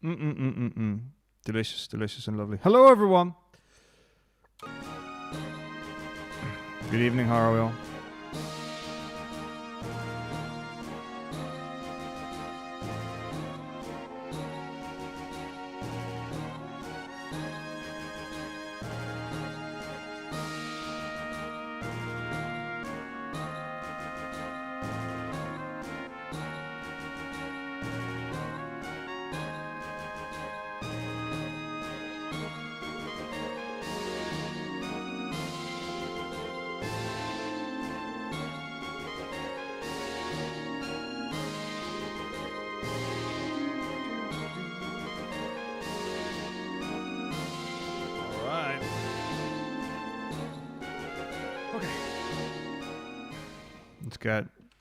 Delicious, delicious and lovely. Hello, everyone. Good evening, how are we all?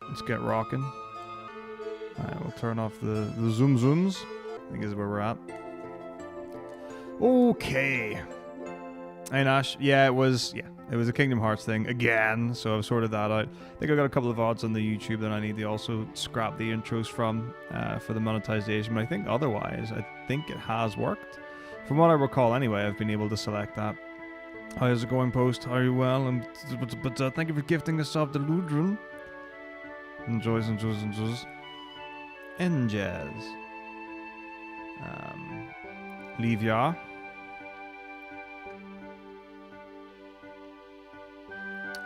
Let's get rocking. Alright, we'll turn off the zoom zooms. I think is where we're at. Okay. Hey Nash, it was a Kingdom Hearts thing again, so I've sorted that out. I think I got a couple of odds on the YouTube that I need to also scrap the intros from for the monetization, but I think otherwise, I think it has worked. From what I recall anyway, I've been able to select that. How's it going, Post? How are you well? But thank you for gifting the sub to Ludrun. Enjoys. Enjaz. Leave ya.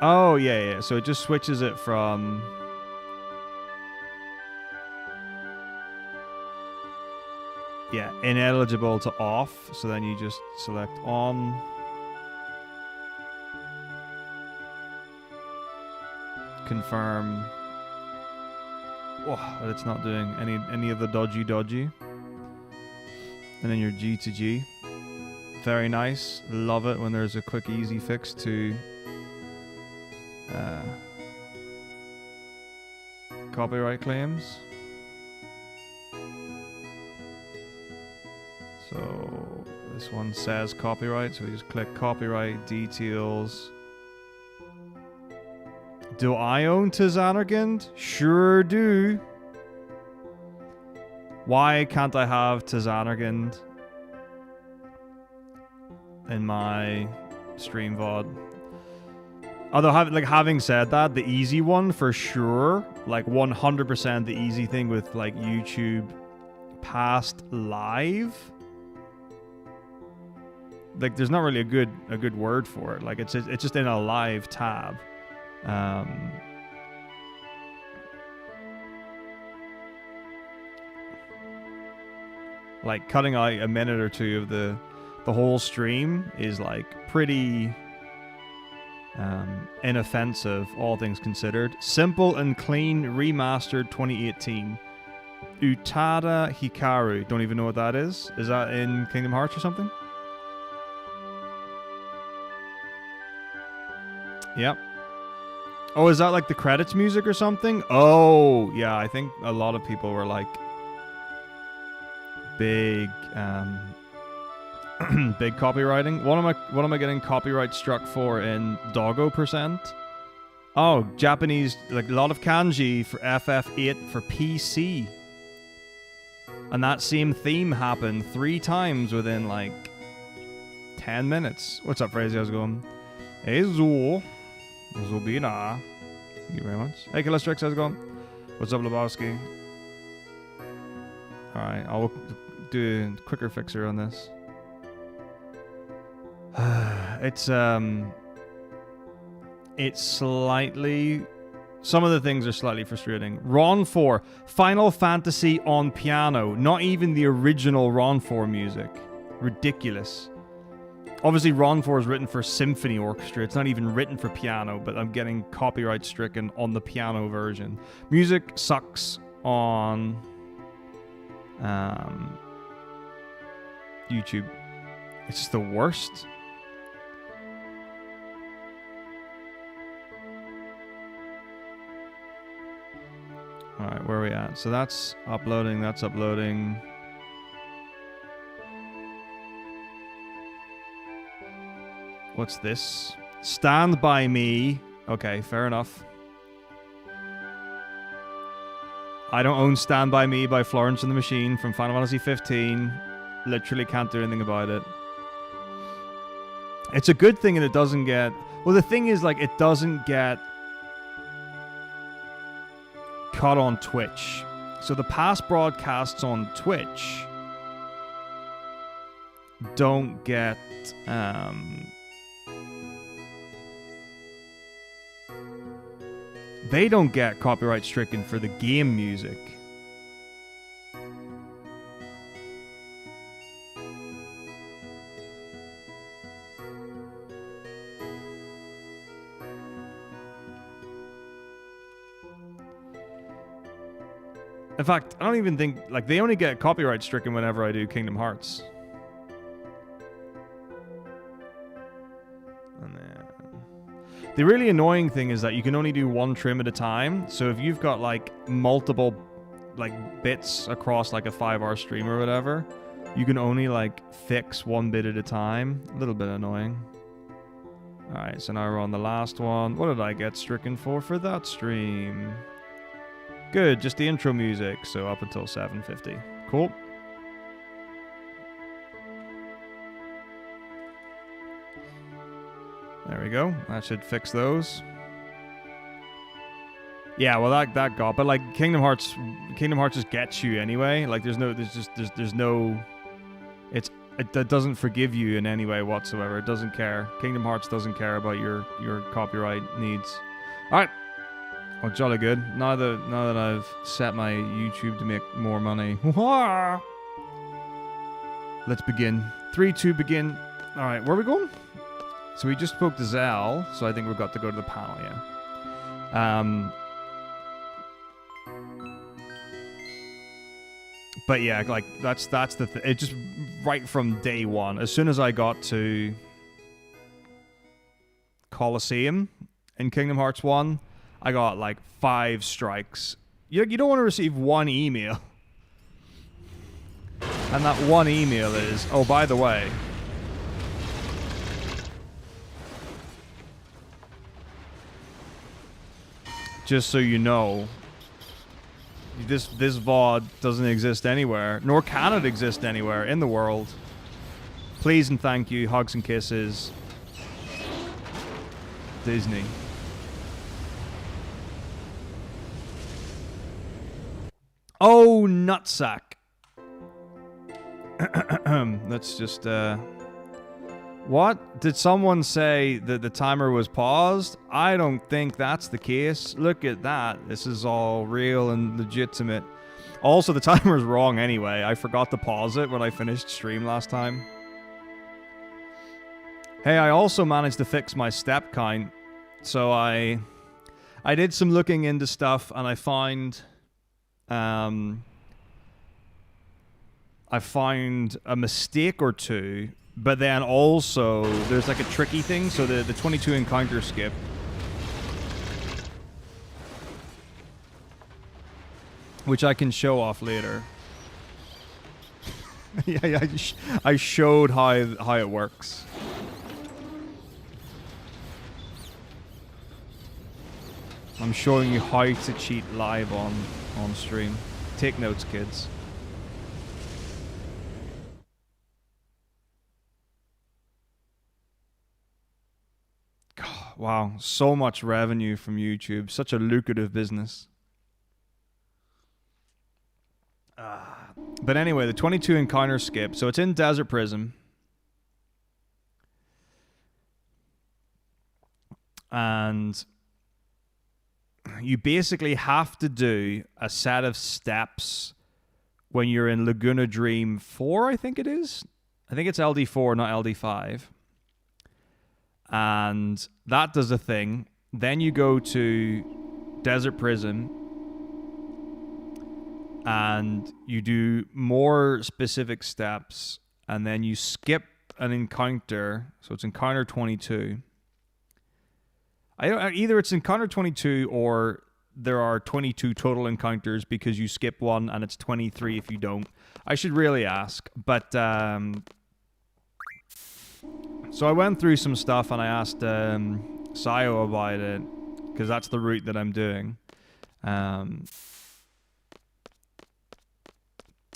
Oh, yeah. So it just switches it from... Yeah, ineligible to off. So then you just select on. Confirm. Oh, but it's not doing any of the dodgy. And then your G to G. Very nice. Love it when there's a quick, easy fix to copyright claims. So this one says copyright, so we just click copyright details. Do I own Tizanargand? Sure do. Why can't I have Tizanargand in my stream VOD? Although, having said that, the easy one for sure, like 100% the easy thing with like YouTube past live. Like, there's not really a good word for it. Like, it's just in a live tab. Like cutting out a minute or two of the whole stream is like pretty inoffensive, all things considered. Simple and clean, remastered 2018. Utada Hikaru. Don't even know what that is. Is that in Kingdom Hearts or something? Yep. Oh, is that like the credits music or something? Oh, yeah, I think a lot of people were like big big copywriting. What am I getting copyright struck for in Doggo %? Oh, Japanese, like a lot of kanji for FF8 for PC. And that same theme happened 3 times within like 10 minutes. What's up, Frazy? How's it going? Hey, Zool. Zubina. Thank you very much. Hey, Callistrix, how's it going? What's up, Lebowski? Alright, I'll do a quicker fixer on this. It's slightly... Some of the things are slightly frustrating. Ron 4, Final Fantasy on piano. Not even the original Ron 4 music. Ridiculous. Obviously, Ron 4 is written for symphony orchestra. It's not even written for piano, but I'm getting copyright stricken on the piano version. Music sucks on YouTube. It's just the worst. Alright, where are we at? So that's uploading, that's uploading. What's this? Stand By Me. Okay, fair enough. I don't own Stand By Me by Florence and the Machine from Final Fantasy 15. Literally can't do anything about it. It's a good thing that it doesn't get... Well, the thing is, like, it doesn't get caught on Twitch. So the past broadcasts on Twitch don't get... they don't get copyright stricken for the game music. In fact, I don't even think... Like, they only get copyright stricken whenever I do Kingdom Hearts. And then... The really annoying thing is that you can only do one trim at a time. So if you've got, like, multiple, like, bits across, like, a 5-hour stream or whatever, you can only, like, fix one bit at a time. A little bit annoying. Alright, so now we're on the last one. What did I get stricken for that stream? Good, just the intro music, so up until 7:50. Cool. There we go. That should fix those. Yeah, well that got, but like Kingdom Hearts just gets you anyway. Like there's no it doesn't forgive you in any way whatsoever. It doesn't care. Kingdom Hearts doesn't care about your copyright needs. All right. Oh, jolly good. Now that I've set my YouTube to make more money. Let's begin. 3, 2, begin. All right, where are we going? So we just spoke to Zell, so I think we've got to go to the panel, yeah. But yeah, like that's the thing. It just right from day one. As soon as I got to Colosseum in Kingdom Hearts 1, I got like 5 strikes. You don't want to receive one email. And that one email is, oh, by the way, just so you know, this VOD doesn't exist anywhere, nor can it exist anywhere in the world. Please and thank you, hugs and kisses, Disney. Oh, nutsack. Let's just, What? Did someone say that the timer was paused? I don't think that's the case. Look at that. This is all real and legitimate. Also, the timer's wrong anyway. I forgot to pause it when I finished stream last time. Hey, I also managed to fix my step count. So I did some looking into stuff and I found a mistake or two, but then also there's like a tricky thing. So the 22 encounter skip, which I can show off later. Yeah, I showed how it works. I'm showing you how to cheat live on stream. Take notes, kids. Wow, so much revenue from YouTube. Such a lucrative business. But anyway, the 22 encounter skip. So it's in Desert Prism. And you basically have to do a set of steps when you're in Laguna Dream 4, I think it is. I think it's LD4, not LD5. And that does a thing. Then you go to Desert Prism and you do more specific steps, and then you skip an encounter. So it's encounter 22. Either it's encounter 22 or there are 22 total encounters because you skip one, and it's 23 if you don't. I should really ask, but so I went through some stuff and I asked Sayo about it because that's the route that I'm doing.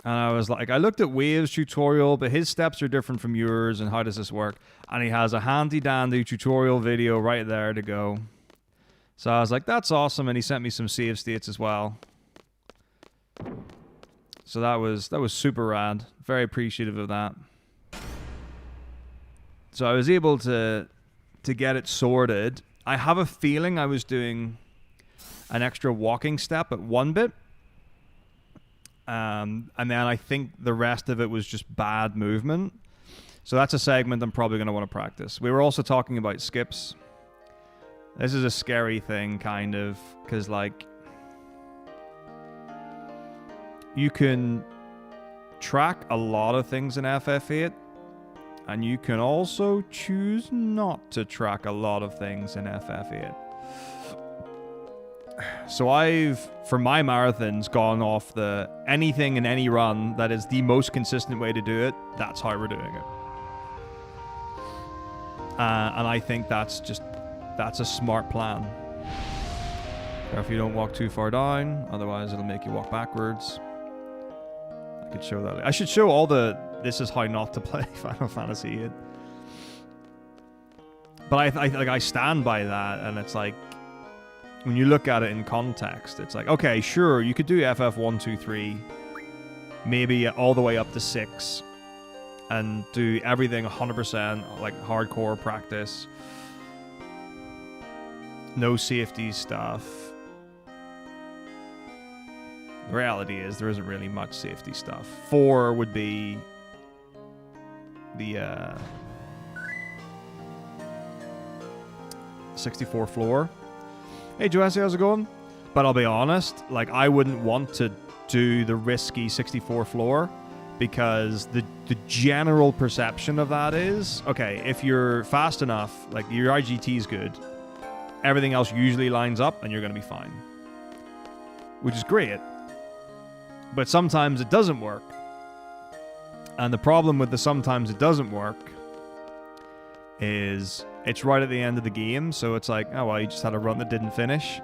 And I was like, I looked at Wave's tutorial, but his steps are different from yours, and how does this work? And he has a handy-dandy tutorial video right there to go. So I was like, that's awesome, and he sent me some save states as well. So that was super rad. Very appreciative of that. So I was able to get it sorted. I have a feeling I was doing an extra walking step at one bit. And then I think the rest of it was just bad movement. So that's a segment I'm probably going to want to practice. We were also talking about skips. This is a scary thing, kind of, because, like, you can track a lot of things in FF8, and you can also choose not to track a lot of things in FF8. So I've, for my marathons, gone off the anything in any run that is the most consistent way to do it. That's how we're doing it. And I think that's a smart plan. If you don't walk too far down, otherwise it'll make you walk backwards. I could show that. I should show all the, this is how not to play Final Fantasy 8. But I stand by that, and it's like, when you look at it in context, it's like, okay, sure, you could do FF 1, 2, 3, maybe all the way up to 6, and do everything 100%, like hardcore practice. No safety stuff. The reality is there isn't really much safety stuff. 4 would be the 64 floor. Hey Joesse, how's it going? But I'll be honest, like, I wouldn't want to do the risky 64 floor, because the general perception of that is, okay, if you're fast enough, like your IGT is good, everything else usually lines up and you're going to be fine. Which is great. But sometimes it doesn't work. And the problem with the sometimes it doesn't work is it's right at the end of the game, so it's like, oh well, you just had a run that didn't finish.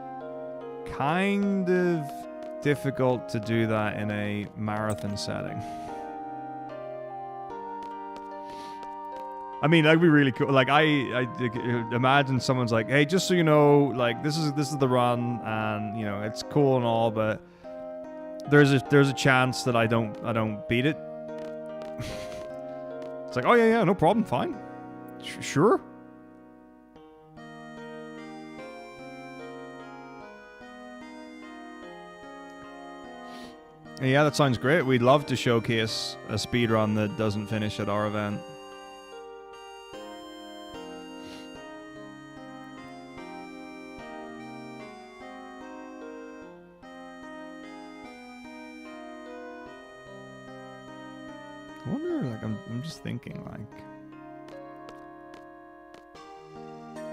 Kind of difficult to do that in a marathon setting. I mean, that'd be really cool. Like, I imagine someone's like, hey, just so you know, like, this is the run, and you know, it's cool and all, but there's a chance that I don't beat it. It's like, oh yeah, no problem, fine. Sure. Yeah, that sounds great. We'd love to showcase a speedrun that doesn't finish at our event. I wonder, like, I'm just thinking, like,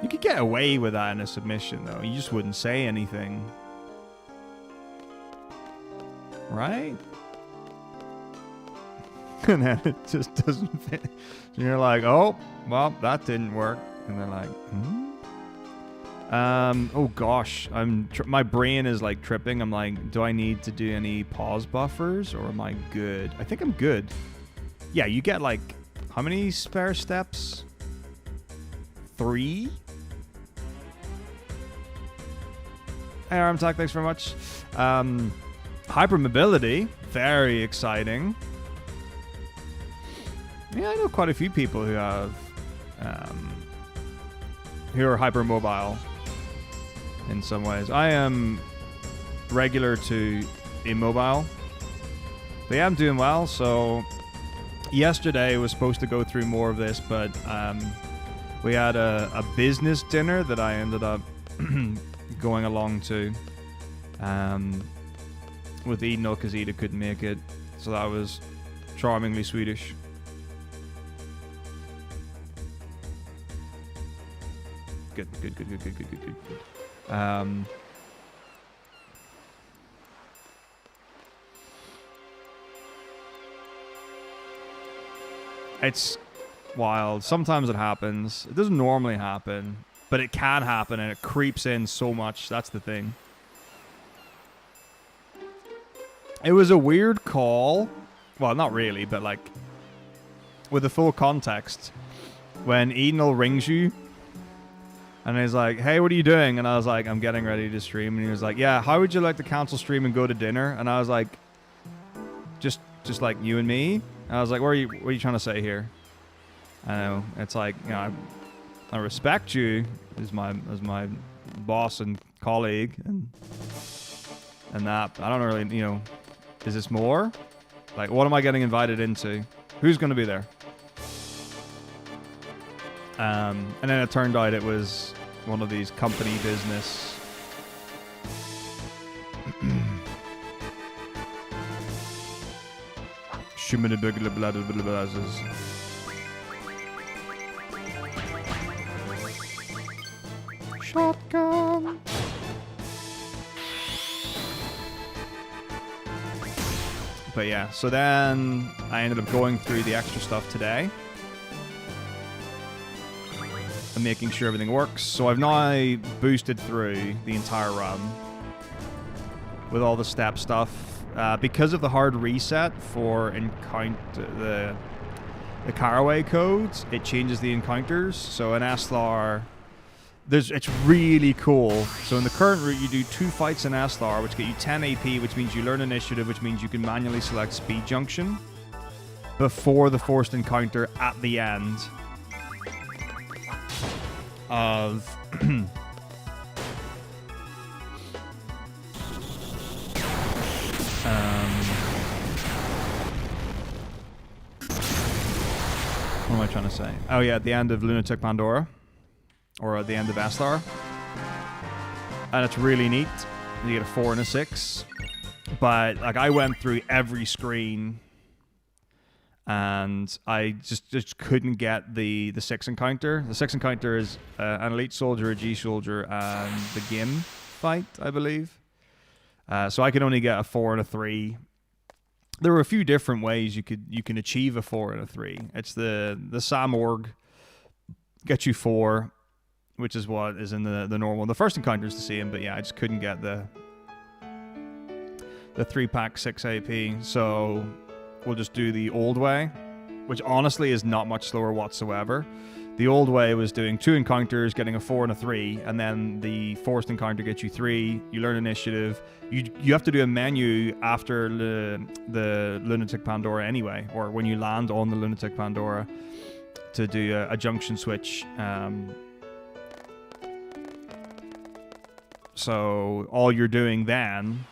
you could get away with that in a submission, though. You just wouldn't say anything. Right? And then it just doesn't fit. And you're like, oh, well, that didn't work. And they're like, oh gosh, my brain is like tripping. I'm like, do I need to do any pause buffers, or am I good? I think I'm good. Yeah, you get like, how many spare steps? 3? Hey, Armtac, thanks very much. Hypermobility, very exciting. Yeah, I know quite a few people who have, who are hypermobile in some ways. I am regular to immobile. But yeah, I'm doing well. So yesterday was supposed to go through more of this, but we had a business dinner that I ended up going along to. With Eden because Ida couldn't make it, so that was charmingly Swedish. Good. It's wild. Sometimes it happens. It doesn't normally happen, but it can happen, and it creeps in so much. That's the thing. It was a weird call well, not really, but like with the full context, when Enel rings you and he's like, hey, what are you doing? And I was like, I'm getting ready to stream. And he was like, yeah, how would you like to cancel stream and go to dinner? And I was like, just like you and me. And I was like, what are you trying to say here? I know, it's like, you know, I respect you as my boss and colleague and that. I don't really, you know, is this more? Like, what am I getting invited into? Who's going to be there? And then it turned out it was one of these company business. Shotgun. But yeah, so then I ended up going through the extra stuff today and making sure everything works. So I've now boosted through the entire run with all the step stuff. Because of the hard reset for the caraway codes, it changes the encounters. So in Esthar, it's really cool. So in the current route, you do 2 fights in Esthar, which get you 10 AP, which means you learn initiative, which means you can manually select speed junction before the forced encounter at the end of what am I trying to say? Oh yeah, at the end of Lunatic Pandora. Or at the end of Esthar. And it's really neat. You get a 4 and a 6. But like I went through every screen and I just couldn't get the 6 encounter. The 6 encounter is an elite soldier, a G soldier, and the Gim fight, I believe. So I could only get a 4 and a 3. There were a few different ways you can achieve a 4 and a 3. It's the Samorg gets you 4, which is what is in the normal. The first encounter is the same, but yeah, I just couldn't get the 3-pack 6 AP. So we'll just do the old way, which honestly is not much slower whatsoever. The old way was doing 2 encounters, getting a 4 and a 3, and then the forced encounter gets you 3. You learn initiative. You have to do a menu after the Lunatic Pandora anyway, or when you land on the Lunatic Pandora to do a junction switch. So all you're doing then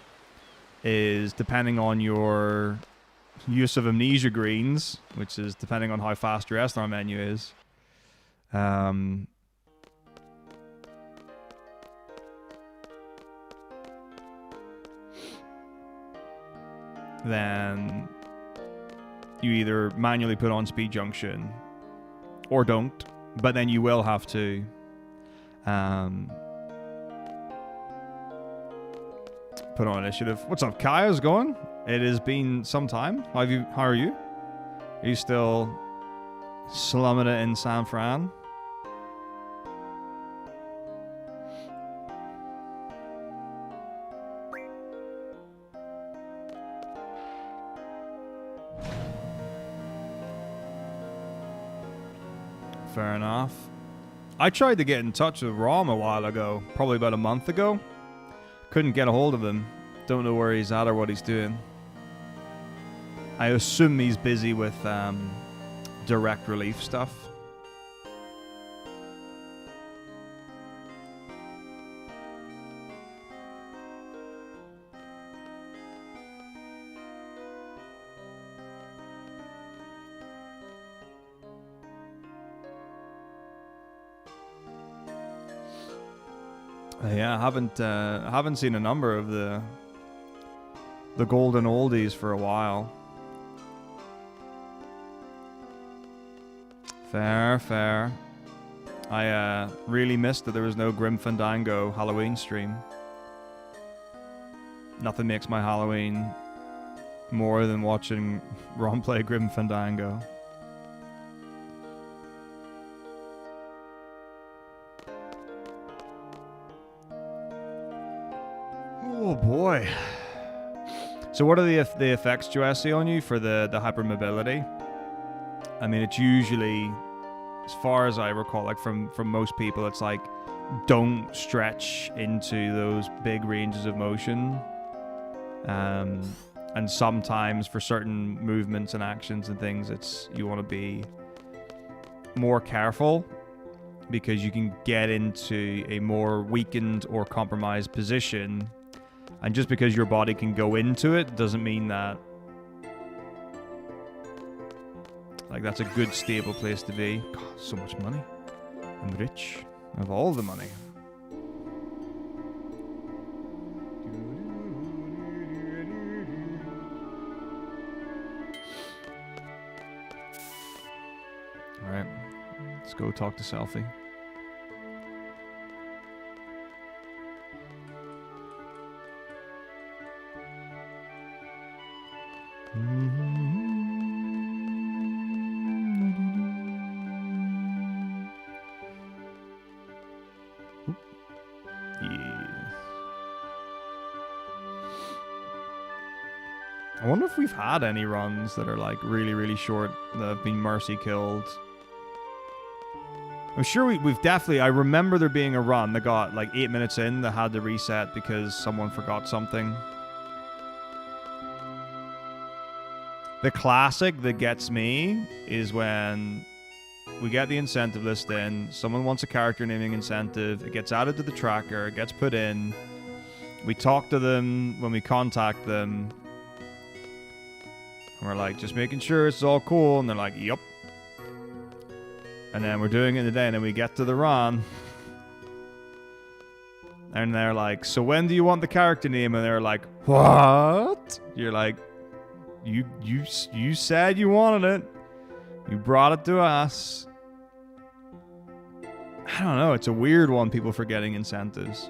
is, depending on your use of amnesia greens, which is depending on how fast your Esthar menu is, then you either manually put on speed junction or don't, but then you will have to put on initiative. What's up, Kai? How's it going? It has been some time. How are you? Are you still slumming it in San Fran? Fair enough. I tried to get in touch with Rom a while ago, probably about a month ago. Couldn't get a hold of him. Don't know where he's at or what he's doing. I assume he's busy with direct relief stuff. Yeah, I haven't seen a number of the golden oldies for a while. Fair. I really missed that there was no Grim Fandango Halloween stream. Nothing makes my Halloween more than watching Ron play Grim Fandango. Oh boy. So what are the effects, Joessi, on you for the hypermobility? I mean, it's usually, as far as I recall, like from most people, it's like, don't stretch into those big ranges of motion. And sometimes for certain movements and actions and things, you want to be more careful because you can get into a more weakened or compromised position. And just because your body can go into it doesn't mean that like that's a good stable place to be. God, so much money. I'm rich. I have all the money. Alright. Let's go talk to Selfie. I wonder if we've had any runs that are like really, really short that have been mercy killed. I'm sure we've definitely... I remember there being a run that got like 8 minutes in that had to reset because someone forgot something. The classic that gets me is when we get the incentive list in, someone wants a character naming incentive, it gets added to the tracker, it gets put in, we talk to them when we contact them, and we're like, just making sure it's all cool, and they're like, yup. And then we're doing it today, and then we get to the run, and they're like, so when do you want the character name? And they're like, what? You're like, you said you wanted it. You brought it to us. I don't know. It's a weird one, people forgetting incentives.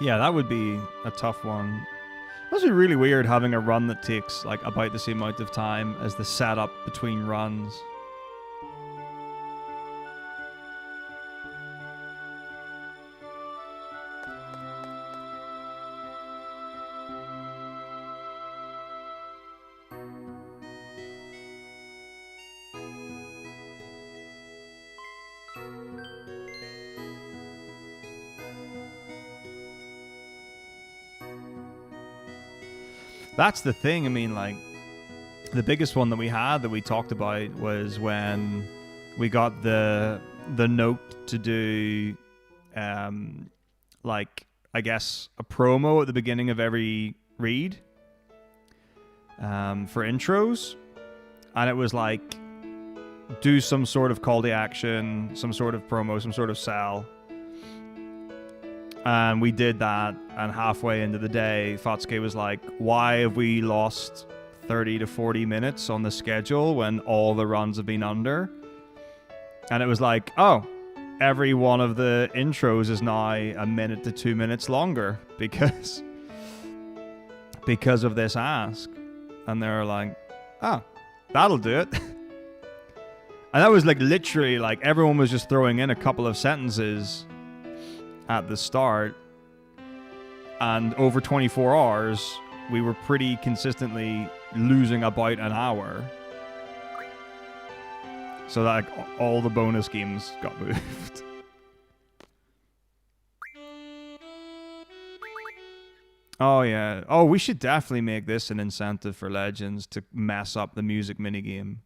Yeah, that would be a tough one. It must be really weird having a run that takes like about the same amount of time as the setup between runs. That's the thing. I mean, like, the biggest one that we had that we talked about was when we got the note to do, like, I guess, a promo at the beginning of every read for intros. And it was like, do some sort of call to action, some sort of promo, some sort of sell. And we did that, and halfway into the day, Fatsuke was like, why have we lost 30 to 40 minutes on the schedule when all the runs have been under? And it was like, oh, every one of the intros is now a minute to 2 minutes longer because of this ask. And they were like, oh, that'll do it. And that was like literally like everyone was just throwing in a couple of sentences at the start, and over 24 hours we were pretty consistently losing about an hour, so that like, all the bonus games got moved. Oh yeah, oh, we should definitely make this an incentive for Legends to mess up the music minigame.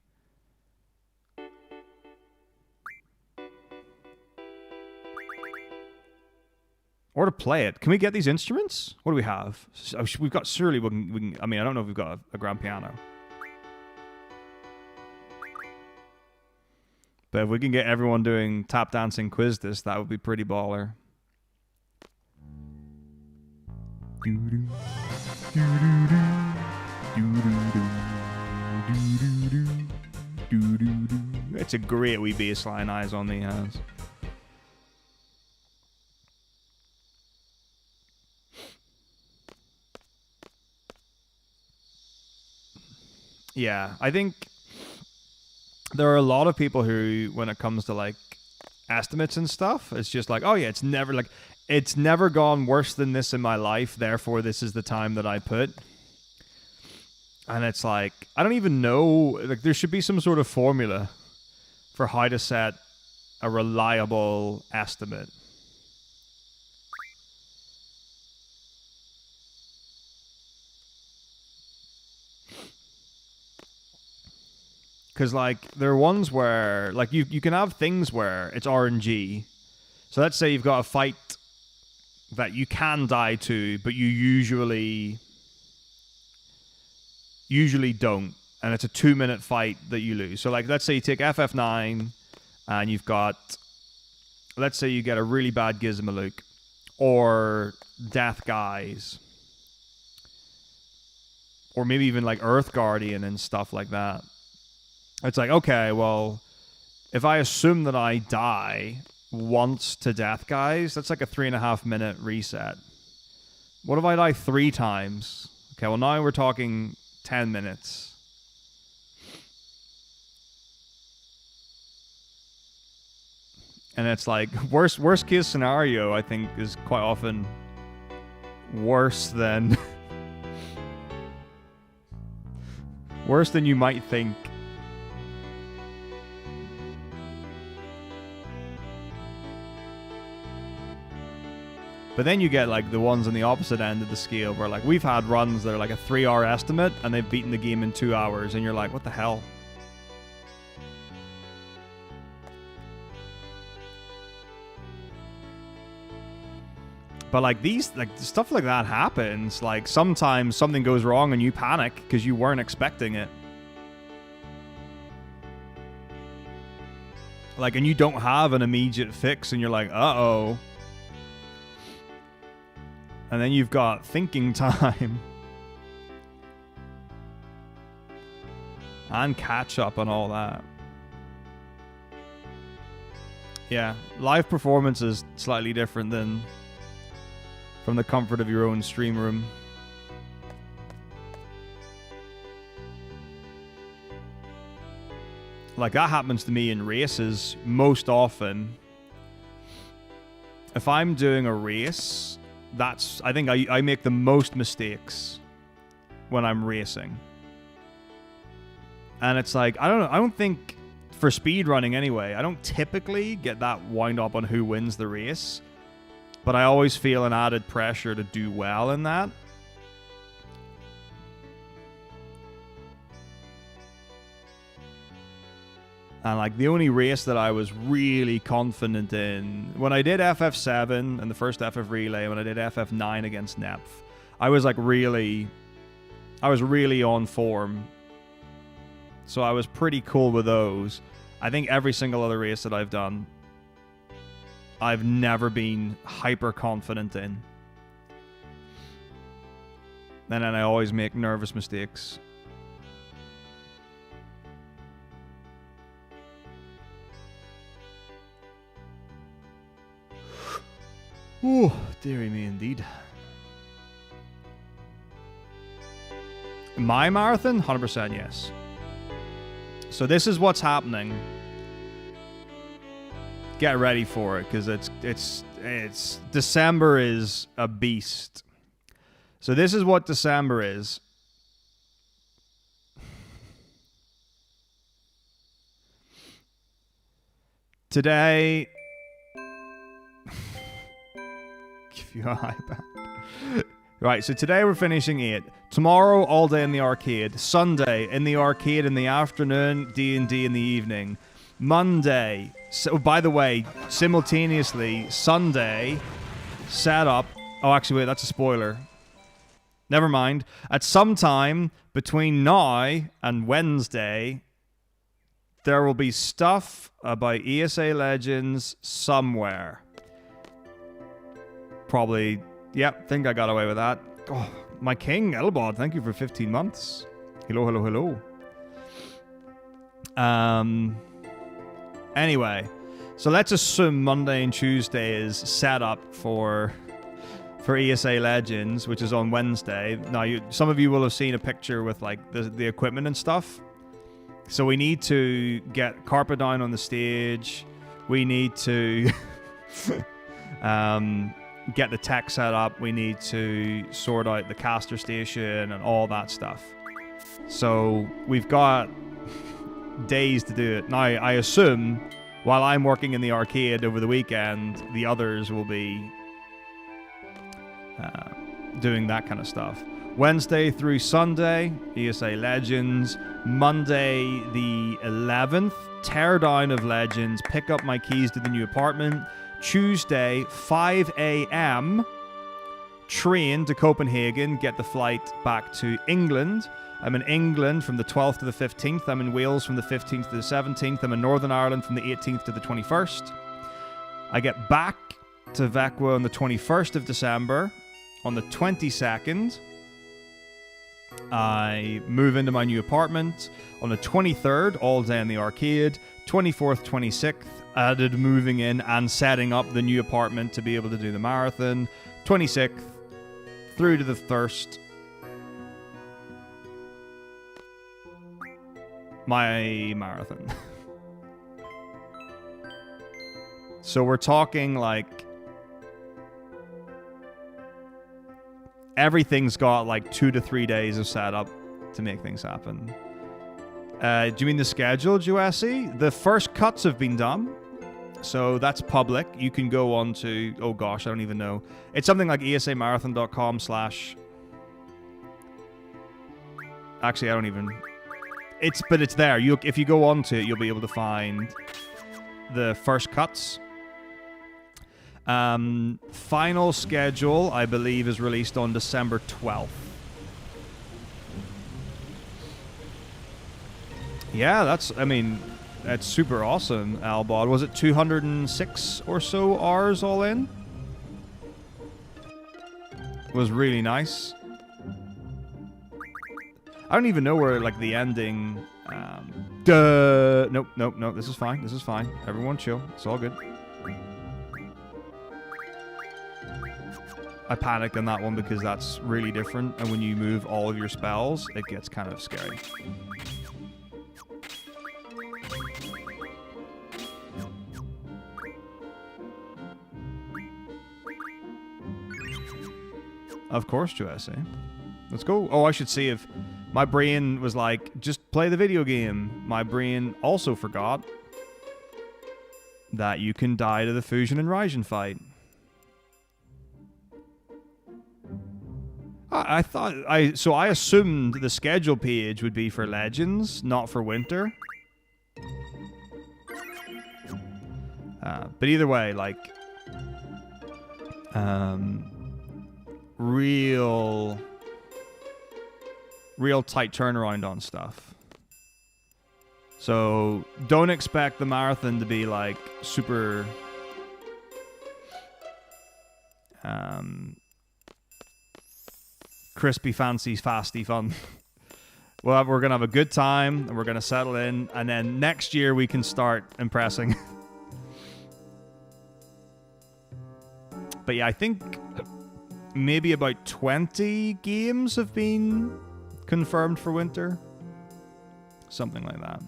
Or to play it. Can we get these instruments? What do we have? We've got, surely we can I mean, I don't know if we've got a grand piano. But if we can get everyone doing tap dancing quiz this, that would be pretty baller. It's a great wee baseline Eyes on Me has. Yeah, I think there are a lot of people who, when it comes to like estimates and stuff, it's just like, oh yeah, it's never gone worse than this in my life, therefore this is the time that I put. And it's like, I don't even know, like there should be some sort of formula for how to set a reliable estimate. Because, like, there are ones where, like, you can have things where it's RNG. So let's say you've got a fight that you can die to, but you usually don't. And it's a 2-minute fight that you lose. So, like, let's say you take FF9 and you've got, let's say you get a really bad Gizmaluke or Death Guys. Or maybe even, like, Earth Guardian and stuff like that. It's like, okay, well, if I assume that I die once to Death Guys, that's like a 3.5-minute reset. What if I die 3 times? Okay, well, now we're talking 10 minutes. And it's like, worst case scenario, I think, is quite often worse than... worse than you might think. But then you get like the ones on the opposite end of the scale where like we've had runs that are like a 3-hour estimate and they've beaten the game in 2 hours and you're like, what the hell? But like these, like stuff like that happens. Like sometimes something goes wrong and you panic because you weren't expecting it. Like, and you don't have an immediate fix and you're like, uh-oh. And then you've got thinking time. And catch up and all that. Yeah, live performance is slightly different than from the comfort of your own stream room. Like, that happens to me in races most often. If I'm doing a race, I think I make the most mistakes when I'm racing. And it's like, I don't think, for speedrunning anyway, I don't typically get that wound up on who wins the race. But I always feel an added pressure to do well in that. And like the only race that I was really confident in, when I did FF7 and the first FF Relay, when I did FF9 against Neph, I was really on form. So I was pretty cool with those. I think every single other race that I've done, I've never been hyper confident in. And then I always make nervous mistakes. Oh, dearie me indeed. My marathon? 100% yes. So this is what's happening. Get ready for it, because it's December is a beast. So this is what December is. Today, give you an iPad. Right, so today we're finishing 8. Tomorrow, all day in the arcade. Sunday, in the arcade in the afternoon. D&D in the evening. Monday. So, by the way, simultaneously, Sunday, set up. Oh, actually, wait, that's a spoiler. Never mind. At some time between now and Wednesday, There will be stuff about ESA Legends somewhere. Probably, yep, think I got away with that. Oh, my king, Elbod, thank you for 15 months. Hello, hello, hello. Anyway, so let's assume Monday and Tuesday is set up for ESA Legends, which is on Wednesday. Now, some of you will have seen a picture with like the equipment and stuff. So we need to get carpet down on the stage. We need to get the tech set up. We need to sort out the caster station and all that stuff. So we've got days to do it. Now, I assume while I'm working in the arcade over the weekend, the others will be doing that kind of stuff. Wednesday through Sunday, ESA Legends. Monday the 11th, teardown of Legends, pick up my keys to the new apartment. Tuesday, 5 a.m., train to Copenhagen, get the flight back to England. I'm in England from the 12th to the 15th. I'm in Wales from the 15th to the 17th. I'm in Northern Ireland from the 18th to the 21st. I get back to Vecwa on the 21st of December. On the 22nd, I move into my new apartment. On the 23rd, all day in the arcade. 24th, 26th, added moving in and setting up the new apartment to be able to do the marathon. 26th, through to the 1st. My marathon. So we're talking like everything's got like 2 to 3 days of setup to make things happen. Do you mean the schedule, Joessi? The first cuts have been done. So that's public. You can go on to, oh gosh, I don't even know. It's something like esamarathon.com/ Actually, I don't even... But it's there. If you go on to it, you'll be able to find the first cuts. Final schedule, I believe, is released on December 12th. Yeah, that's super awesome, Albod. Was it 206 or so hours all in? It was really nice. I don't even know where, like, the ending... Nope, this is fine, Everyone chill, it's all good. I panicked on that one because that's really different, and when you move all of your spells, it gets kind of scary. Of course, Joessi. Let's go. Oh, I should see if... My brain was like, just play the video game. My brain also forgot that you can die to the Fusion and Raijin fight. So I assumed the schedule page would be for Legends, not for Winter. But either way, like, real tight turnaround on stuff. So don't expect the marathon to be like super crispy, fancy, fasty fun. Well, we're gonna have a good time and we're gonna settle in, and then next year we can start impressing. But yeah, I think maybe about 20 games have been confirmed for Winter. Something like that.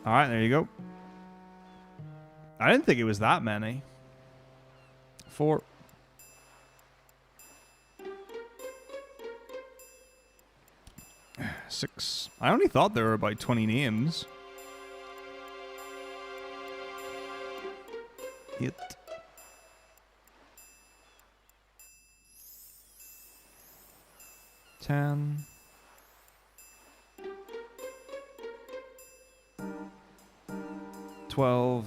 Alright, there you go. I didn't think it was that many. 4. Six. I only thought there were about 20 names. 8. 10. $12.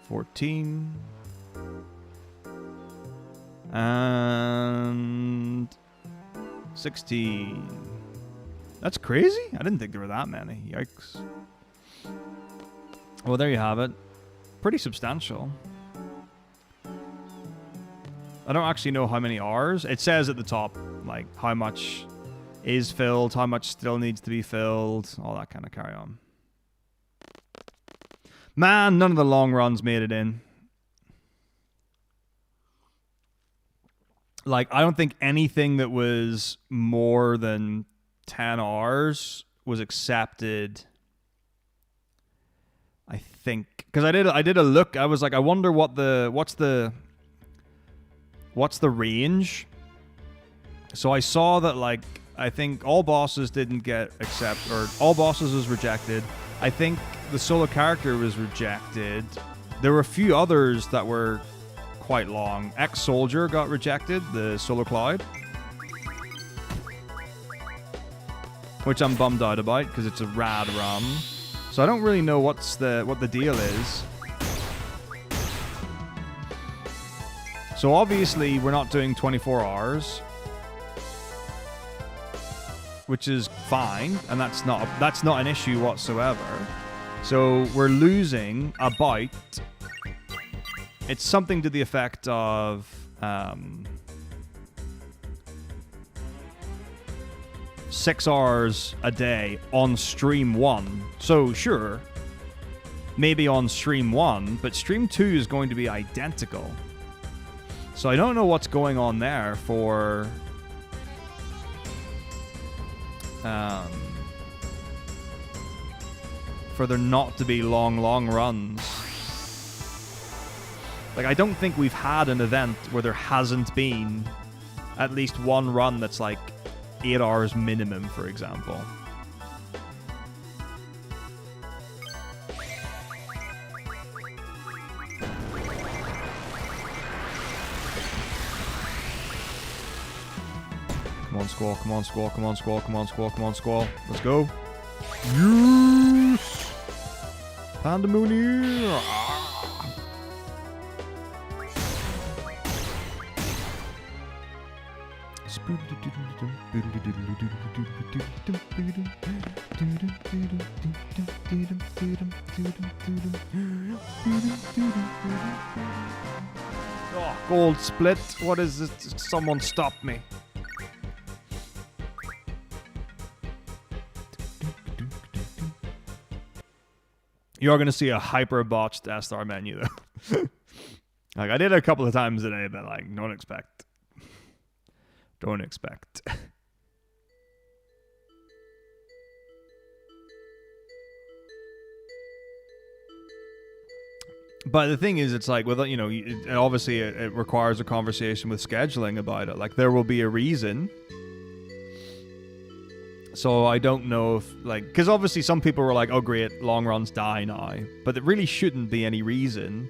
$14. And 16. That's crazy. I didn't think there were that many. Yikes. Well, there you have it. Pretty substantial. I don't actually know how many hours. It says at the top, like, how much is filled, how much still needs to be filled, all that kind of carry on. Man, none of the long runs made it in. Like, I don't think anything that was more than 10 hours was accepted. I think, because I did a look. I was like, I wonder what's the range. So I saw that, like, I think all bosses didn't get accepted, or all bosses was rejected. I think the solo character was rejected. There were a few others that were quite long. Ex-Soldier got rejected, the solo Cloud, which I'm bummed out about because it's a rad run. So I don't really know what the deal is. So obviously we're not doing 24 hours, which is fine, and that's not an issue whatsoever. So we're losing about, it's something to the effect of 6 hours a day on stream 1. So sure, maybe on stream 1, but stream 2 is going to be identical. So I don't know what's going on there for there not to be long runs. Like, I don't think we've had an event where there hasn't been at least one run that's like 8 hours minimum, for example. Come on, Squall, come on, Squall, come on, Squall, come on, Squall, come on, Squall. Let's go. Yes! Pandemonium! Oh, gold split. What is this? Someone stop me. You're going to see a hyper botched S-Star menu, though. Like, I did it a couple of times today, but, like, don't expect. Don't expect. But the thing is, it's like, with, you know, obviously it requires a conversation with scheduling about it. Like, there will be a reason. So I don't know if, like, because obviously some people were like, oh great, long runs die now. But it really shouldn't be any reason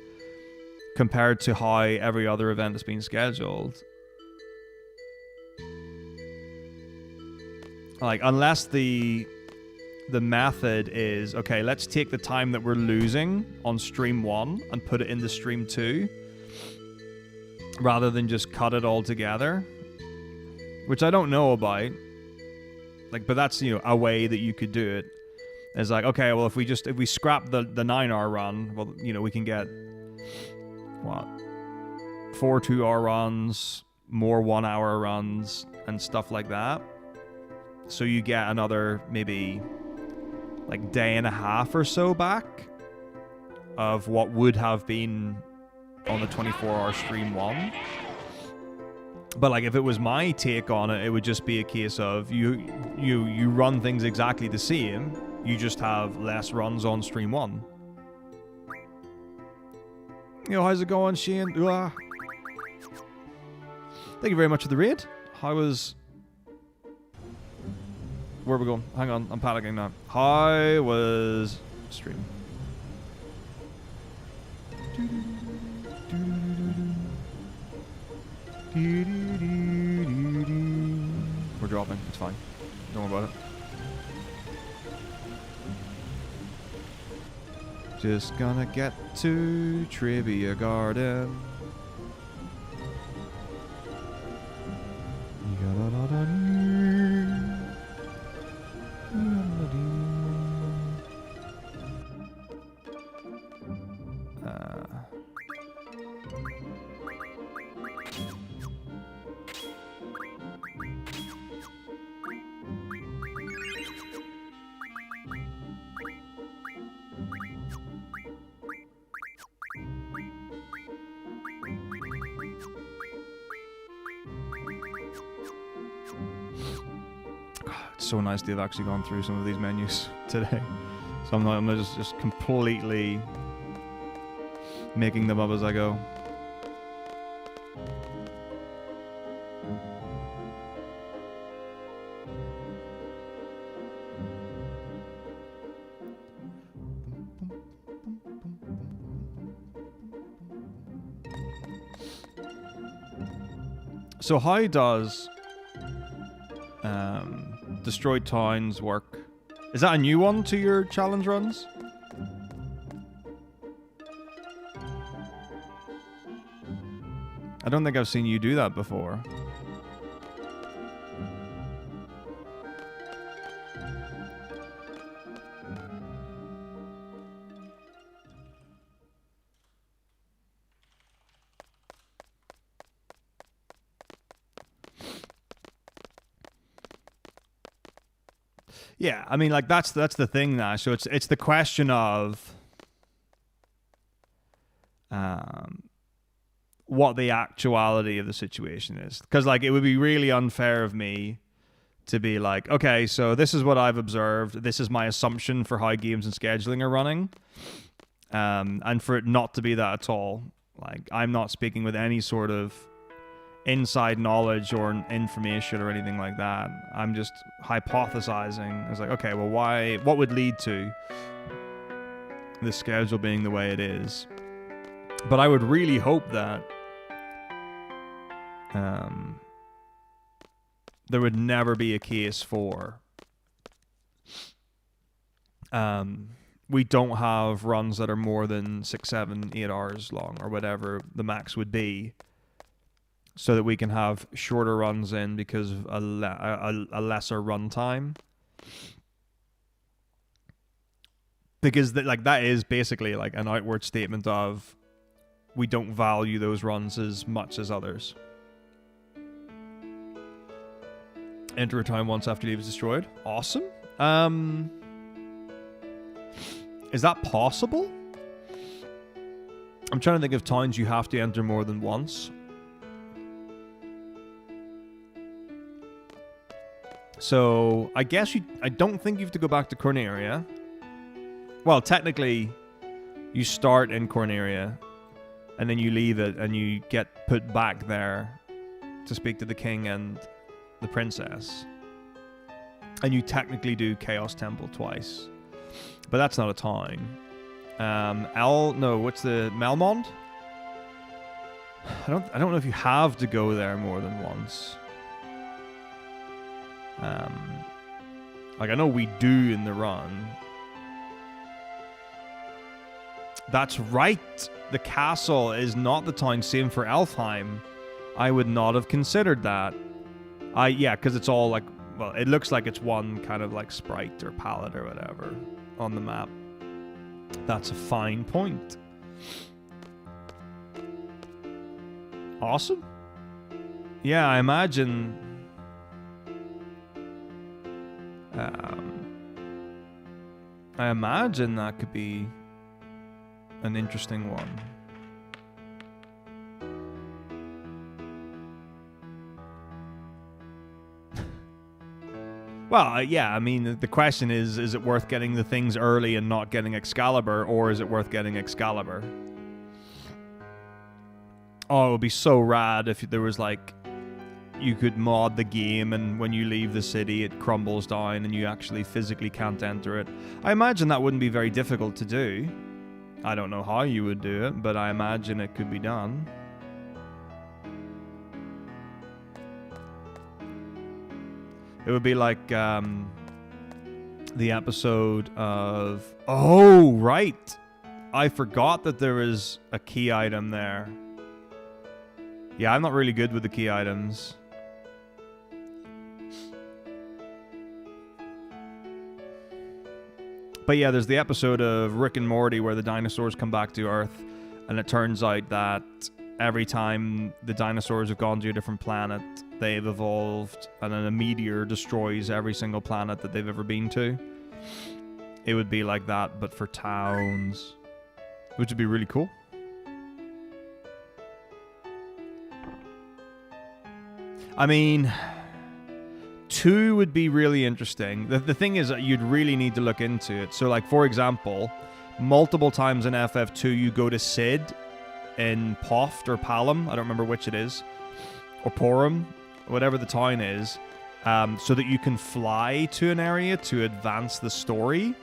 compared to how every other event has been scheduled. Like, unless the method is, okay, let's take the time that we're losing on stream 1 and put it into stream 2, rather than just cut it all together, which I don't know about. Like, but that's, you know, a way that you could do it. It's like, okay, well, if we scrap the 9-hour run, well, you know, we can get what, 4 2-hour runs, more 1-hour runs, and stuff like that. So you get another maybe like day and a half or so back of what would have been on the 24-hour stream 1. But like, if it was my take on it, it would just be a case of you run things exactly the same. You just have less runs on stream 1. Yo, how's it going, Shane? Thank you very much for the raid. How was... Where are we going? Hang on, I'm panicking now. How was stream? We're dropping. It's fine. Don't worry about it. Just gonna get to Trivia Garden. It's so nice to have actually gone through some of these menus today. So I'm not just completely making them up as I go. So how does Destroyed Towns work? Is that a new one to your challenge runs? I don't think I've seen you do that before. Yeah, I mean, like that's the thing now. So it's the question of what the actuality of the situation is, because like it would be really unfair of me to be like, okay, so this is what I've observed. This is my assumption for how games and scheduling are running, and for it not to be that at all. Like I'm not speaking with any sort of inside knowledge or information or anything like that. I'm just hypothesizing. It's like, okay, well, what would lead to the schedule being the way it is? But I would really hope that there would never be a case for we don't have runs that are more than 6, 7, 8 hours long or whatever the max would be, so that we can have shorter runs in because of a lesser run time. Because that is basically like an outward statement of we don't value those runs as much as others. Enter a time once after leave is destroyed. Awesome. Is that possible? I'm trying to think of towns you have to enter more than once. So, I guess I don't think you have to go back to Corneria. Well, technically, you start in Corneria, and then you leave it, and you get put back there to speak to the king and the princess. And you technically do Chaos Temple twice. But that's not a town. What's the Melmond? I don't know if you have to go there more than once. Like I know we do in the run. That's right. The castle is not the town. Same for Elfheim. I would not have considered that. Yeah, because it's all like, well, it looks like it's one kind of like sprite or palette or whatever on the map. That's a fine point. Awesome. Yeah, I imagine. I imagine that could be an interesting one. Well, yeah, I mean, the question is it worth getting the things early and not getting Excalibur, or is it worth getting Excalibur? Oh, it would be so rad if there was, like, you could mod the game and when you leave the city, it crumbles down and you actually physically can't enter it. I imagine that wouldn't be very difficult to do. I don't know how you would do it, but I imagine it could be done. It would be like the episode of... Oh, right! I forgot that there was a key item there. Yeah, I'm not really good with the key items. But yeah, there's the episode of Rick and Morty where the dinosaurs come back to Earth, and it turns out that every time the dinosaurs have gone to a different planet, they've evolved, and then a meteor destroys every single planet that they've ever been to. It would be like that, but for towns, which would be really cool. I mean, 2 would be really interesting. The thing is that you'd really need to look into it. So, like, for example, multiple times in FF2, you go to Sid in Poft or Palom. I don't remember which it is. Or Porum, whatever the town is. So that you can fly to an area to advance the story.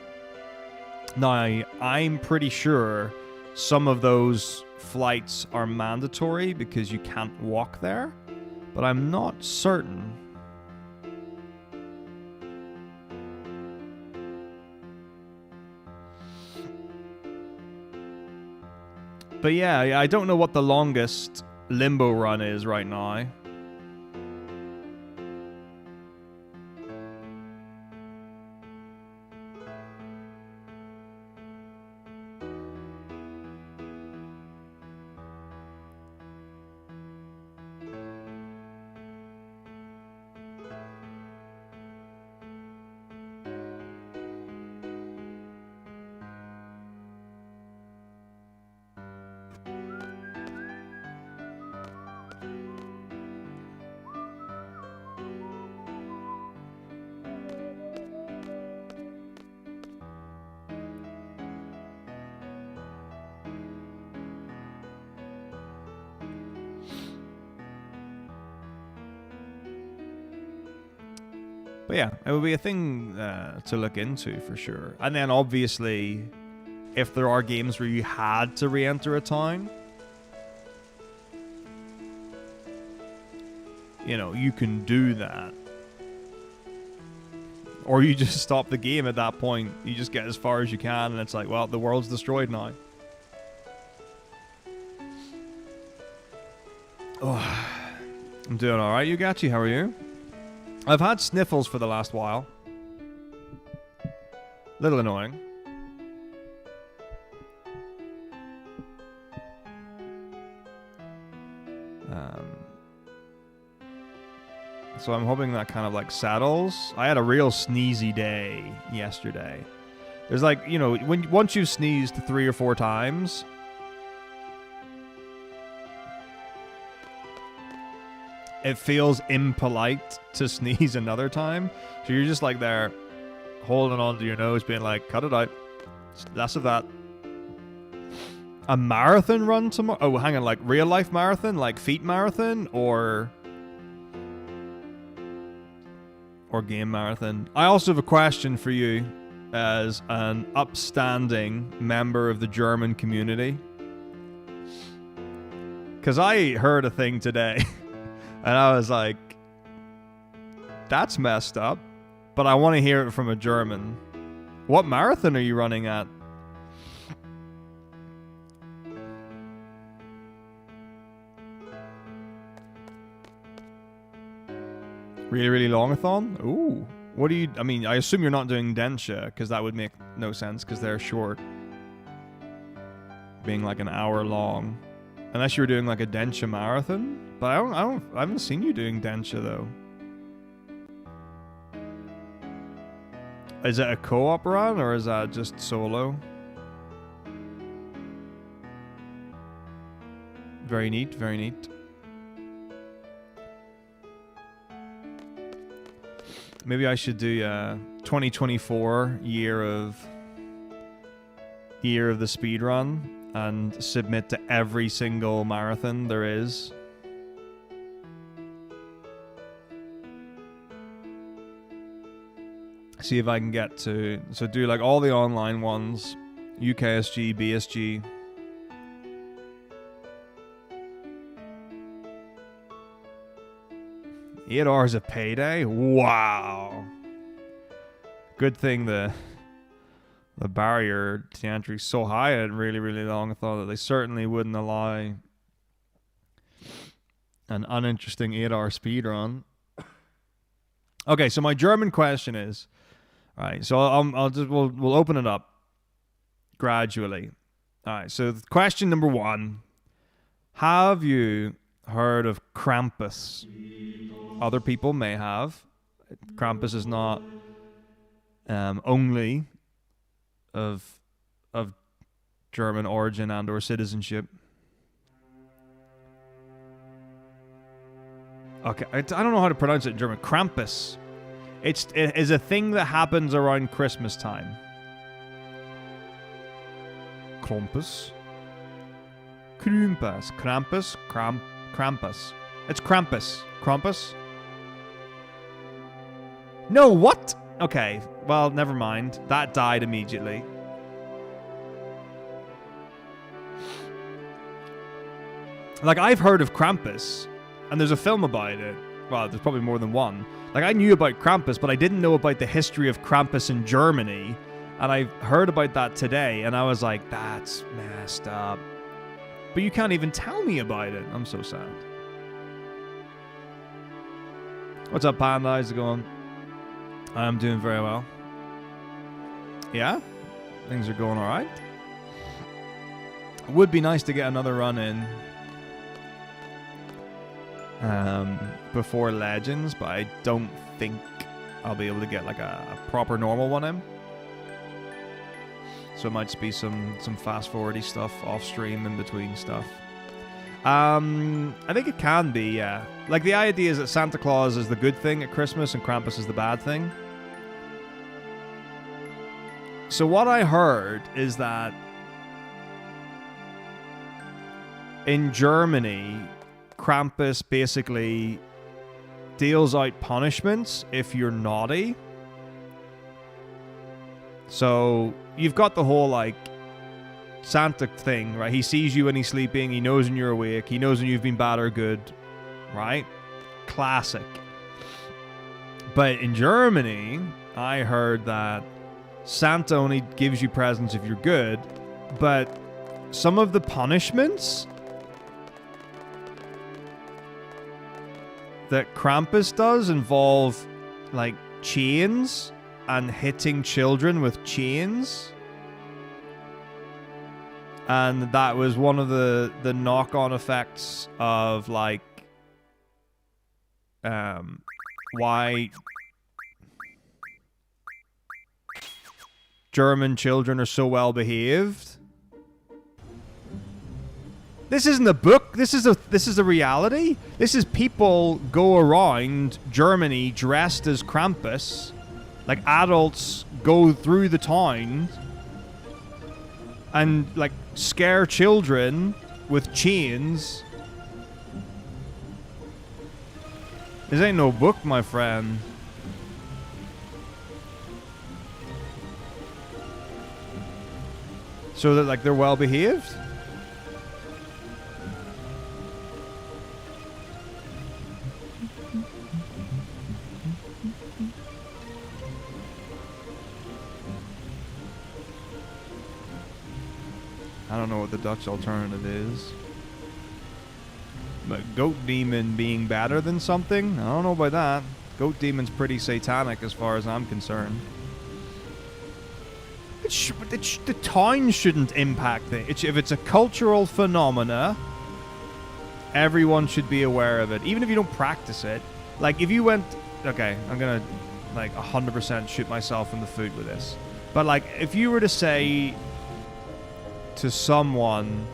Now, I'm pretty sure some of those flights are mandatory because you can't walk there. But I'm not certain. But yeah, I don't know what the longest Limbo run is right now. But yeah, it would be a thing to look into for sure. And then obviously, if there are games where you had to re-enter a town, you know, you can do that. Or you just stop the game at that point. You just get as far as you can, and it's like, well, the world's destroyed now. Oh, I'm doing alright, Yugachi. How are you? I've had sniffles for the last while. Little annoying. So I'm hoping that kind of like settles. I had a real sneezy day yesterday. There's like, you know, once you've sneezed 3 or 4 times, it feels impolite to sneeze another time. So you're just like there holding onto your nose being like, cut it out. Less of that. A marathon run tomorrow? Oh, hang on, like real life marathon? Like feet marathon? Or game marathon? I also have a question for you as an upstanding member of the German community. Because I heard a thing today. And I was like, that's messed up. But I want to hear it from a German. What marathon are you running at? Really, really long-a-thon? Ooh. What do you... I mean, I assume you're not doing Densha, because that would make no sense, because they're short. Being like an hour long. Unless you were doing like a Densha marathon? But I haven't seen you doing Densha though. Is it a co-op run or is that just solo? Very neat, very neat. Maybe I should do 2024 year of the speedrun and submit to every single marathon there is. See if I can get to... So do like all the online ones. UKSG, BSG. 8 hours of payday? Wow. Good thing the barrier to entry is so high and really, really long. I thought that they certainly wouldn't allow an uninteresting 8-hour speedrun. Okay, so my German question is, all right, so we'll open it up gradually. All right, so question number 1. Have you heard of Krampus? Other people may have. Krampus is not only of German origin and or citizenship. Okay, I don't know how to pronounce it in German. Krampus. It is a thing that happens around Christmas time. Krampus. Krampus. Krampus. Krampus. It's Krampus. Krampus? No, what? Okay, well, never mind. That died immediately. Like, I've heard of Krampus, and there's a film about it. Well, there's probably more than one. Like, I knew about Krampus, but I didn't know about the history of Krampus in Germany. And I heard about that today, and I was like, that's messed up. But you can't even tell me about it. I'm so sad. What's up, Panda? How's it going? I'm doing very well. Yeah? Things are going alright. Would be nice to get another run in before Legends, but I don't think I'll be able to get like a proper normal one in. So it might just be some fast-forwardy stuff off stream in between stuff. I think it can be, yeah. Like, the idea is that Santa Claus is the good thing at Christmas and Krampus is the bad thing. So what I heard is that in Germany, Krampus basically deals out punishments if you're naughty. So you've got the whole, like, Santa thing, right? He sees you when he's sleeping. He knows when you're awake. He knows when you've been bad or good, right? Classic. But in Germany, I heard that Santa only gives you presents if you're good, but some of the punishments that Krampus does involve, like, chains and hitting children with chains. And that was one of the knock-on effects of, like, why German children are so well behaved. This isn't a book. This is a reality. This is people go around Germany dressed as Krampus. Like, adults go through the town and, like, scare children with chains. This ain't no book, my friend. So that, like, they're well behaved? I don't know what the Dutch alternative is. But Goat Demon being better than something? I don't know about that. Goat Demon's pretty satanic as far as I'm concerned. The town shouldn't impact it. If it's a cultural phenomena, everyone should be aware of it. Even if you don't practice it. Like, if you went... Okay, I'm gonna, like, 100% shoot myself in the foot with this. But, like, if you were to say to someone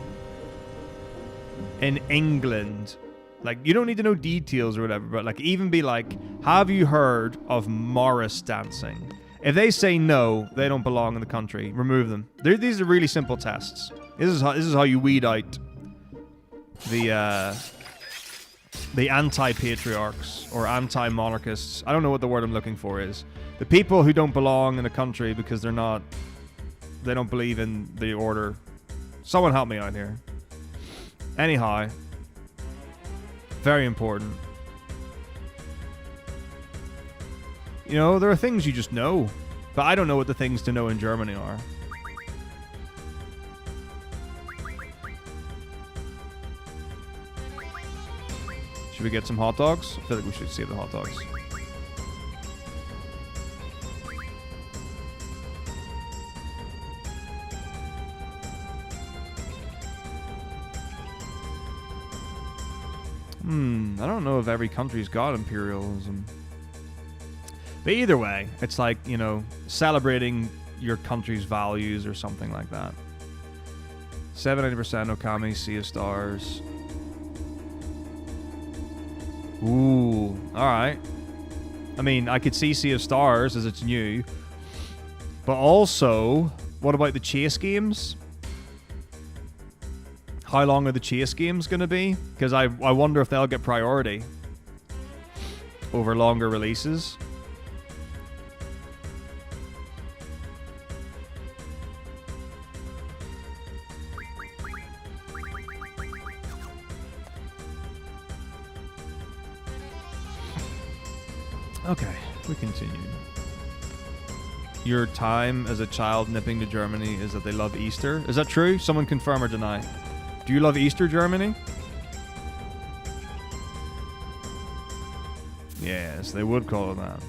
in England, like, you don't need to know details or whatever, but, like, even be like, have you heard of Morris dancing? If they say no, they don't belong in the country. Remove them. These are really simple tests. This is how you weed out the anti-patriarchs or anti-monarchists. I don't know what the word I'm looking for is. The people who don't belong in a country because they don't believe in the order. Someone help me out here. Anyhow, very important. You know, there are things you just know. But I don't know what the things to know in Germany are. Should we get some hot dogs? I feel like we should save the hot dogs. I don't know if every country's got imperialism. But either way, it's like, you know, celebrating your country's values or something like that. 70% Okami, Sea of Stars. Ooh, alright. I mean, I could see Sea of Stars as it's new. But also, what about the chase games? How long are the chase games going to be? Because I wonder if they'll get priority over longer releases. Okay, we continue. Your time as a child nipping to Germany is that they love Easter. Is that true? Someone confirm or deny. Do you love Easter, Germany? Yes, they would call it that.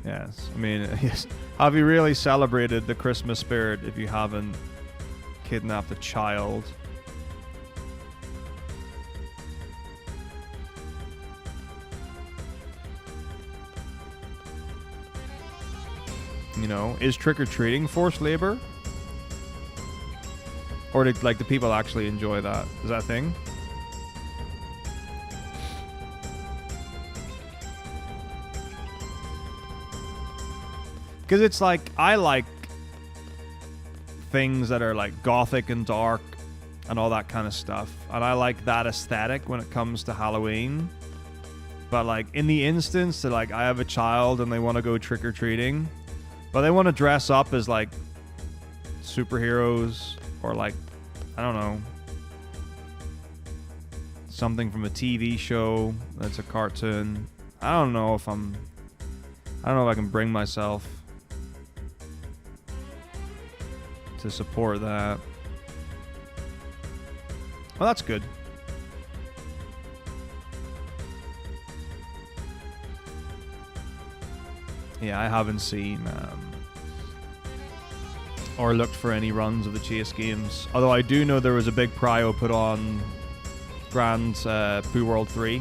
Yes, I mean, yes. Have you really celebrated the Christmas spirit if you haven't kidnapped a child? You know, is trick-or-treating forced labor? Or do people actually enjoy that? Is that a thing? Because it's like, I like things that are like gothic and dark and all that kind of stuff. And I like that aesthetic when it comes to Halloween. But like in the instance that like I have a child and they want to go trick-or-treating, but they want to dress up as like superheroes or like, I don't know, something from a TV show that's a cartoon. I don't know if I can bring myself to support that. Well, that's good. Yeah, I haven't seen or looked for any runs of the chase games. Although I do know there was a big prio put on Grand Pooh World 3.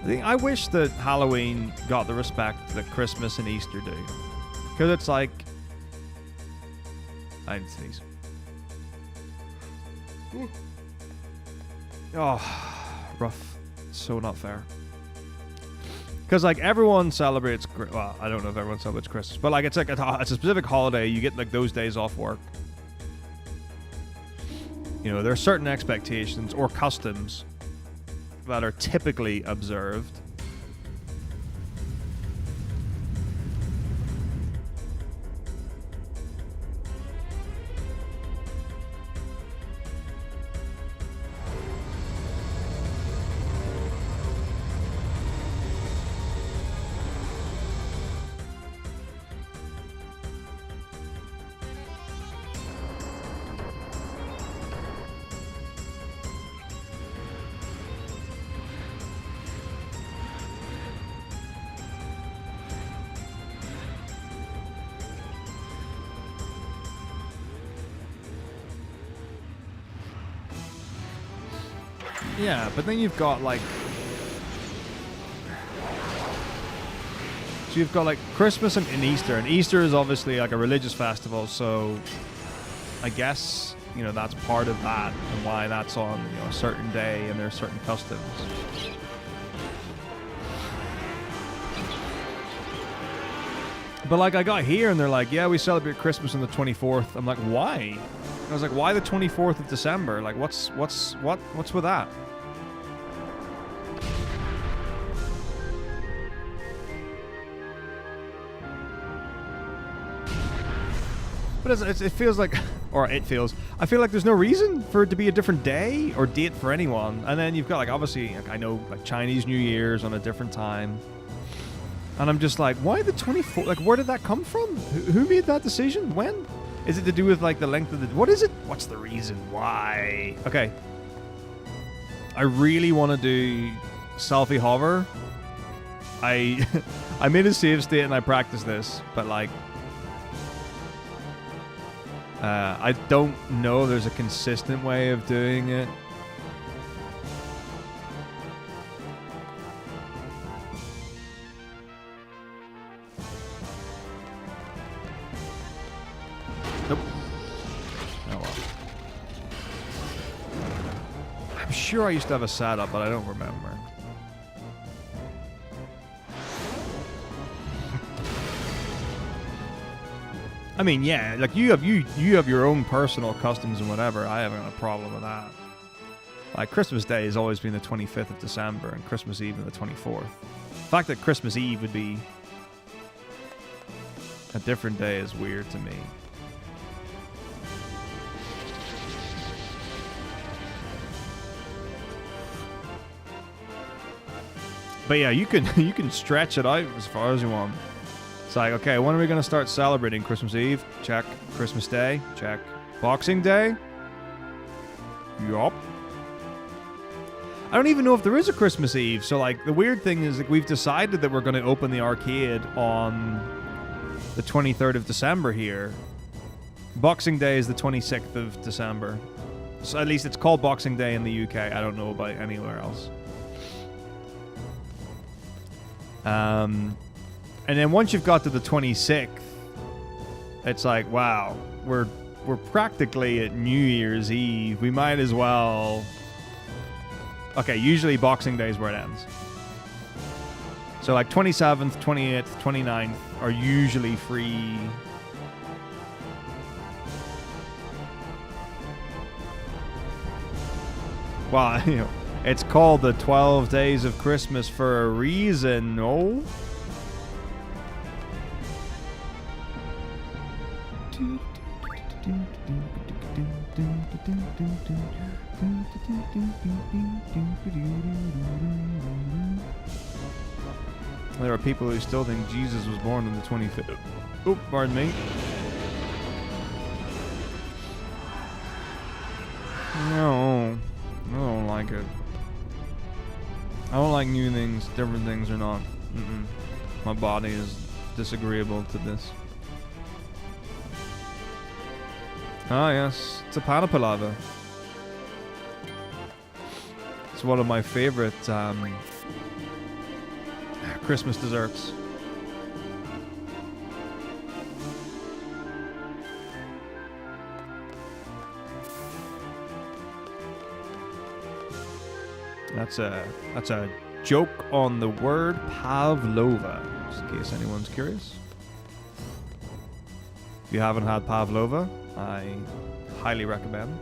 I wish that Halloween got the respect that Christmas and Easter do. Because it's like, I didn't sneeze. Oh, rough. So not fair. Because like everyone celebrates, well, I don't know if everyone celebrates Christmas, but like it's like it's a specific holiday. You get like those days off work. You know, there are certain expectations or customs that are typically observed. Yeah, but then you've got like, so you've got like Christmas and Easter, and Easter is obviously like a religious festival, so I guess, you know, that's part of that and why that's on, you know, a certain day and there's certain customs. But like I got here and they're like, yeah, we celebrate Christmas on the 24th. I'm like, why? I was like, why the 24th of December? Like, what's with that? But it feels like, or it feels, I feel like there's no reason for it to be a different day or date for anyone. And then you've got like, obviously, like, I know like Chinese New Year's on a different time. And I'm just like, why the 24th? Like, where did that come from? Who made that decision? When? Is it to do with like the length of the, what is it? What's the reason? Why? Okay. I really want to do selfie hover. I made a save state and I practiced this, but like, I don't know there's a consistent way of doing it. Nope. Oh well. I'm sure I used to have a setup, but I don't remember. I mean, yeah, like you have your own personal customs and whatever. I haven't got a problem with that. Like Christmas Day has always been the 25th of December and Christmas Eve the 24th. The fact that Christmas Eve would be a different day is weird to me. But yeah, you can stretch it out as far as you want. It's like, okay, when are we going to start celebrating Christmas Eve? Check. Christmas Day? Check. Boxing Day? Yup. I don't even know if there is a Christmas Eve. So, like, the weird thing is, like, we've decided that we're going to open the arcade on the 23rd of December here. Boxing Day is the 26th of December. So, at least it's called Boxing Day in the UK. I don't know about anywhere else. And then once you've got to the 26th, it's like, wow, we're practically at New Year's Eve. We might as well. Okay, usually Boxing Day is where it ends. So like 27th, 28th, 29th are usually free. Well, you know, it's called the 12 Days of Christmas for a reason, no? There are people who still think Jesus was born on the 25th. Oop, pardon me. No, I don't like it. I don't like new things, different things or not. My body is disagreeable to this. Ah, yes. It's a panapalava. It's one of my favorite Christmas desserts. That's a joke on the word pavlova, just in case anyone's curious. If you haven't had pavlova, I highly recommend.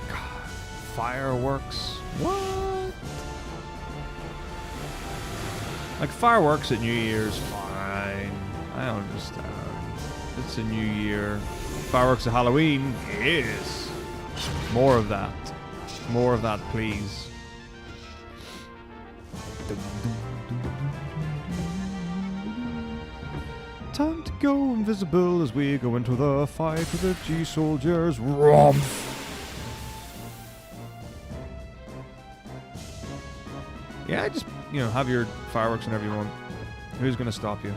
God, fireworks. What? Like fireworks at New Year's, fine. I understand. It's a new year. Fireworks at Halloween, yes. More of that. More of that, please. Time to go invisible as we go into the fight with the G-soldiers. Rumph. Yeah, just, have your fireworks whenever you want. Who's going to stop you?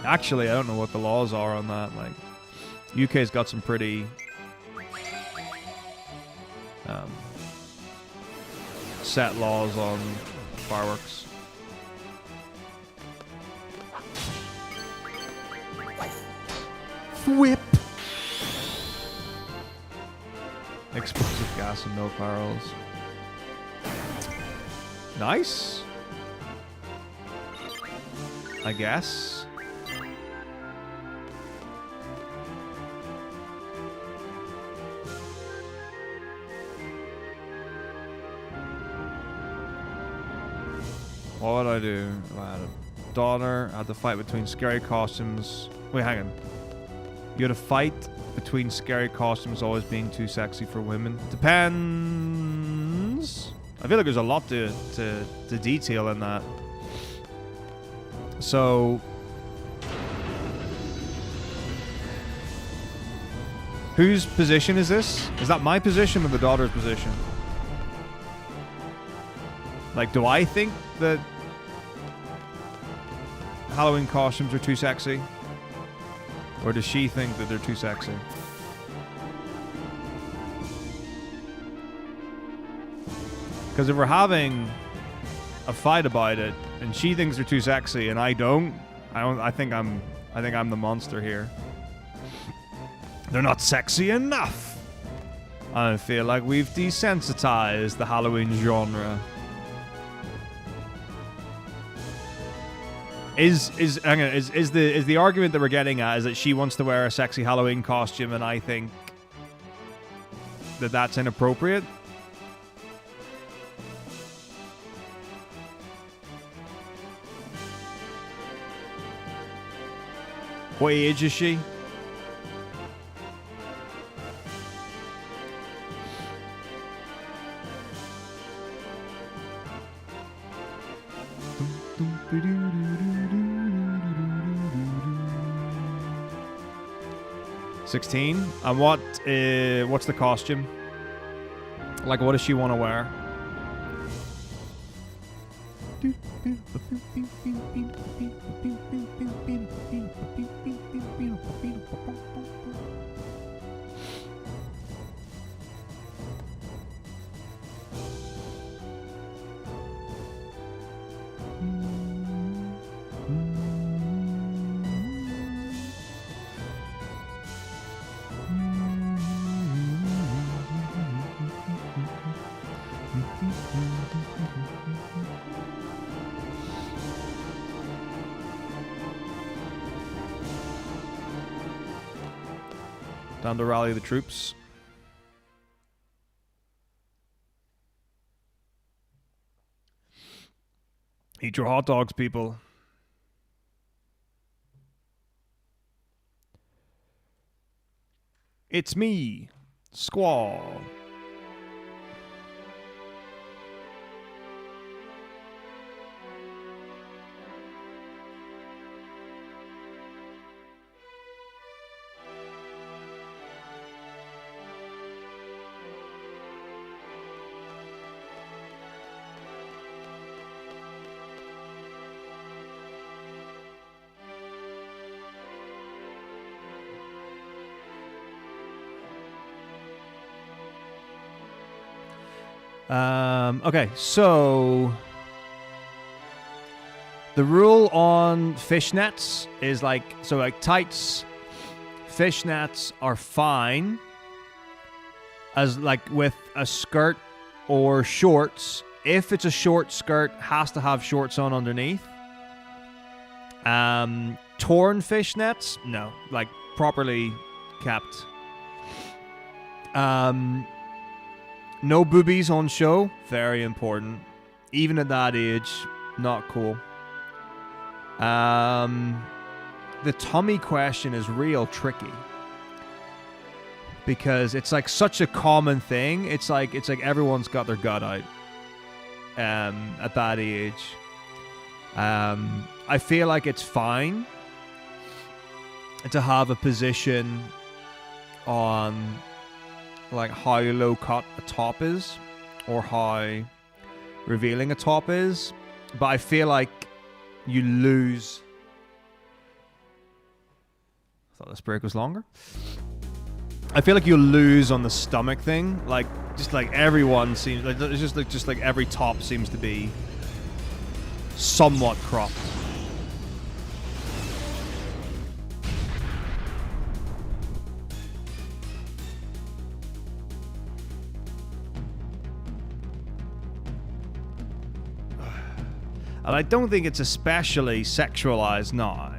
Actually, I don't know what the laws are on that. Like, UK's got some pretty set laws on fireworks. whip. Explosive gas and no barrels. Nice. I guess. What would I do? I had a daughter. I had to fight between scary costumes. Wait, hang on. You had a fight between scary costumes always being too sexy for women. Depends. I feel like there's a lot to detail in that. So, whose position is this? Is that my position or the daughter's position? Like, do I think that Halloween costumes are too sexy? Or does she think that they're too sexy? Because if we're having a fight about it, and she thinks they're too sexy, and I think I'm the monster here. They're not sexy enough. I feel like we've desensitized the Halloween genre. Is the argument that we're getting at is that she wants to wear a sexy Halloween costume, and I think that that's inappropriate? What age is she? $16. And what's the costume? Like, what does she want to wear? Time to rally the troops. Eat your hot dogs, people. It's me, Squall. Okay, so the rule on fishnets is like tights, fishnets are fine as like with a skirt or shorts. If it's a short skirt, has to have shorts on underneath. Torn fishnets, no, like properly kept. No boobies on show, very important. Even at that age, not cool. The tummy question is real tricky. Because it's like such a common thing. It's like everyone's got their gut out. At that age. I feel like it's fine to have a position on like how low cut a top is or how revealing a top is, but I feel like you lose. I thought this break was longer. I feel like you lose on the stomach thing. Like just like everyone seems like it's just like every top seems to be somewhat cropped. And I don't think it's especially sexualized now.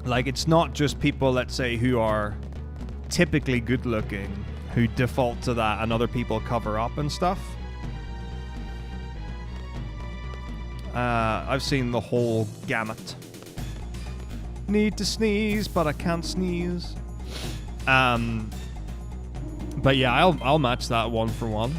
Like, it's not just people, let's say, who are typically good looking who default to that and other people cover up and stuff. I've seen the whole gamut. Need to sneeze, but I can't sneeze. But yeah, I'll match that 1 for 1.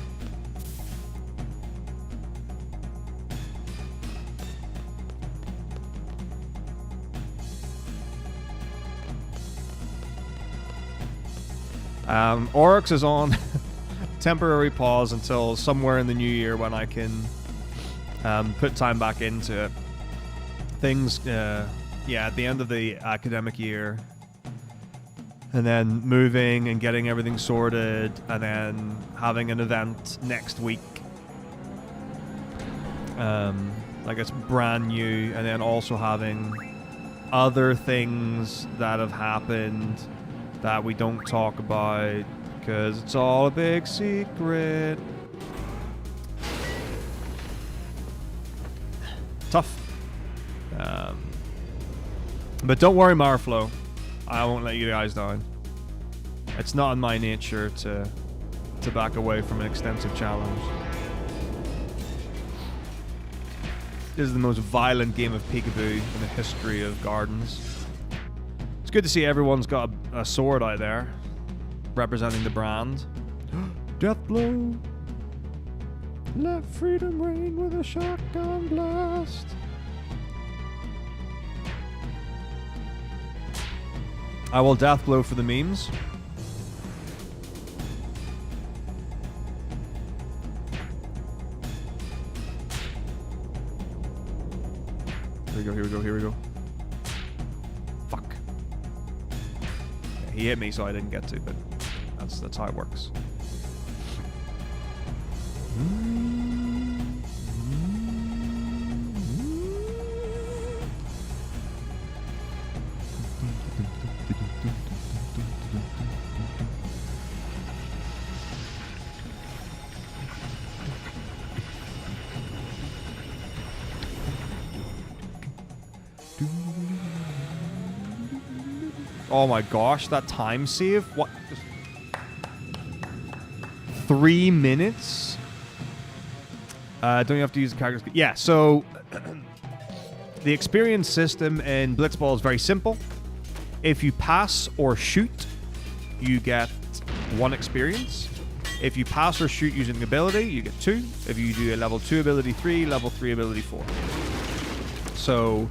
Oryx is on temporary pause until somewhere in the new year when I can put time back into it. Things, yeah, at the end of the academic year, and then moving and getting everything sorted, and then having an event next week. Like it's brand new, and then also having other things that have happened that we don't talk about because it's all a big secret. Tough. But don't worry, Marflow. I won't let you guys down. It's not in my nature to back away from an extensive challenge. This is the most violent game of peekaboo in the history of gardens. It's good to see everyone's got a sword out there, representing the brand. Death blow. Let freedom reign with a shotgun blast. I will death blow for the memes. Here we go, here we go, here we go. Fuck. Yeah, he hit me, so I didn't get to, but that's how it works. Oh my gosh, that time save? What? 3 minutes? Don't you have to use the characters? Yeah, so the experience system in Blitzball is very simple. If you pass or shoot, you get 1 experience. If you pass or shoot using ability, you get 2. If you do a level 2 ability 3, level 3 ability 4. So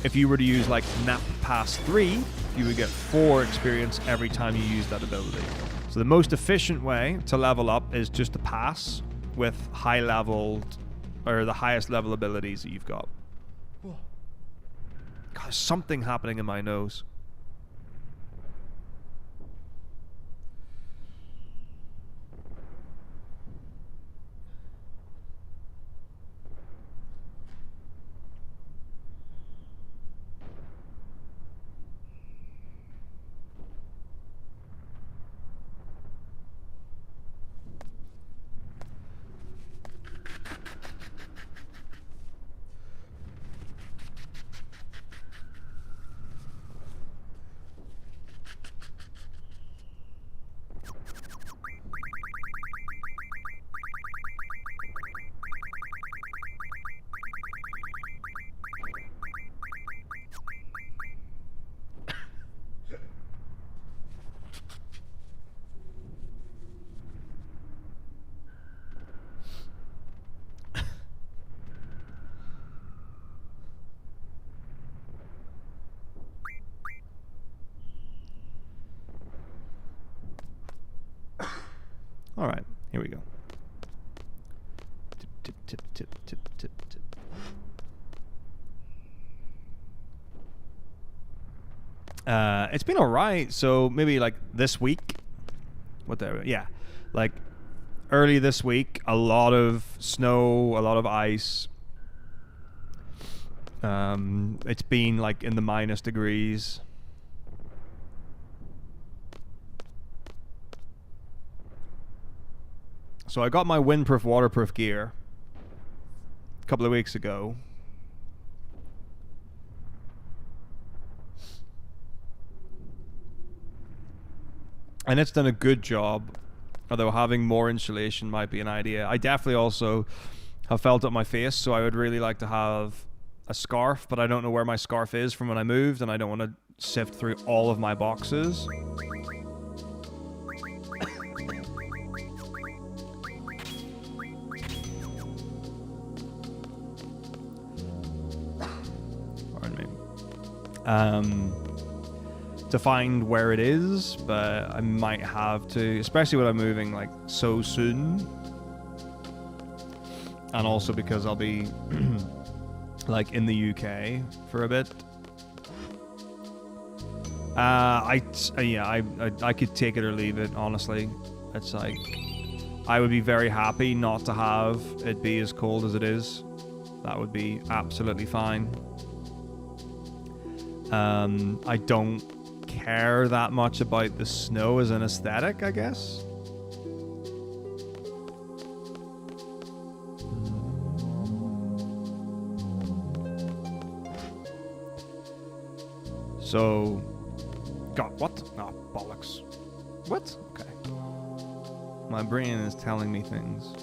if you were to use like Nap Pass 3, you would get 4 experience every time you use that ability. So the most efficient way to level up is just to pass with high leveled, or the highest level abilities that you've got. God, there's something happening in my nose. All right, here we go. Tip, tip, tip, tip, tip, tip, tip. It's been all right. So maybe like this week, yeah, like early this week, a lot of snow, a lot of ice. It's been like in the minus degrees. So I got my windproof, waterproof gear. a couple of weeks ago. And it's done a good job, although having more insulation might be an idea. I definitely also have felt up my face, so I would really like to have a scarf, but I don't know where my scarf is from when I moved, and I don't want to sift through all of my boxes. Pardon me. To find where it is, but I might have to, especially when I'm moving like so soon, and also because I'll be like in the UK for a bit. I could take it or leave it, honestly. It's like I would be very happy not to have it be as cold as it is. That would be absolutely fine. I don't care that much about the snow as an aesthetic, I guess. So, God, what? Oh, bollocks. What? Okay. My brain is telling me things.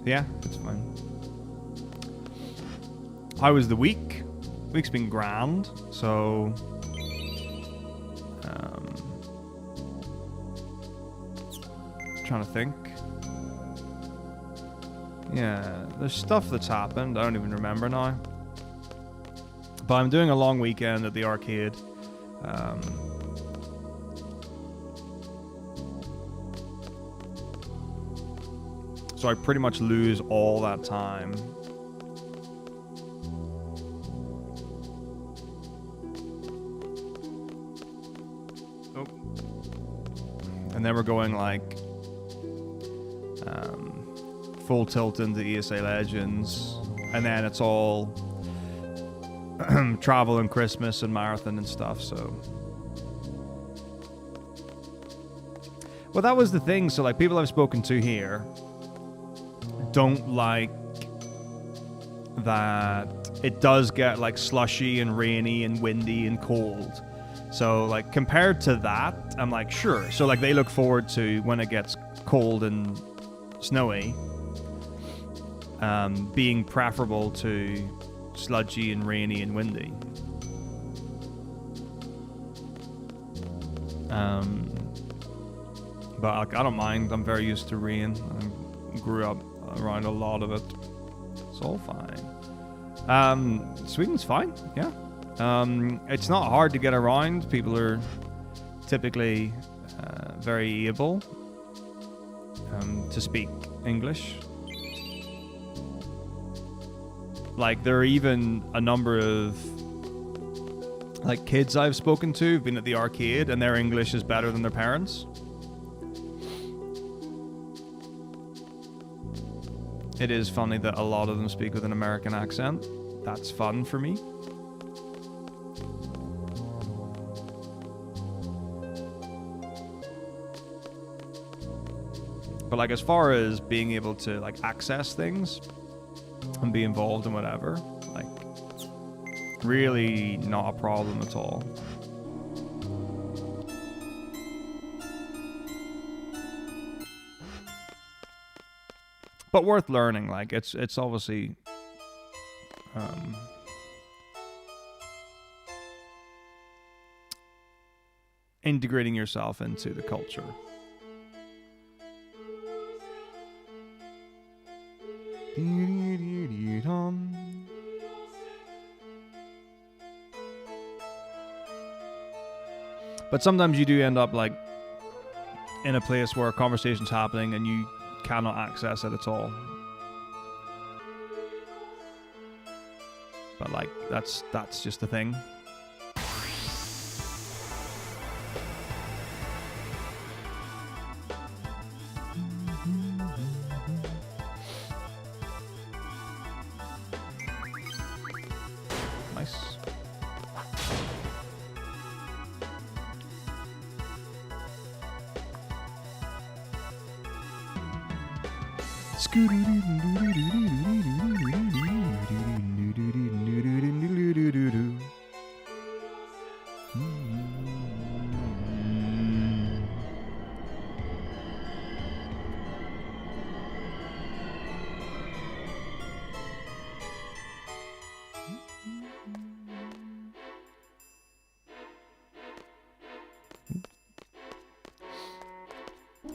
Yeah, it's fine. How was the week? Week's been grand, so trying to think. Yeah, there's stuff that's happened. I don't even remember now. But I'm doing a long weekend at the arcade. So I pretty much lose all that time. Oh. And then we're going like full tilt into ESA Legends. And then it's all travel and Christmas and marathon and stuff, so. Well, that was the thing. So like people I've spoken to here don't like that it does get like slushy and rainy and windy and cold. So like compared to that, I'm like, sure. So like they look forward to when it gets cold and snowy, being preferable to sludgy and rainy and windy. But like, I don't mind. I'm very used to rain. I grew up around a lot of it. It's all fine. Sweden's fine, yeah. It's not hard to get around. People are typically very able to speak English. Like, there are even a number of like kids I've spoken to who've been at the arcade and their English is better than their parents. It is funny that a lot of them speak with an American accent. That's fun for me. But like, as far as being able to like access things and be involved in whatever, like, really not a problem at all. But worth learning. Like, it's obviously integrating yourself into the culture. But sometimes you do end up like in a place where a conversation's happening and you cannot access it at all. But like, that's just the thing.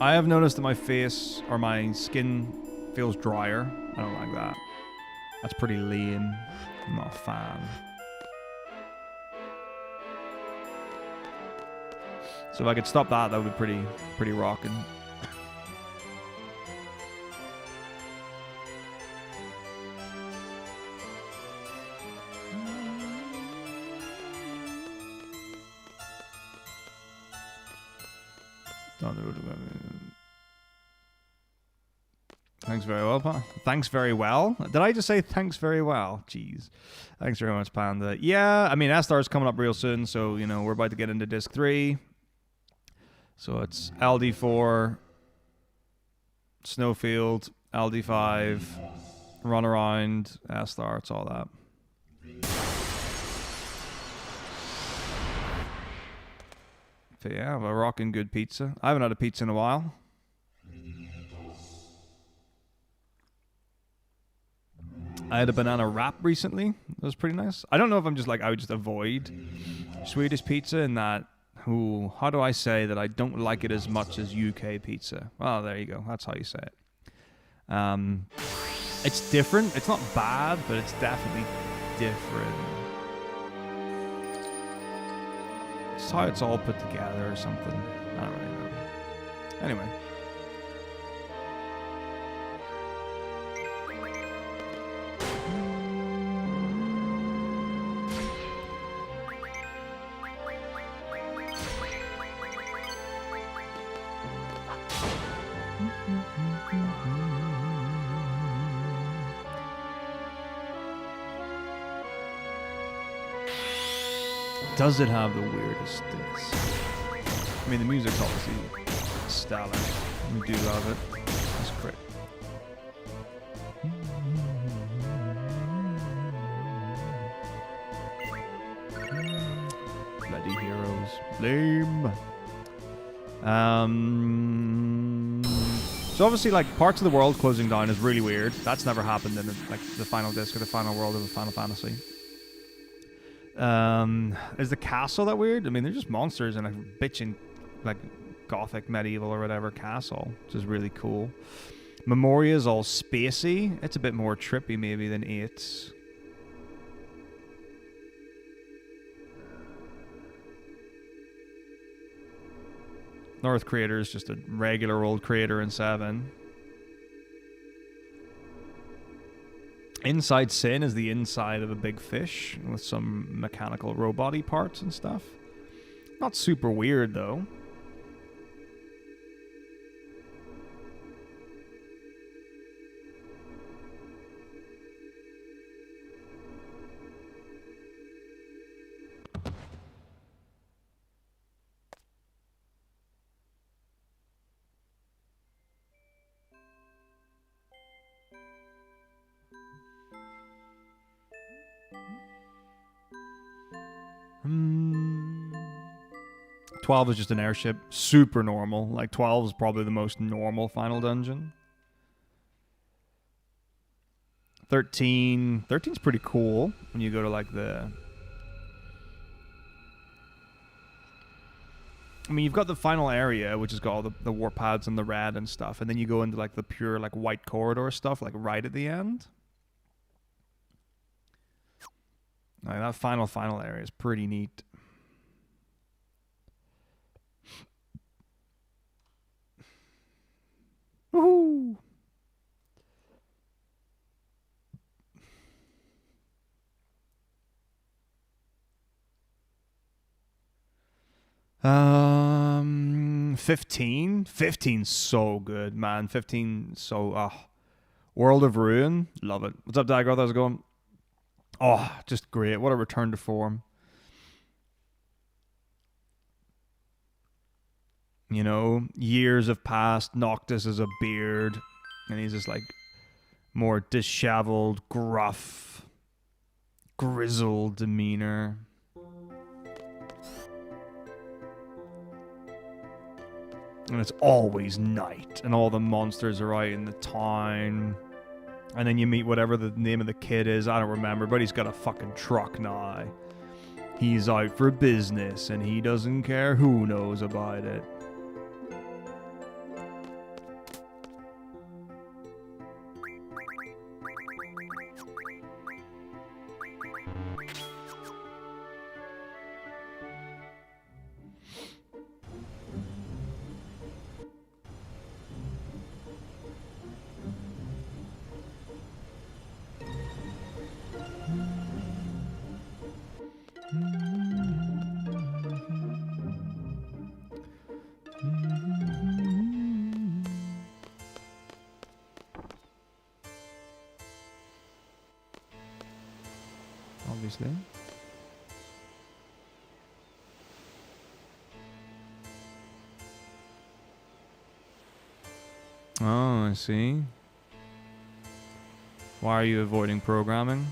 I have noticed that my face or my skin feels drier. I don't like that. That's pretty lame. I'm not a fan. So if I could stop that, that would be pretty rocking. Thanks very well, Panda. Thanks very well? Did I just say thanks very well? Jeez. Thanks very much, Panda. Yeah, I mean, S-Star's coming up real soon, so, you know, we're about to get into Disc 3. So it's LD4, Snowfield, LD5, Run Around, S-Star, it's all that. But yeah, we're rocking good pizza. I haven't had a pizza in a while. I had a banana wrap recently. That was pretty nice. I don't know if I'm just like, I would just avoid Swedish pizza in that, how do I say that I don't like it as much as UK pizza? Well, there you go. That's how you say it. It's different. It's not bad, but it's definitely different. It's how it's all put together or something. I don't really know. Anyway. Does it have the weirdest disc? I mean, the music's obviously stellar. We do love it. That's great. Bloody heroes. Lame. So obviously, like, parts of the world closing down is really weird. That's never happened in like the final disc or the final world of a Final Fantasy. Is the castle that weird? I mean, they're just monsters in a bitchin' like gothic medieval or whatever castle, which is really cool. Memoria is all spacey. It's a bit more trippy maybe than 8's. North Crater is just a regular old crater in 7. Inside Sin is the inside of a big fish with some mechanical robot-y parts and stuff. Not super weird, though. Hmm. 12 is just an airship. Super normal. Like, 12 is probably the most normal final dungeon. 13. 13's pretty cool when you go to, like, the... I mean, you've got the final area, which has got all the warp pads and the red and stuff, and then you go into, like, the pure, like, white corridor stuff, like, right at the end. Like, that final area is pretty neat. Woohoo! Um, 15? 15's so good, man. 15 so World of Ruin, love it. What's up, Dagger? How's it going? Oh, just great. What a return to form. You know, years have passed. Noctis is a beard. And he's just like more disheveled, gruff, grizzled demeanor. And it's always night, and all the monsters are out in the town. And then you meet whatever the name of the kid is, I don't remember, but he's got a fucking truck now. He's out for business, and he doesn't care who knows about it. Obviously. Oh, I see. Why are you avoiding programming?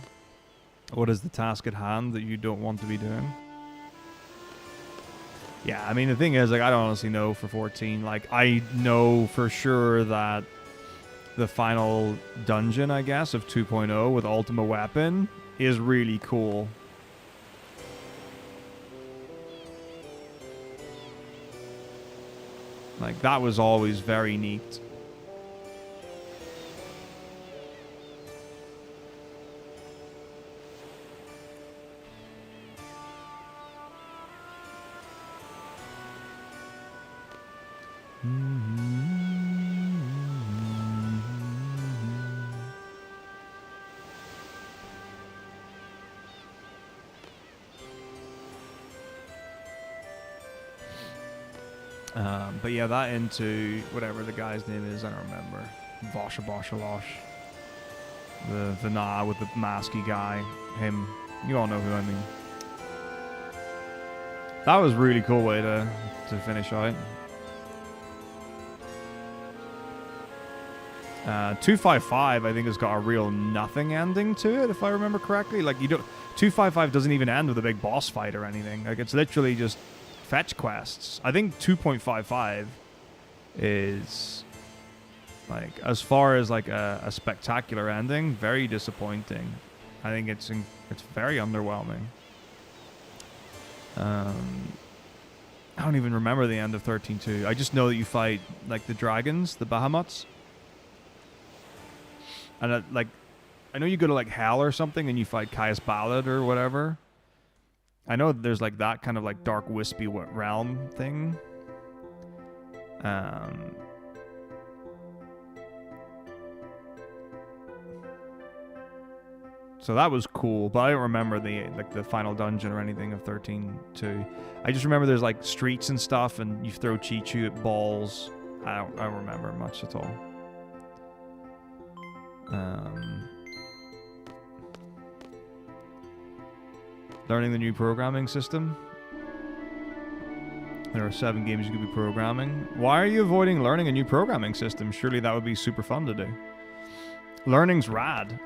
What is the task at hand that you don't want to be doing? Yeah, I mean, the thing is, like, I don't honestly know for 14. Like, I know for sure that the final dungeon, I guess, of 2.0 with Ultima Weapon is really cool. Like, that was always very neat. But yeah, that into whatever the guy's name is, I don't remember. Voshalosh. The Vana with the masky guy. Him. You all know who I mean. That was a really cool way to finish out. 255, I think, has got a real nothing ending to it, if I remember correctly. Like, you don't... 255 doesn't even end with a big boss fight or anything. Like, it's literally just fetch quests. I think 2.55 is, like, as far as, like, a spectacular ending, very disappointing. I think it's very underwhelming. I don't even remember the end of 13.2. I just know that you fight, like, the dragons, the Bahamut's. And, like, I know you go to, like, Hell or something and you fight Caius Ballad or whatever. I know there's, like, that kind of, like, dark, wispy realm thing. So that was cool, but I don't remember the final dungeon or anything of 13.2. I just remember there's, like, streets and stuff, and you throw Chichu at balls. I don't remember much at all. Learning the new programming system. There are 7 games you could be programming. Why are you avoiding learning a new programming system? Surely that would be super fun to do. Learning's rad.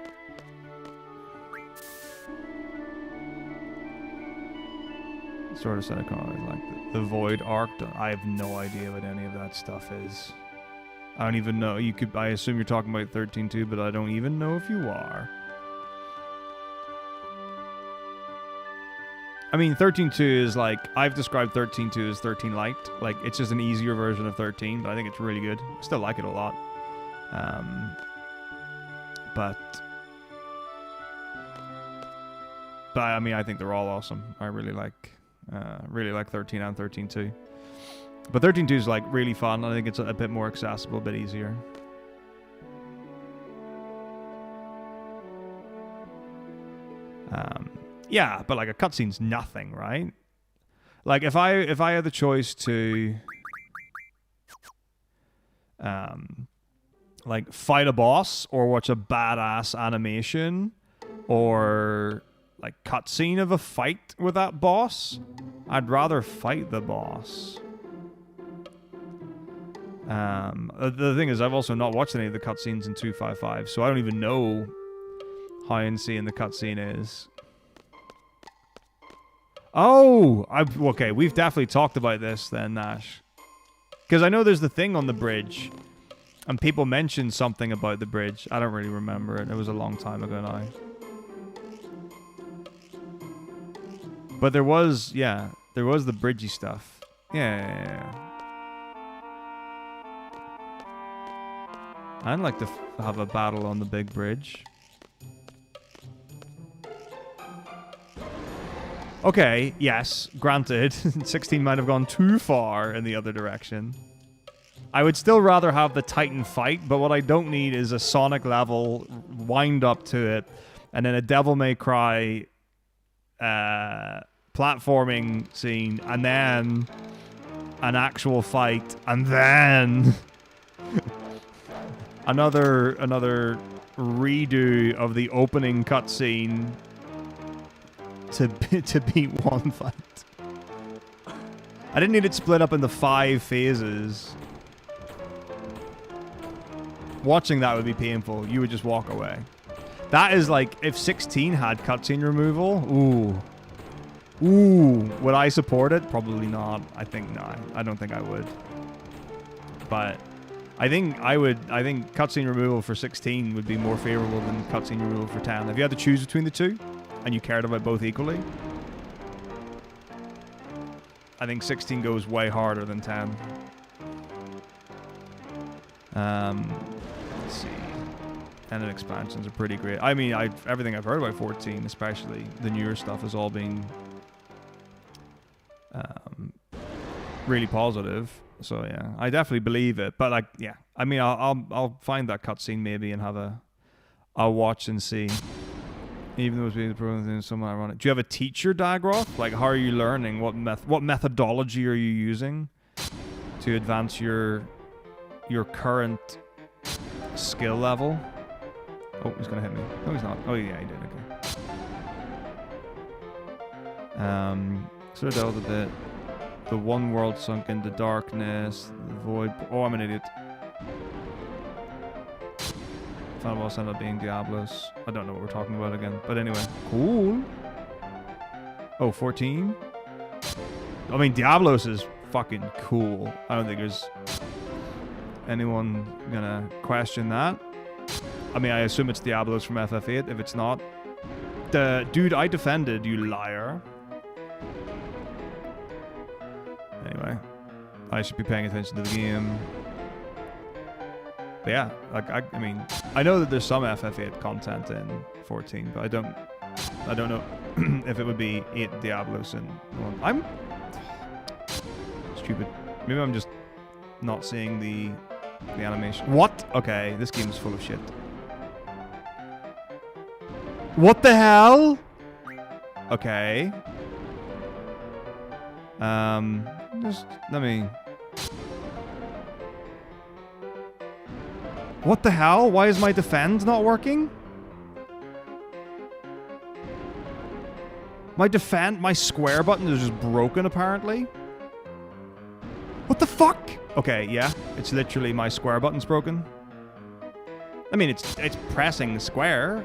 Sort of said I kind of like the Void arc. I have no idea what any of that stuff is. I don't even know. I assume you're talking about 13.2, but I don't even know if you are. I mean, 13.2 is like, I've described 13.2 as 13 Lite. Like, it's just an easier version of 13, but I think it's really good. I still like it a lot. But I mean, I think they're all awesome. I really like 13 and 13.2. But 13.2 is, like, really fun. I think it's a bit more accessible, a bit easier. Yeah, but, like, a cutscene's nothing, right? Like, if I had the choice to like, fight a boss or watch a badass animation or, like, cutscene of a fight with that boss, I'd rather fight the boss. The thing is, I've also not watched any of the cutscenes in 255, so I don't even know how insane the cutscene is. Oh! Okay, we've definitely talked about this then, Nash. Because I know there's the thing on the bridge, and people mentioned something about the bridge. I don't really remember it. It was a long time ago now. But there was, yeah, there was the bridgey stuff. Yeah. I'd like to have a battle on the big bridge. Okay, yes, granted, 16 might have gone too far in the other direction. I would still rather have the Titan fight, but what I don't need is a Sonic level wind up to it, and then a Devil May Cry platforming scene, and then an actual fight, and then another redo of the opening cutscene to beat one fight. I didn't need it split up into 5 phases. Watching that would be painful. You would just walk away. That is like, if 16 had cutscene removal, ooh, would I support it? Probably not. I think not. I don't think I would. But I think I would. I think cutscene removal for 16 would be more favorable than cutscene removal for 10. If you had to choose between the two, and you cared about both equally, I think 16 goes way harder than 10. Let's see. And the expansions are pretty great. I mean, everything I've heard about 14, especially the newer stuff, has all been really positive. So yeah, I definitely believe it. But like, yeah, I mean, I'll find that cutscene maybe and I'll watch and see. Even though it's being the program, somewhat ironic. Do you have a teacher, Dagroth? Like, how are you learning? What methodology are you using to advance your current skill level? Oh, he's gonna hit me. No, he's not. Oh yeah, he did. Okay. Sort of dealt with a bit. The one world sunk into darkness. The void. Oh, I'm an idiot. Final boss ended up being Diablos. I don't know what we're talking about again. But anyway. Cool. Oh, 14? I mean, Diablos is fucking cool. I don't think there's anyone gonna question that. I mean, I assume it's Diablos from FF8. If it's not... Dude, I defended, you liar. Anyway. I should be paying attention to the game. But yeah, like I mean, I know that there's some FF8 content in 14, but I don't know if it would be 8 Diablos in 1. I'm stupid. Maybe I'm just not seeing the animation. What? Okay, this game is full of shit. What the hell? Okay. Just let me. What the hell? Why is my defend not working? My square button is just broken apparently. What the fuck? Okay, yeah. It's literally my square button's broken. I mean, it's pressing the square,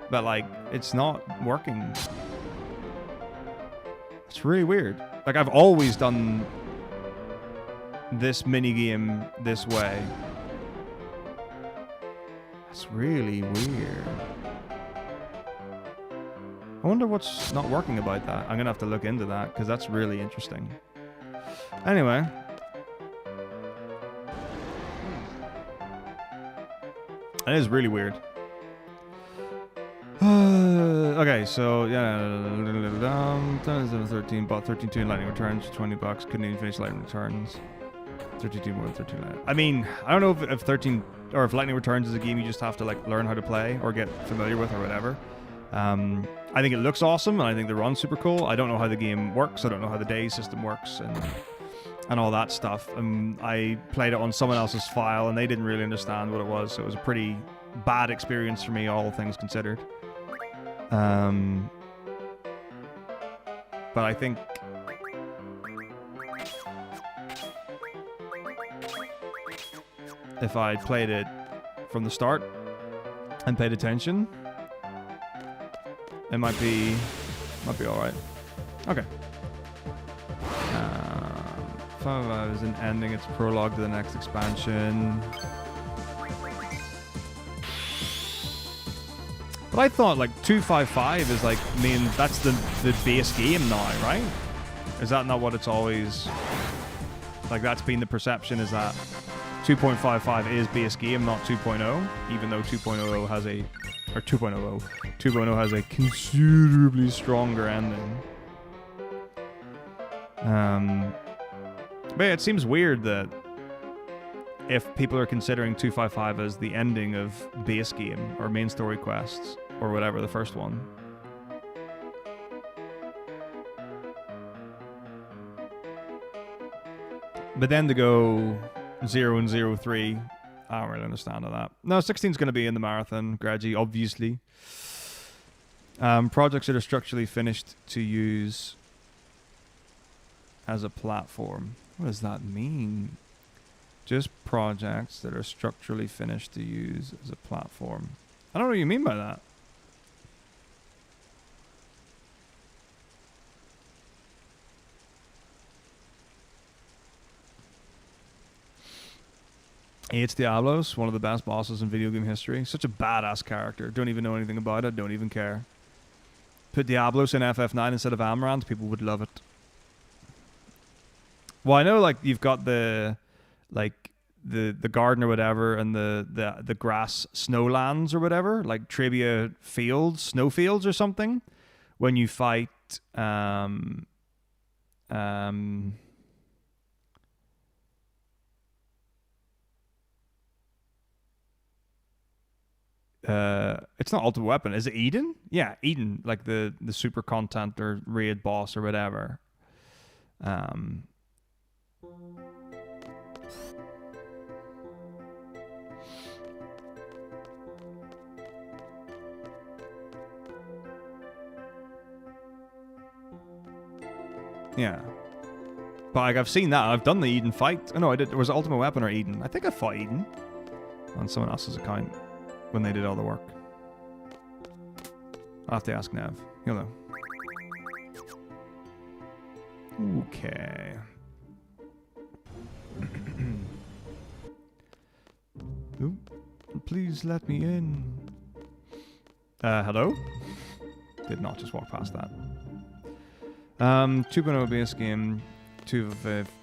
but like, it's not working. It's really weird. Like, I've always done this minigame this way. That's really weird. I wonder what's not working about that. I'm gonna have to look into that, because that's really interesting. Anyway. It is really weird. Okay, so yeah, 13 bought 13.2 in lightning returns, $20. Couldn't even finish lightning returns. 32 more than 13. I mean, I don't know if 13 or if lightning returns is a game you just have to like learn how to play or get familiar with or whatever. I think it looks awesome and I think the run's super cool. I don't know how the game works. I don't know how the day system works and all that stuff. I played it on someone else's file and they didn't really understand what it was, so it was a pretty bad experience for me, all things considered. But I think if I played it from the start and paid attention, it might be all right. Okay. 5 hours and ending its prologue to the next expansion. But I thought like 255 is like, I mean, that's the base game now, right? Is that not what it's always, like that's been the perception, is that 2.55 is base game, not 2.0, even though 2.0 has a, or 2.0 has a considerably stronger ending. But yeah, it seems weird that if people are considering 255 as the ending of base game or main story quests or whatever, the first one. But then to go 0 and 03, I don't really understand all that. No, 16's going to be in the marathon, Greggy, obviously. Projects that are structurally finished to use as a platform. What does that mean? Just projects that are structurally finished to use as a platform. I don't know what you mean by that. It's Diablos, one of the best bosses in video game history. Such a badass character. Don't even know anything about it. Don't even care. Put Diablos in FF9 instead of Amaranth. People would love it. Well, I know, like, you've got the, like, the garden or whatever, and the grass snowlands or whatever, like Trivia Fields, snowfields or something, when you fight, it's not Ultimate Weapon. Is it Eden? Yeah, Eden, like the super content or raid boss or whatever. Yeah. But like, I've seen that. I've done the Eden fight. Oh no, I did. It was Ultimate Weapon or Eden. I think I fought Eden on someone else's account when they did all the work. I'll have to ask Nev. He'll know. Okay. Ooh, please let me in. Hello? Did not just walk past that. 2.0 base game. 2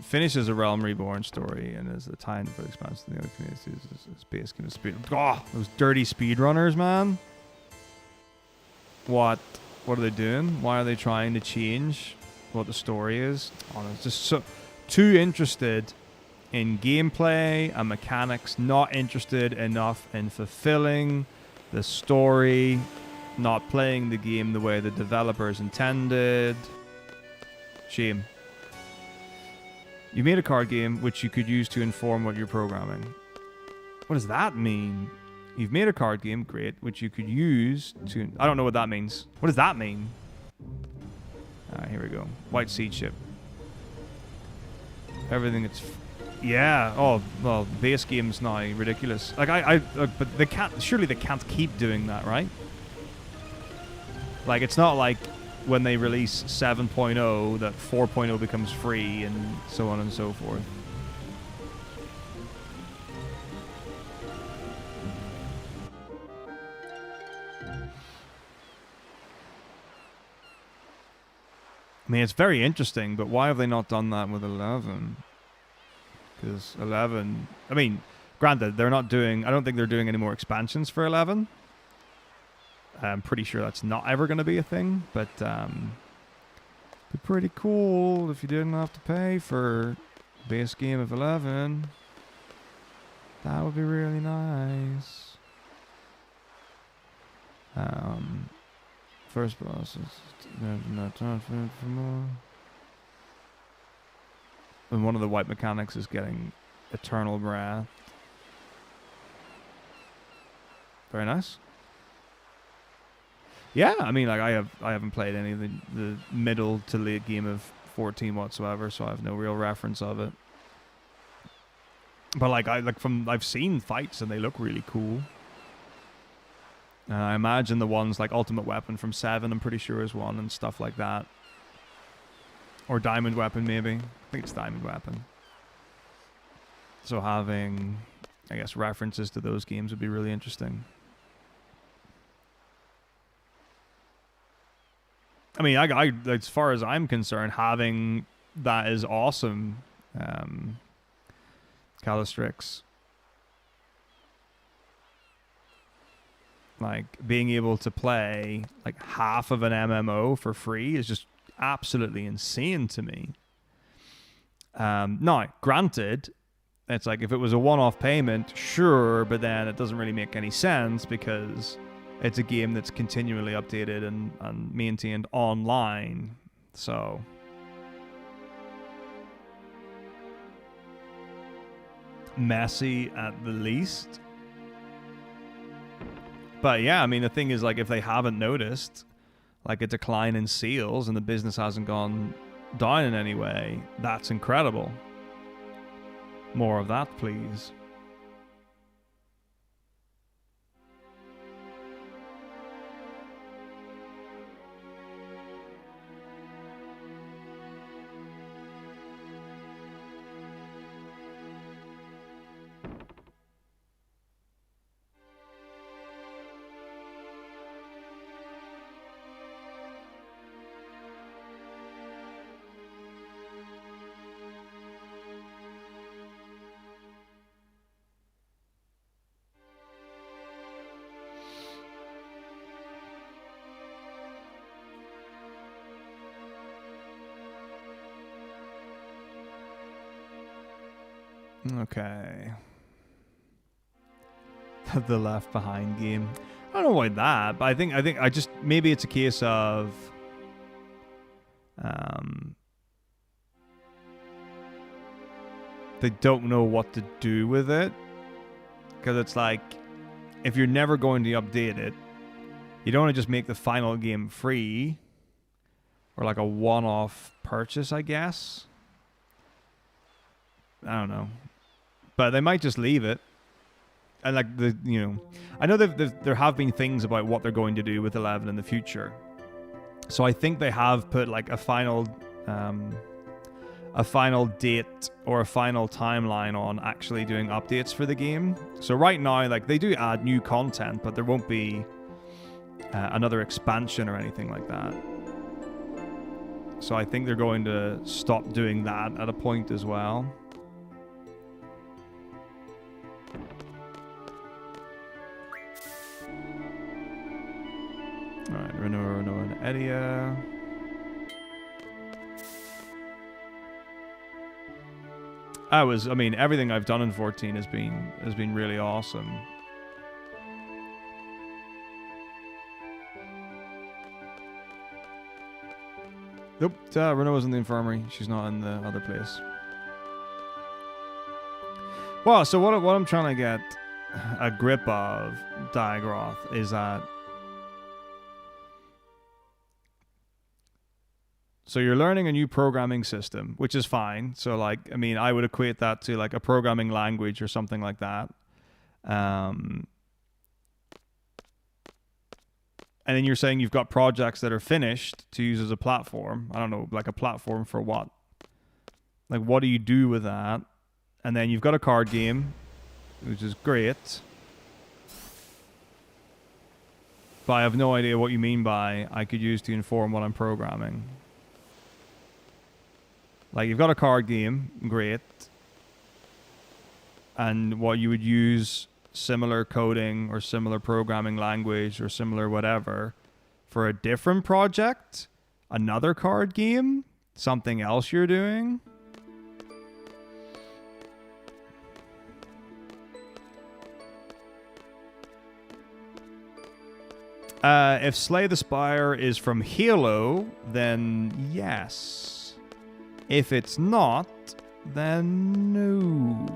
finishes a Realm Reborn story and is a time for the expansion of the other communities. It's base game of speed. Oh, those dirty speedrunners, man. What are they doing? Why are they trying to change what the story is? Oh, it's just so too interested in gameplay and mechanics, not interested enough in fulfilling the story, not playing the game the way the developers intended. Shame. You made a card game which you could use to inform what you're programming. What does that mean? You've made a card game, great, which you could use to... I don't know what that means. What does that mean? Here we go. White Seed Ship. Everything it's... Yeah. Oh, well, base game's now ridiculous. Like, but they can't... Surely they can't keep doing that, right? Like, it's not like when they release 7.0 that 4.0 becomes free and so on and so forth. I mean, it's very interesting, but why have they not done that with 11? Because 11... I mean, granted, they're not doing... I don't think they're doing any more expansions for 11. I'm pretty sure that's not ever going to be a thing, but it'd be pretty cool if you didn't have to pay for base game of 11. That would be really nice. First boss is not time for more. And one of the white mechanics is getting Eternal Breath. Very nice. Yeah, I mean, like I haven't played any of the middle to late game of 14 whatsoever, so I have no real reference of it. But like I've seen fights and they look really cool. I imagine the ones like Ultimate Weapon from 7, I'm pretty sure is one, and stuff like that. Or Diamond Weapon, maybe. I think it's Diamond Weapon. So having, I guess, references to those games would be really interesting. I mean, I as far as I'm concerned, having that is awesome. Calistrix. Like, being able to play like half of an MMO for free is just absolutely insane to me. Now, granted, it's like if it was a one-off payment, sure, but then it doesn't really make any sense because it's a game that's continually updated and maintained online. So messy at the least. But yeah, I mean, the thing is, like, if they haven't noticed like a decline in sales and the business hasn't gone down in any way, that's incredible. More of that, please. Okay. The Left Behind game. I don't know why that, but I think I just, maybe it's a case of they don't know what to do with it, because it's like, if you're never going to update it, you don't want to just make the final game free or like a one-off purchase, I guess. I don't know, but they might just leave it. And like I know there have been things about what they're going to do with 11 in the future. So I think they have put like a final date or a final timeline on actually doing updates for the game. So right now, like, they do add new content, but there won't be another expansion or anything like that. So I think they're going to stop doing that at a point as well. Alright, Renault and Edia. I mean, everything I've done in 14 has been really awesome. Nope, Renault was in the infirmary. She's not in the other place. Well, so what I'm trying to get a grip of, Diagroth, is that, so you're learning a new programming system, which is fine. So, like, I mean, I would equate that to like a programming language or something like that. And then you're saying you've got projects that are finished to use as a platform. I don't know, like a platform for what? Like, what do you do with that? And then you've got a card game, which is great. But I have no idea what you mean by I could use to inform what I'm programming. Like, you've got a card game, great. And what you would use similar coding or similar programming language or similar whatever for a different project, another card game, something else you're doing. If Slay the Spire is from Halo, then yes. If it's not, then no.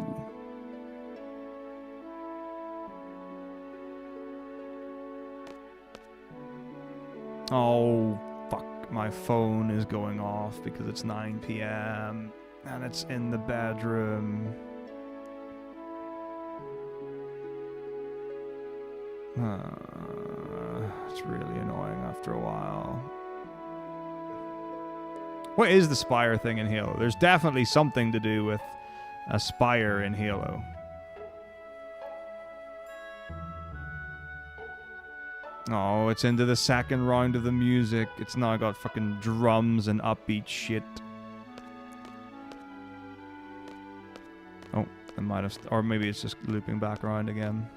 Oh, fuck. My phone is going off because it's 9 p.m. and it's in the bedroom. It's really annoying after a while. What is the spire thing in Halo? There's definitely something to do with a spire in Halo. Oh, it's into the second round of the music. It's now got fucking drums and upbeat shit. Oh, it might have... Or maybe it's just looping back around again.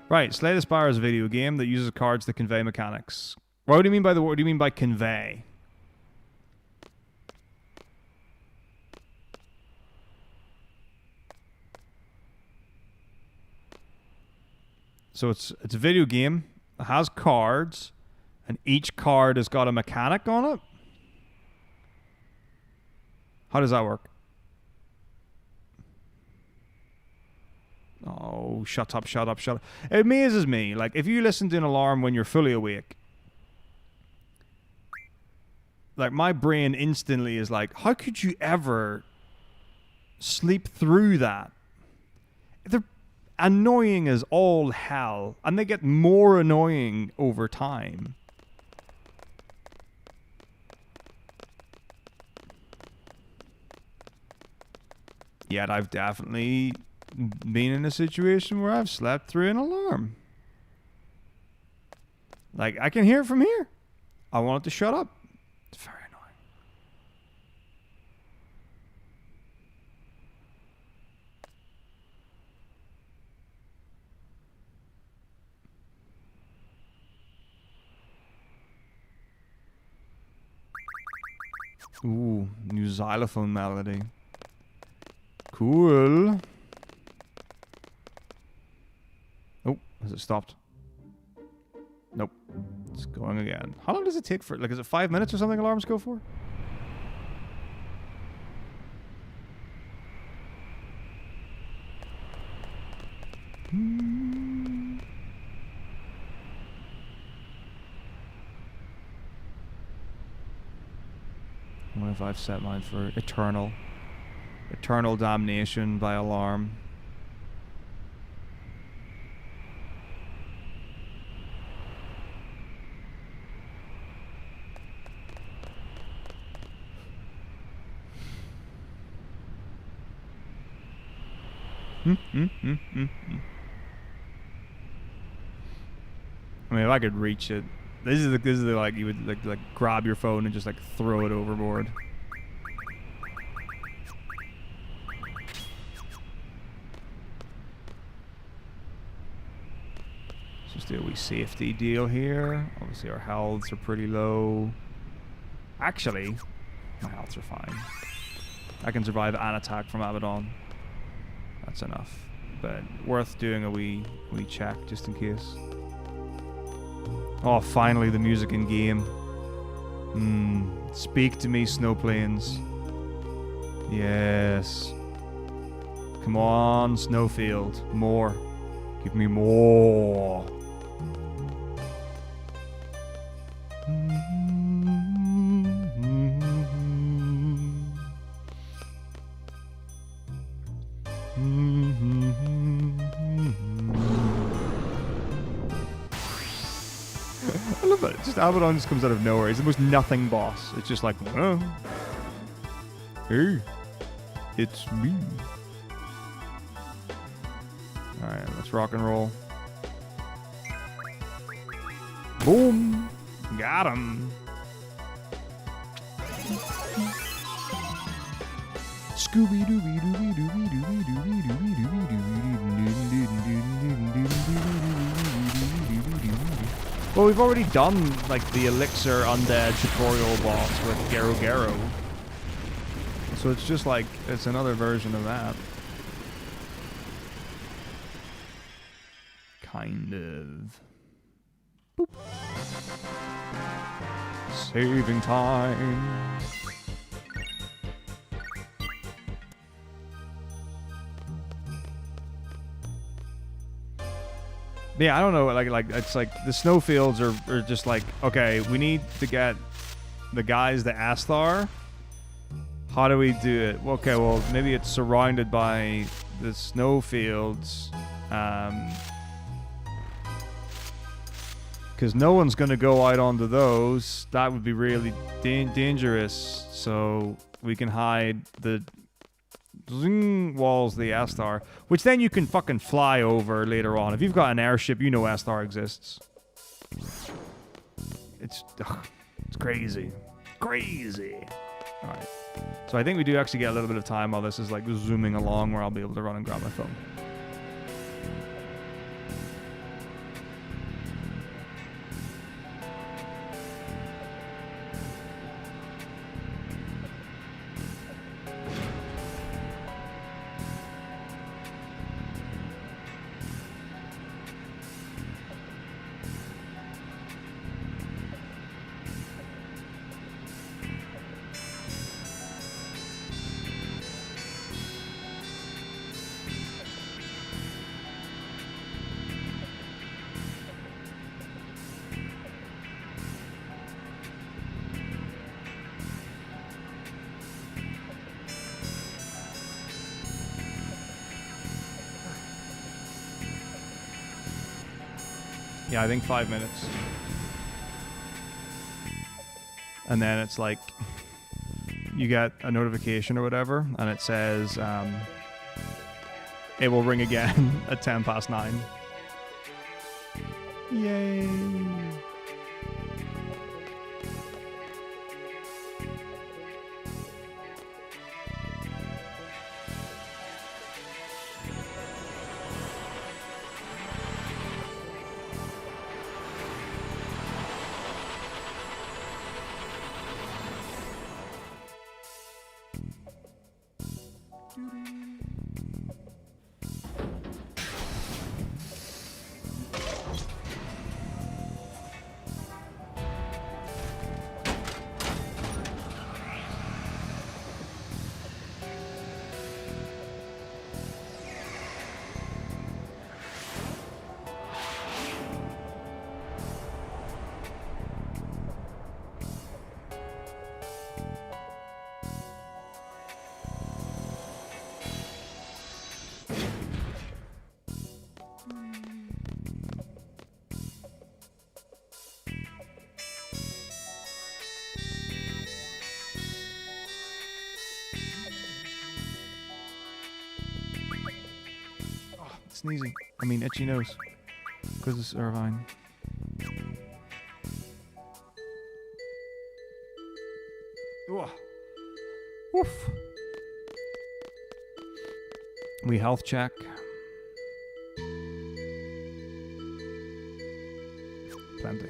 Right, Slay the Spire is a video game that uses cards to convey mechanics. What do you mean by the word? What do you mean by convey? So it's a video game. It has cards, and each card has got a mechanic on it. How does that work? Oh, shut up, shut up, shut up. It amazes me. Like, if you listen to an alarm when you're fully awake, like, my brain instantly is like, how could you ever sleep through that? They're annoying as all hell, and they get more annoying over time. Yet I've definitely been in a situation where I've slept through an alarm. Like, I can hear it from here. I want it to shut up. It's very annoying. Ooh, new xylophone melody. Cool. Oh, has it stopped? Nope. It's going again. How long does it take for... Like, is it 5 minutes or something alarms go for? What if I've set mine for eternal? Eternal damnation by alarm. I mean, if I could reach it. This is the like, you would like grab your phone and just like throw it overboard. Just do a wee safety deal here. Obviously our healths are pretty low. Actually, my healths are fine. I can survive an attack from Abaddon. That's enough. But worth doing a wee check just in case. Oh, finally the music in game. Speak to me, Snowplains. Yes. Come on, Snowfield. More. Give me more. I love that. Just Abaddon just comes out of nowhere. He's the most nothing boss. It's just like, oh, hey, it's me. Alright, let's rock and roll. Boom! Got him! Well, we've already done, like, the Elixir Undead tutorial boss with Gero Gero. So it's just like, it's another version of that. Kind of. Boop. Saving time. Yeah, I don't know. Like it's like the snowfields are just like, okay, we need to get the guys the Asthar. How do we do it? Okay, well maybe it's surrounded by the snowfields. Because no one's going to go out onto those. That would be really dangerous. So we can hide the zing walls, the S-Star, which then you can fucking fly over later on. If you've got an airship, you know S-Star exists. It's crazy. Crazy. Alright. So I think we do actually get a little bit of time while this is like zooming along where I'll be able to run and grab my phone. Yeah, I think 5 minutes. And then it's like, you get a notification or whatever, and it says, it will ring again at 9:10. Yay. Sneezing. I mean, itchy nose. Because it's Irvine. Woof. We health check. Plenty.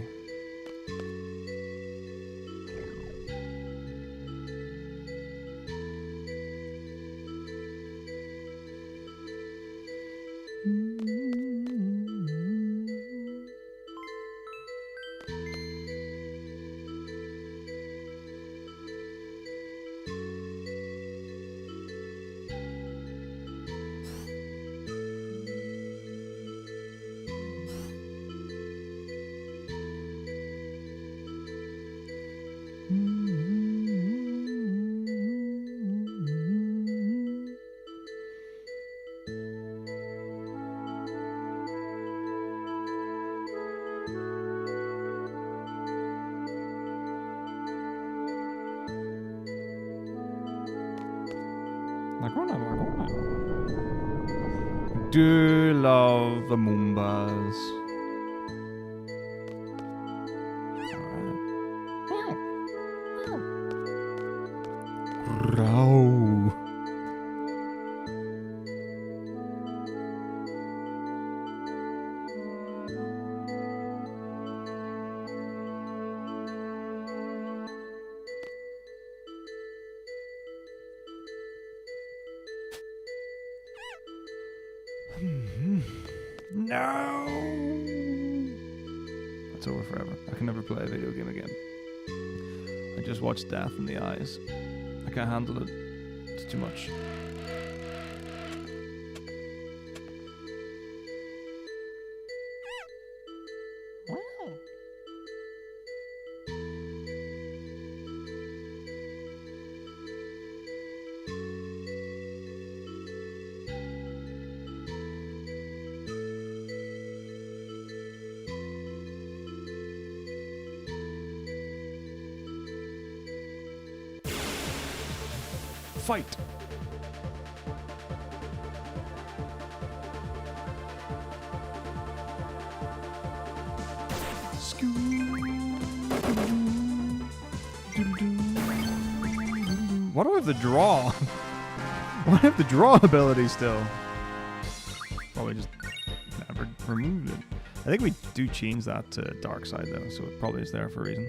Do love the Moombas. Row. No! It's over forever. I can never play a video game again. I just watched death in the eyes. I can't handle it. It's too much. fight. What do I have to draw? What do I have to draw ability still? Probably just never removed it. I think we do change that to dark side though, so it probably is there for a reason.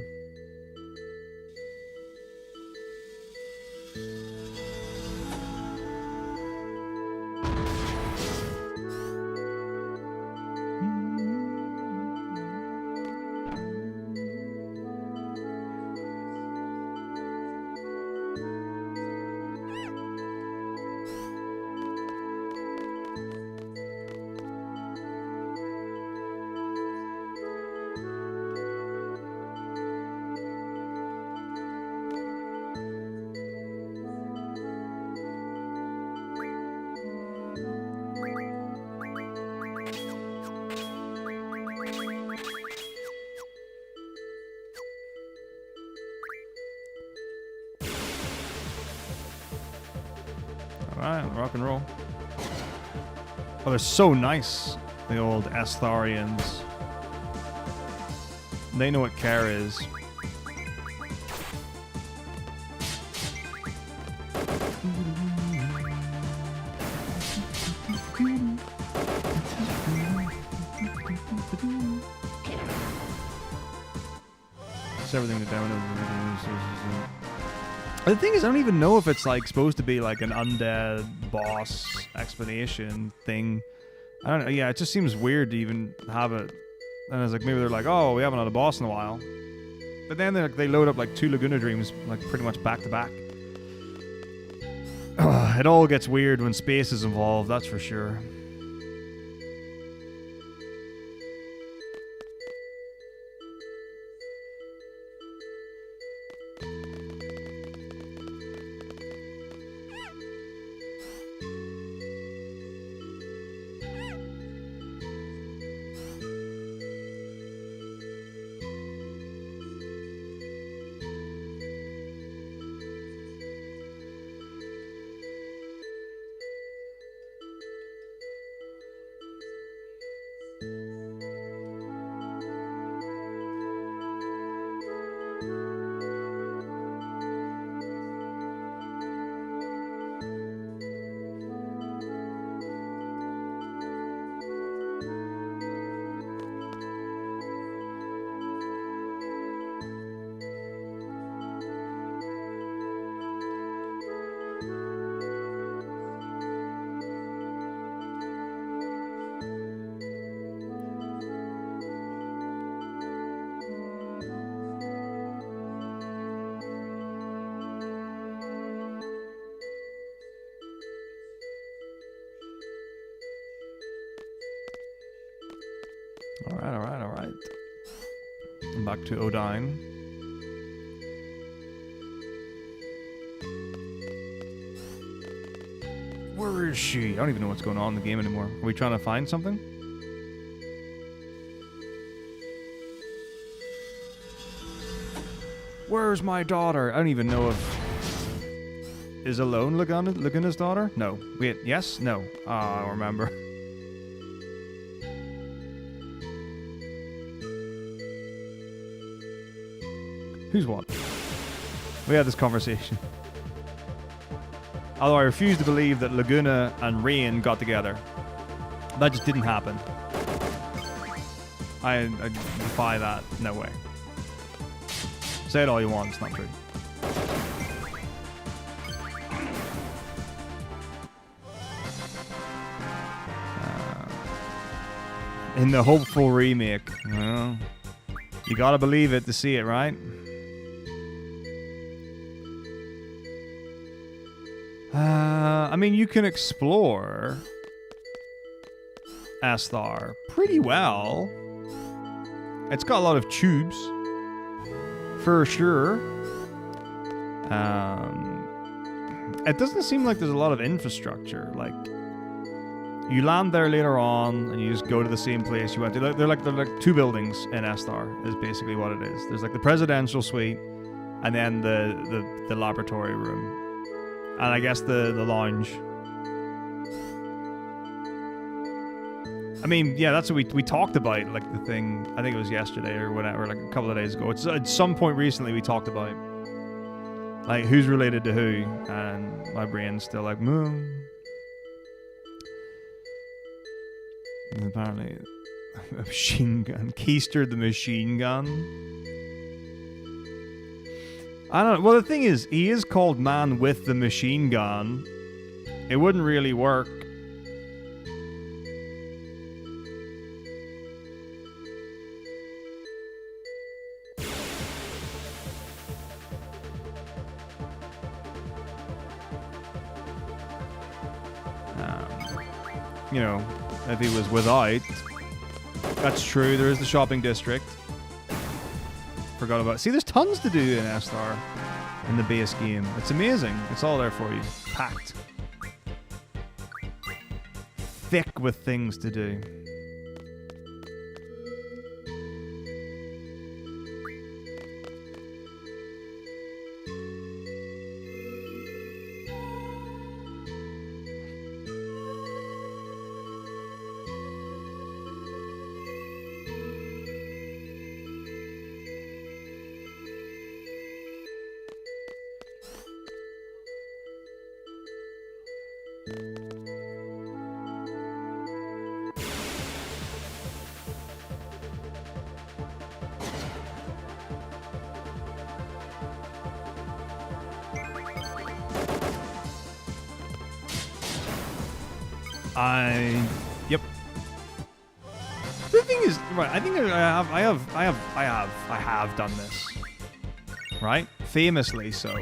Alright, rock and roll. Oh, they're so nice, the old Estharians. They know what care is. It's everything to down. The thing is, I don't even know if it's like supposed to be like an undead boss explanation thing. I don't know. Yeah, it just seems weird to even have it. And it's like maybe they're like, oh, we haven't had a boss in a while. But then they load up like 2 Laguna Dreams like pretty much back to back. It all gets weird when space is involved, that's for sure. Alright. I'm back to Odine. Where is she? I don't even know what's going on in the game anymore. Are we trying to find something? Where's my daughter? I don't even know if... Is Alone Laguna's daughter? No. Wait, yes? No. I don't remember. Who's what? We had this conversation. Although I refuse to believe that Laguna and Rain got together. That just didn't happen. I defy that. No way. Say it all you want, it's not true. In the hopeful remake. Well, you gotta believe it to see it, right? I mean, you can explore Asthar pretty well. It's got a lot of tubes, for sure. It doesn't seem like there's a lot of infrastructure. Like, you land there later on, and you just go to the same place you went to. They're like 2 buildings in Asthar, is basically what it is. There's like the presidential suite, and then the laboratory room. And I guess the lounge. I mean, yeah, that's what we talked about, like the thing, I think it was yesterday or whatever, like a couple of days ago. It's at some point recently we talked about, like, who's related to who, and my brain's still like, And apparently, a machine gun. Keister the machine gun. I don't know. Well, the thing is, he is called Man with the Machine Gun. It wouldn't really work. You know, if he was without. That's true, there is the shopping district. Forgot about it. See, there's tons to do in S-Star in the base game. It's amazing. It's all there for you. Packed. Thick with things to do. Yep. The thing is, right, I think I have done this. Right? Famously so.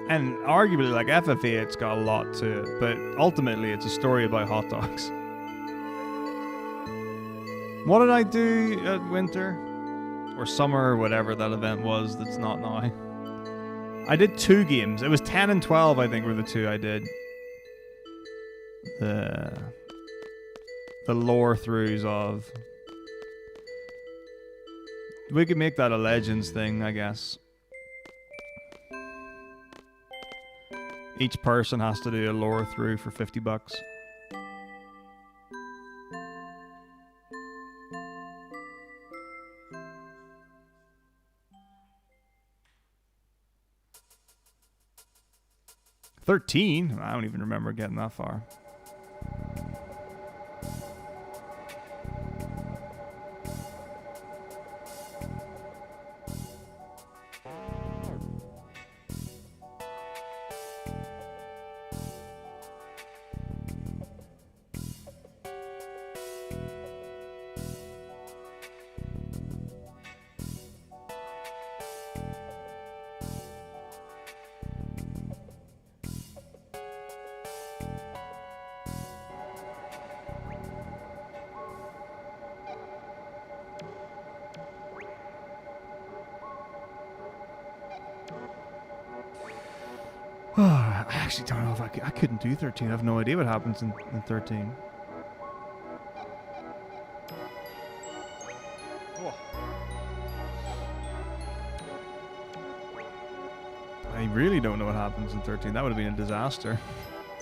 And arguably, like, FF8's got a lot to it, but ultimately it's a story about hot dogs. What did I do at winter? Or summer, or whatever that event was that's not now. I did 2 games. It was 10 and 12, I think, were the 2 I did. The lore throughs of... We could make that a Legends thing, I guess. Each person has to do a lore through for $50. $13? I don't even remember getting that far. I actually don't know if I couldn't do 13. I have no idea what happens in 13. Oh. I really don't know what happens in 13. That would have been a disaster.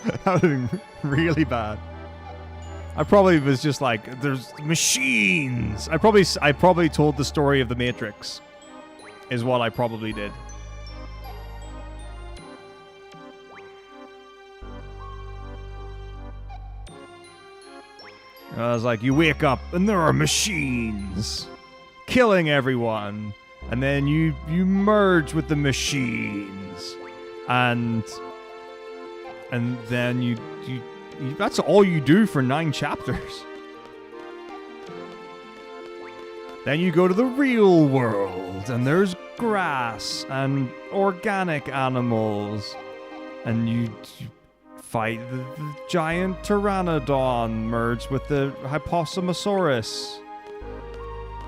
That would have been really bad. I probably was just like, there's machines. I probably told the story of the Matrix. Is what I probably did. I was like, you wake up and there are machines killing everyone, and then you merge with the machines, and then you that's all you do for 9 chapters. Then you go to the real world, and there's grass and organic animals, and you fight the giant pteranodon merged with the Hyposamosaurus.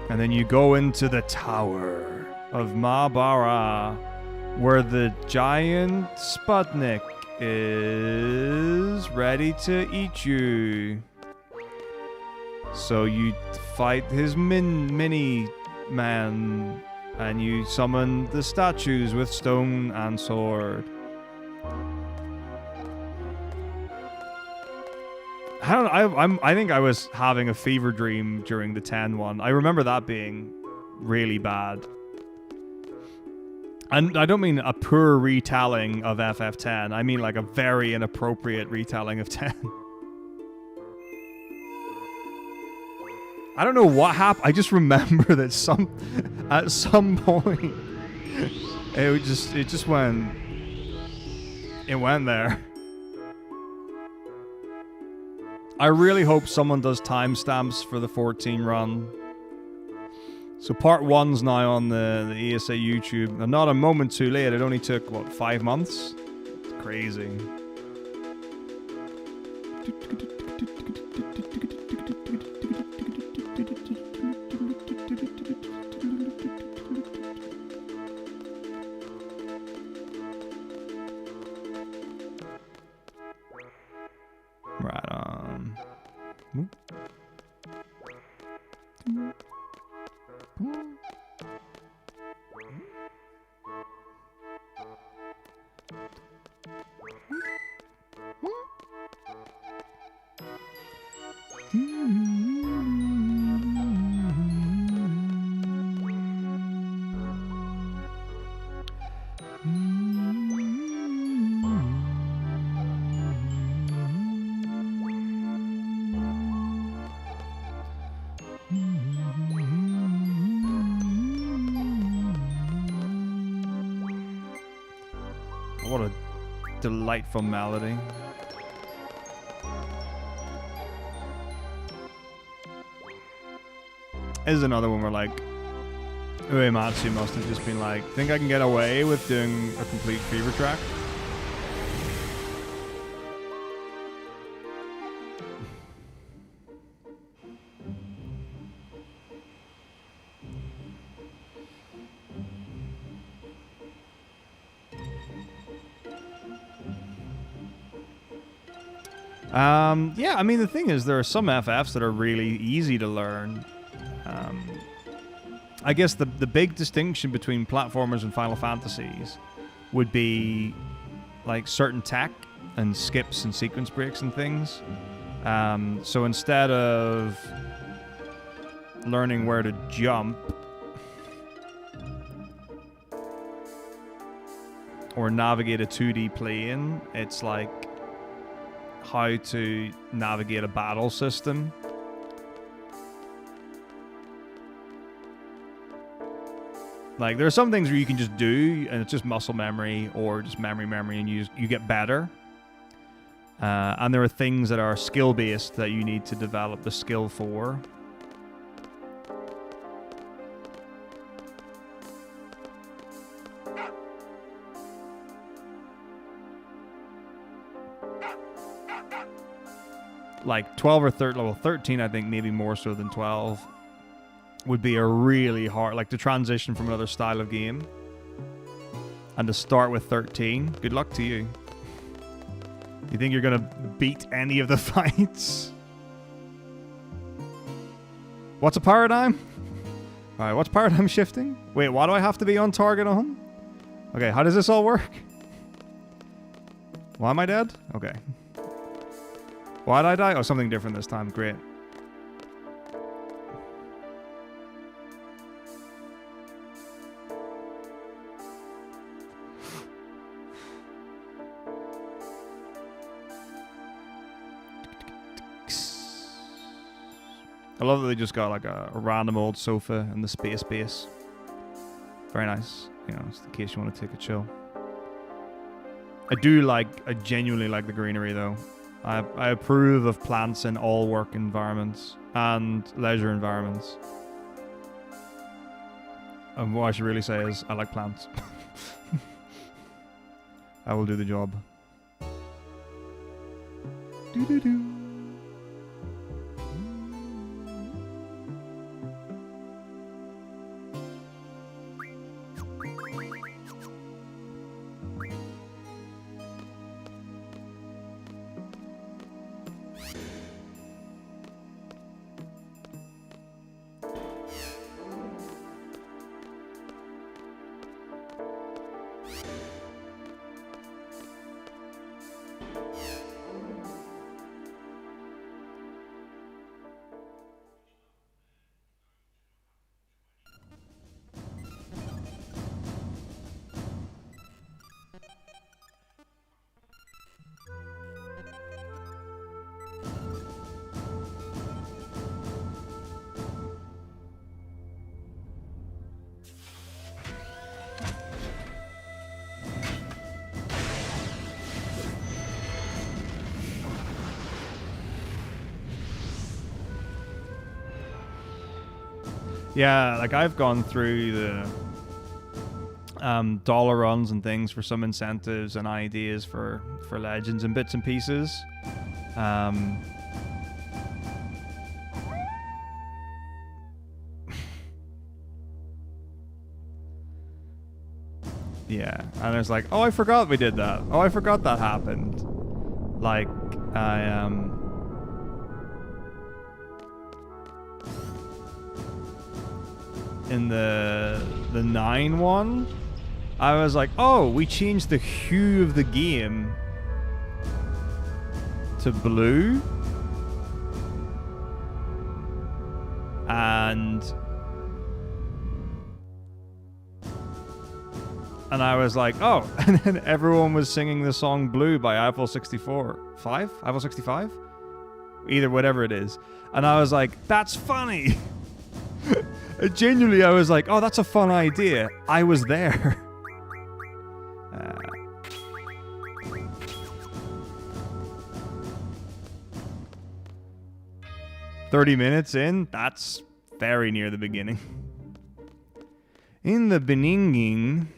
And then you go into the Tower of Mabara, where the giant Sputnik is ready to eat you. So you fight his mini man, and you summon the statues with stone and sword. I think I was having a fever dream during the 10 one. I remember that being really bad. And I don't mean a poor retelling of FF10. I mean like a very inappropriate retelling of 10. I don't know what happened. I just remember that at some point it just went there. I really hope someone does timestamps for the 14 run. So part 1's now on the ESA YouTube. And not a moment too late. It only took, what, 5 months? It's crazy. Right on. What a delightful melody. This is another one where, like, Uematsu must have just been like, think I can get away with doing a complete fever track? Yeah, I mean, the thing is, there are some FFs that are really easy to learn. I guess the big distinction between platformers and Final Fantasies would be, like, certain tech and skips and sequence breaks and things. So instead of learning where to jump or navigate a 2D plane, it's like how to navigate a battle system. Like, there are some things where you can just do, and it's just muscle memory or just memory, and you get better. And there are things that are skill-based that you need to develop the skill for. Like 12 or 13, level 13, I think maybe more so than 12, would be a really hard, like, to transition from another style of game. And to start with 13, good luck to you. You think you're gonna beat any of the fights? What's a paradigm? Alright, what's paradigm shifting? Wait, why do I have to be on target on? Okay, how does this all work? Why am I dead? Okay. Why did I die? Oh, something different this time. Great. I love that they just got like a random old sofa in the space base. Very nice. You know, just in case you want to take a chill. I genuinely like the greenery though. I approve of plants in all work environments and leisure environments. And what I should really say is, I like plants. I will do the job. Doo-doo-doo. Yeah, like I've gone through the dollar runs and things for some incentives and ideas for legends and bits and pieces. Yeah, and it's like, oh, I forgot we did that. Oh, I forgot that happened. Like, I in the 9 one, I was like, oh, we changed the hue of the game to blue, and I was like, oh, and then everyone was singing the song Blue by Eiffel 64. Eiffel 65? Either, whatever it is. And I was like, that's funny. Genuinely, I was like, oh, that's a fun idea. I was there. 30 minutes in? That's very near the beginning. In the beginning...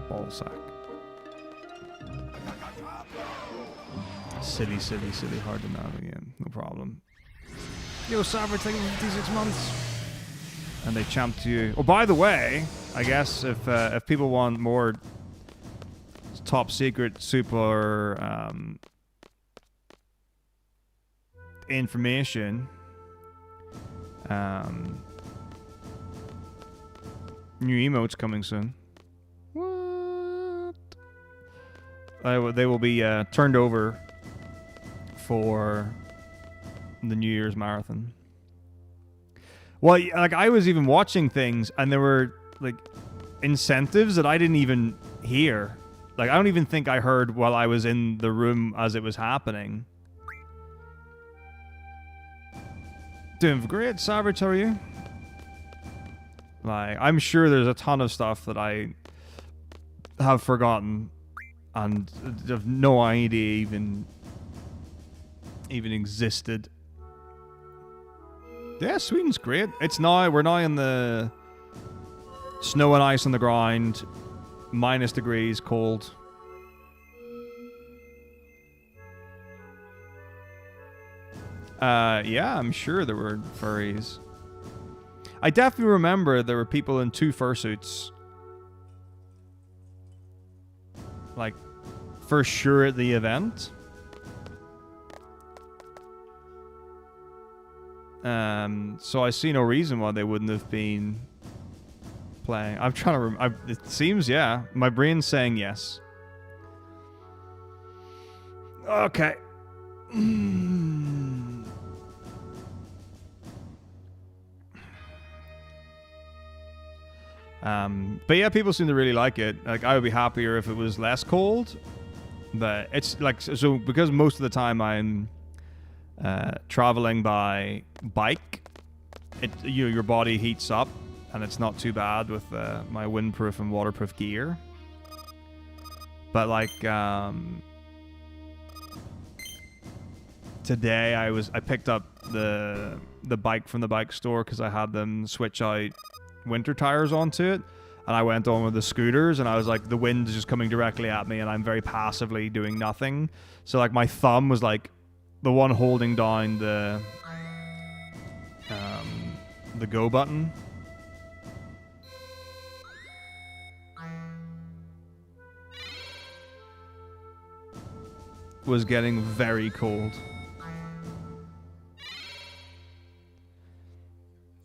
Ballsack. Silly, hard to navigate. No problem. Yo, Savage, thank you for 56 months. And they champ to you. Oh, by the way, I guess if people want more top secret super information, new emotes coming soon. What? They will be turned over for the New Year's marathon. Well, like I was even watching things, and there were like incentives that I didn't even hear. Like I don't even think I heard while I was in the room as it was happening. Doing great, Savage. How are you? Like I'm sure there's a ton of stuff that I have forgotten and have no idea even existed. Yeah, Sweden's great. We're now in the snow and ice on the ground, -degrees, cold. Yeah, I'm sure there were furries. I definitely remember there were people in 2 fursuits. Like, for sure at the event. So I see no reason why they wouldn't have been playing. I'm trying to remember. It seems, yeah. My brain's saying yes. Okay. But yeah, people seem to really like it. Like, I would be happier if it was less cold. But it's like, so because most of the time I'm traveling by bike, your body heats up, and it's not too bad with my windproof and waterproof gear. But like today, I picked up the bike from the bike store because I had them switch out winter tires onto it, and I went on with the scooters, and I was like, the wind is just coming directly at me, and I'm very passively doing nothing. So like my thumb was like the one holding down the go button. Was getting very cold.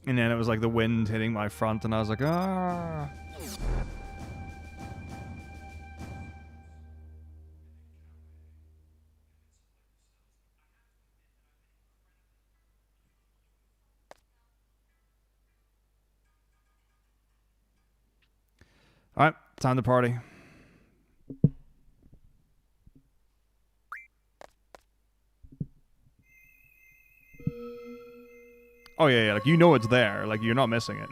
And then it was like the wind hitting my front, and I was like, ah. All right, time to party. Oh yeah, like you know it's there. Like you're not missing it.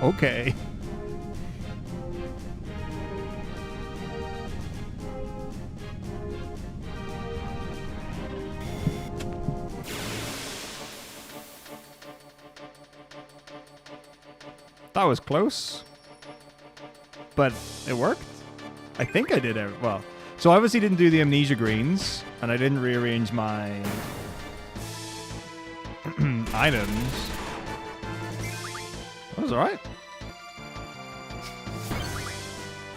Okay. That was close. But it worked. I think I did it well. So I obviously didn't do the amnesia greens, and I didn't rearrange my items. That was alright.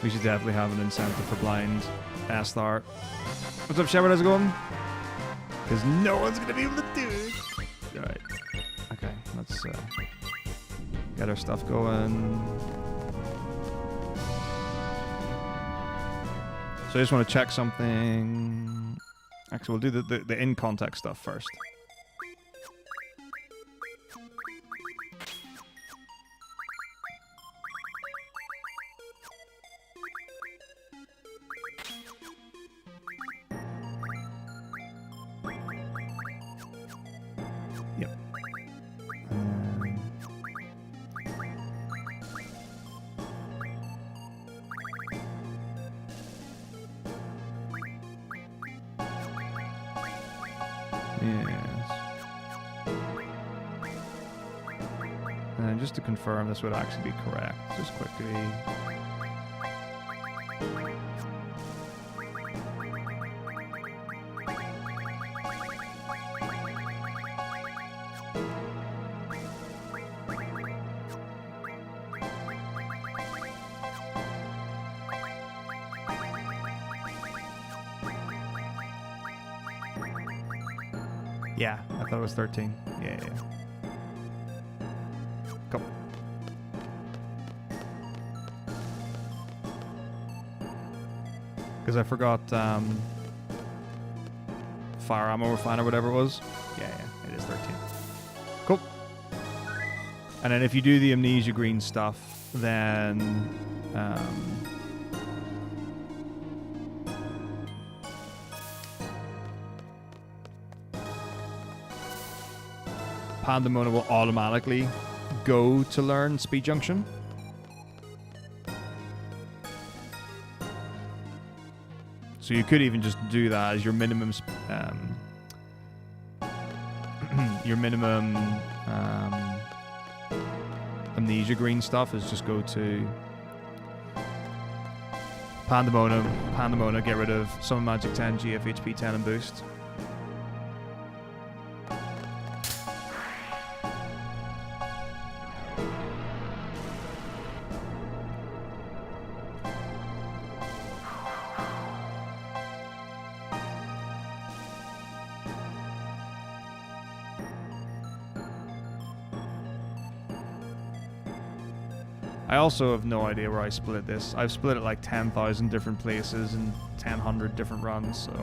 We should definitely have an incentive for blind Astar. What's up, Shepard? How's it going? Because no one's going to be able to do it. Alright. Okay, let's get our stuff going. So I just want to check something. Actually, we'll do the in-context stuff first. Yep. And just to confirm this would actually be correct, just quickly. Yeah, I thought it was 13. Yeah. Cool. Because I forgot fire ammo refine or whatever it was. Yeah, it is 13. Cool. And then if you do the amnesia green stuff, then Pandemonium will automatically go to learn Speed Junction. So you could even just do that as your minimum amnesia green stuff is just go to Pandemonium, get rid of Summon Magic 10, GF HP 10 and boost. I also have no idea where I split this. I've split it like 10,000 different places and 1,000 different runs, so...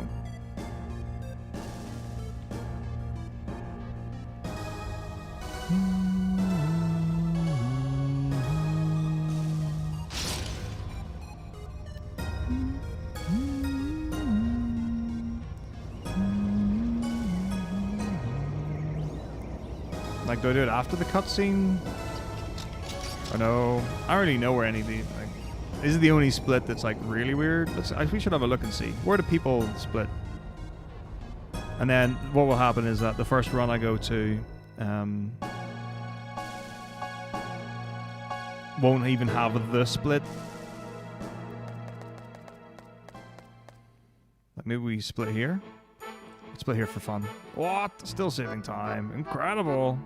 Like, do I do it after the cutscene? I know. I don't really know where any of these. Like, this is the only split that's like really weird. We should have a look and see where do people split. And then what will happen is that the first run I go to won't even have the split. Like maybe we split here. Let's split here for fun. What? Still saving time. Incredible.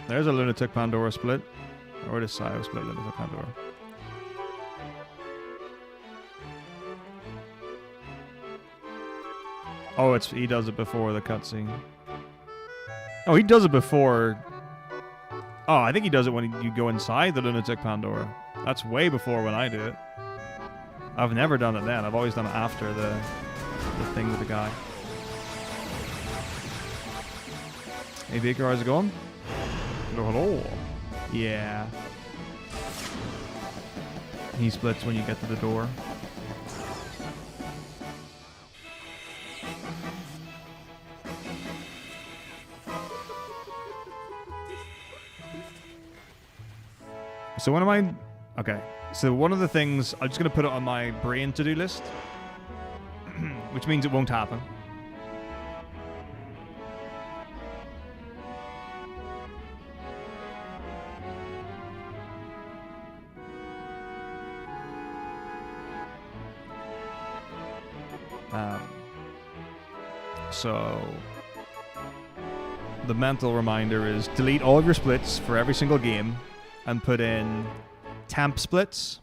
There's a Lunatic Pandora split. Or this side will split Lunatic Pandora. Oh, he does it before the cutscene. Oh, he does it before... Oh, I think he does it when you go inside the Lunatic Pandora. That's way before when I do it. I've never done it then. I've always done it after the thing with the guy. Hey, Baker, how's it going? Hello, hello. Yeah. He splits when you get to the door. So one of my... Okay. So one of the things... I'm just going to put it on my brain to-do list. Which means it won't happen. So the mental reminder is delete all of your splits for every single game and put in temp splits.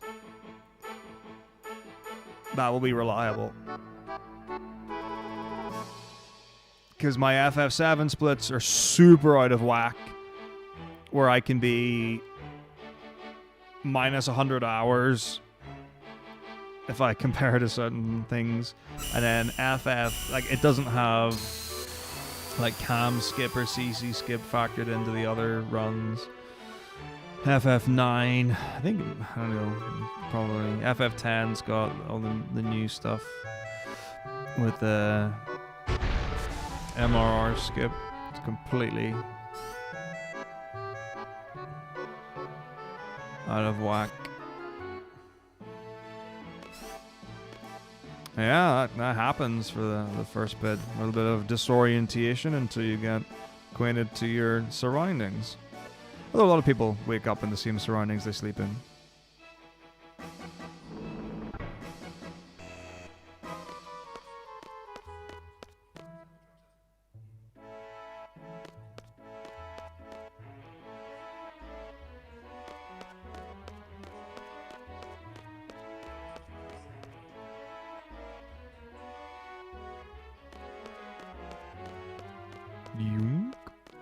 That will be reliable. Because my FF7 splits are super out of whack, where I can be minus 100 hours if I compare to certain things. And then FF, like, it doesn't have like cam skip or CC skip factored into the other runs. FF9, I think, I don't know, probably. FF10's got all the new stuff with the MRR skip. It's completely out of whack. Yeah, that happens for the first bit. A little bit of disorientation until you get acquainted to your surroundings. Although a lot of people wake up in the same surroundings they sleep in.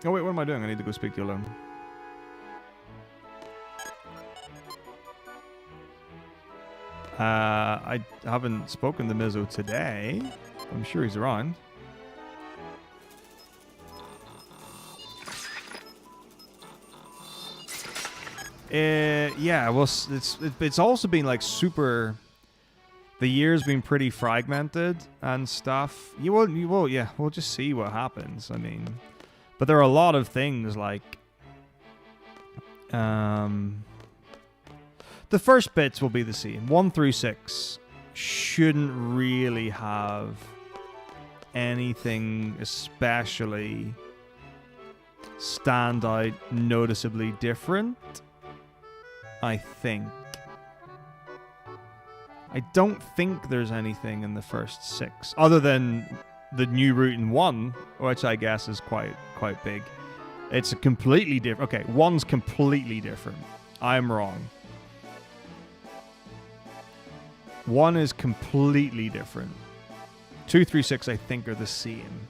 Oh wait, what am I doing? I need to go speak to you alone. I haven't spoken to Mizzo today. I'm sure he's around. Yeah, well, it's also been like super... The year's been pretty fragmented and stuff. Yeah, we'll just see what happens. I mean... But there are a lot of things like... the first bits will be the same. 1 through 6 shouldn't really have anything especially stand out noticeably different, I think. I don't think there's anything in the first 6 other than the new route in 1, which I guess is quite big. It's a completely different... Okay, 1's completely different. I'm wrong. 1 is completely different. 2, 3, 6 I think are the same.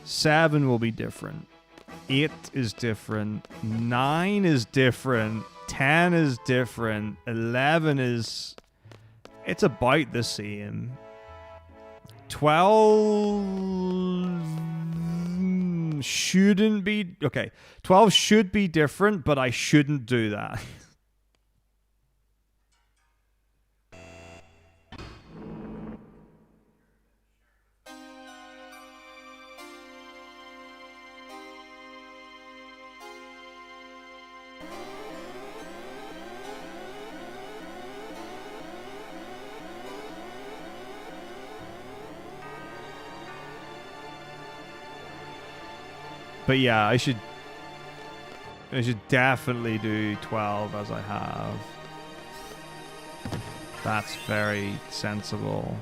7 will be different. 8 is different. 9 is different. 10 is different. 11 is... It's about the same. 12 shouldn't be... Okay, 12 should be different, but I shouldn't do that. But yeah, I should definitely do 12 as I have. That's very sensible.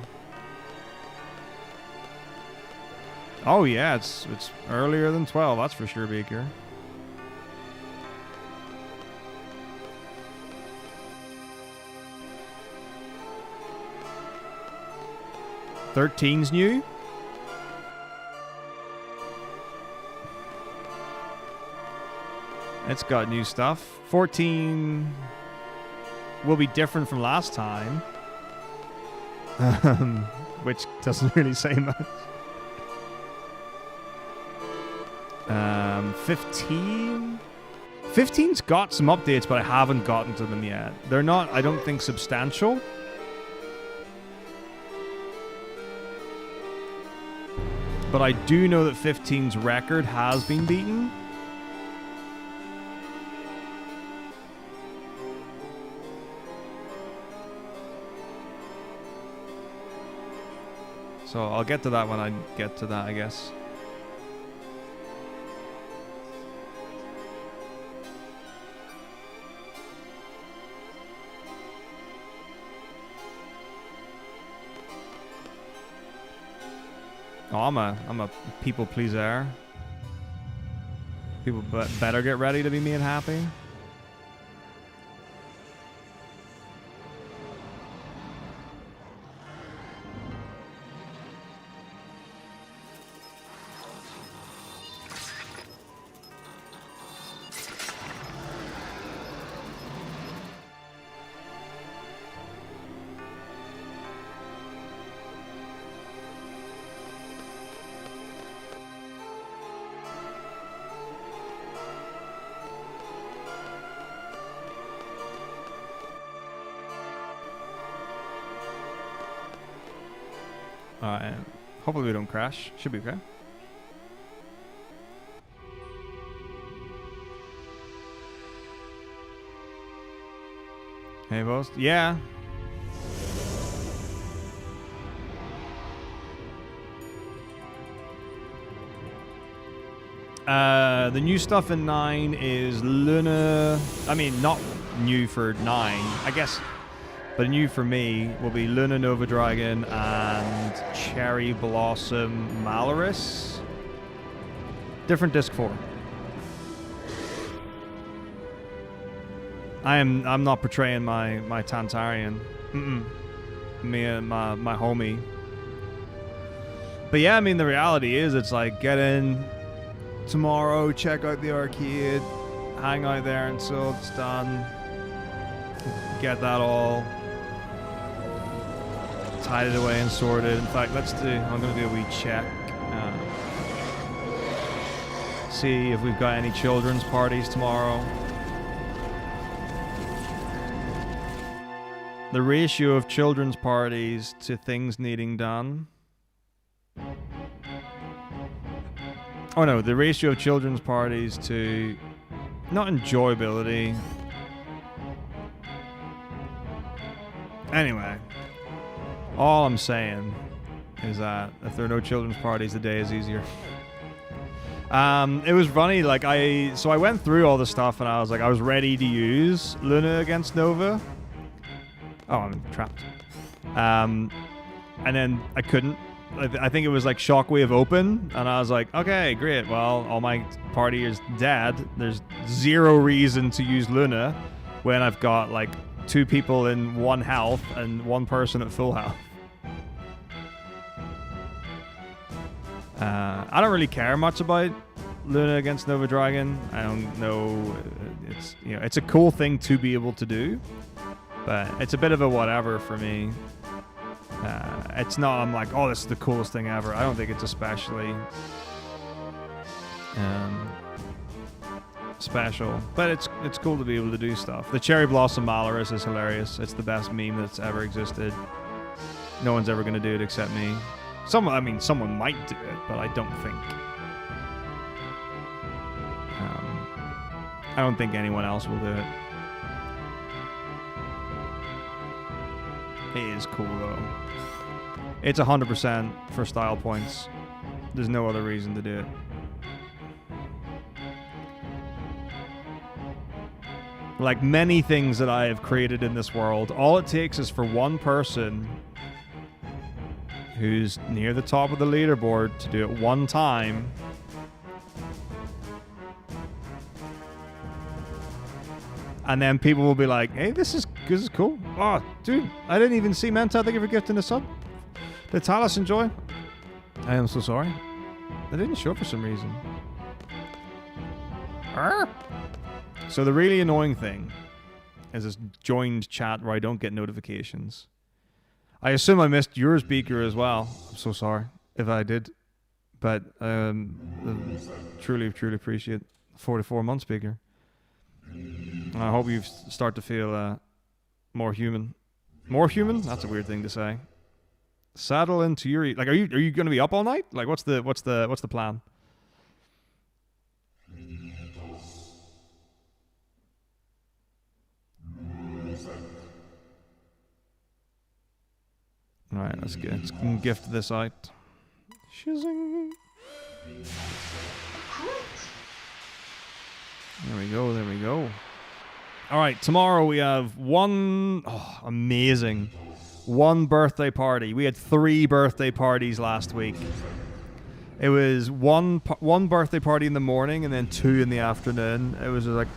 Oh yeah, it's earlier than 12, that's for sure, Baker. Thirteen's new. It's got new stuff. 14 will be different from last time. Which doesn't really say much. 15? 15's got some updates, but I haven't gotten to them yet. They're not, I don't think, substantial. But I do know that 15's record has been beaten. So I'll get to that when I get to that, I guess. Oh, I'm a people pleaser. People better get ready to be me and happy. Hopefully we don't crash. Should be okay. Hey, boss. Yeah. The new stuff in 9 is Luna. I mean, not new for 9, I guess. But new for me will be Luna Nova Dragon and Cherry Blossom Malaris. Different disc 4. I'm not portraying my Tantarian. Me and my homie. But yeah, I mean the reality is it's like get in tomorrow, check out the arcade, hang out there until it's done. Get that all tied it away and sorted. In fact, I'm going to do a wee check. See if we've got any children's parties tomorrow. The ratio of children's parties to things needing done. Oh no, the ratio of children's parties to not enjoyability. Anyway. All I'm saying is that if there are no children's parties, the day is easier. It was funny, like I went through all the stuff and I was ready to use Luna against Nova. Oh, I'm trapped. And then I couldn't. I think it was like Shockwave open, and I was like, okay, great. Well, all my party is dead. There's zero reason to use Luna when I've got like 2 people in 1 health and 1 person at full health. I don't really care much about Luna against Nova Dragon. I don't know. It's a cool thing to be able to do, but it's a bit of a whatever for me. It's not. I'm like, oh, this is the coolest thing ever. I don't think it's especially special, but it's cool to be able to do stuff. The Cherry Blossom Malaris is hilarious. It's the best meme that's ever existed. No one's ever going to do it except me. Someone might do it, but I don't think. I don't think anyone else will do it. It is cool though. It's 100% for style points. There's no other reason to do it. Like many things that I have created in this world, all it takes is for one person who's near the top of the leaderboard to do it one time. And then people will be like, hey, this is cool. Oh, dude, I didn't even see Menta. Thank you for gifting the sub. Did Talos enjoy? I am so sorry. I didn't show for some reason. So the really annoying thing is this joined chat where I don't get notifications. I assume I missed your speaker as well. I'm so sorry if I did. But truly appreciate 44-month speaker. I hope you start to feel more human. More human? That's a weird thing to say. Saddle into your like. Are you going to be up all night? Like, what's the plan? All right, let's gift this out. Shizzing. There we go. There we go. All right, tomorrow we have one birthday party. We had 3 birthday parties last week. It was one birthday party in the morning and then 2 in the afternoon. It was just like,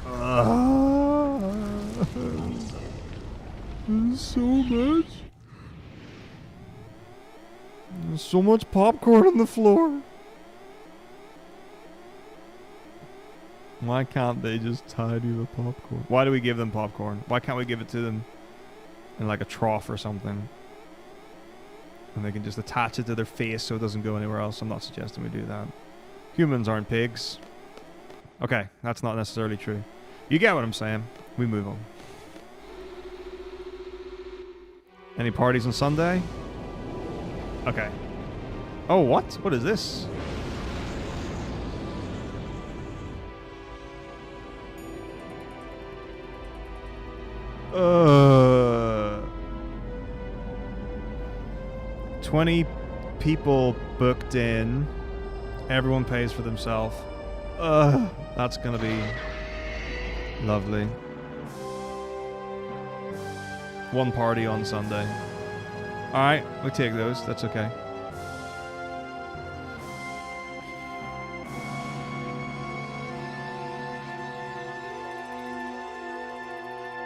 there's so much. There's so much popcorn on the floor. Why can't they just tidy the popcorn? Why do we give them popcorn? Why can't we give it to them in like a trough or something? And they can just attach it to their face so it doesn't go anywhere else. I'm not suggesting we do that. Humans aren't pigs. Okay, that's not necessarily true. You get what I'm saying. We move on. Any parties on Sunday? Okay. Oh, what? What is this? 20 people booked in. Everyone pays for themselves. That's gonna be lovely. One party on Sunday. Alright, we take those. That's okay.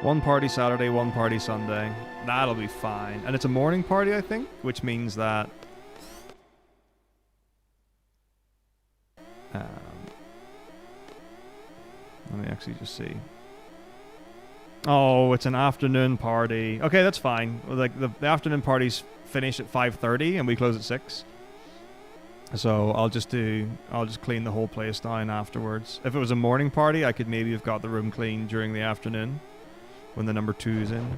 One party Saturday, one party Sunday. That'll be fine. And it's a morning party, I think, which means that... let me actually just see. Oh, it's an afternoon party. Okay, that's fine. Like the afternoon parties finish at 5:30 and we close at 6. So I'll just clean the whole place down afterwards. If it was a morning party, I could maybe have got the room clean during the afternoon when the number 2 is in.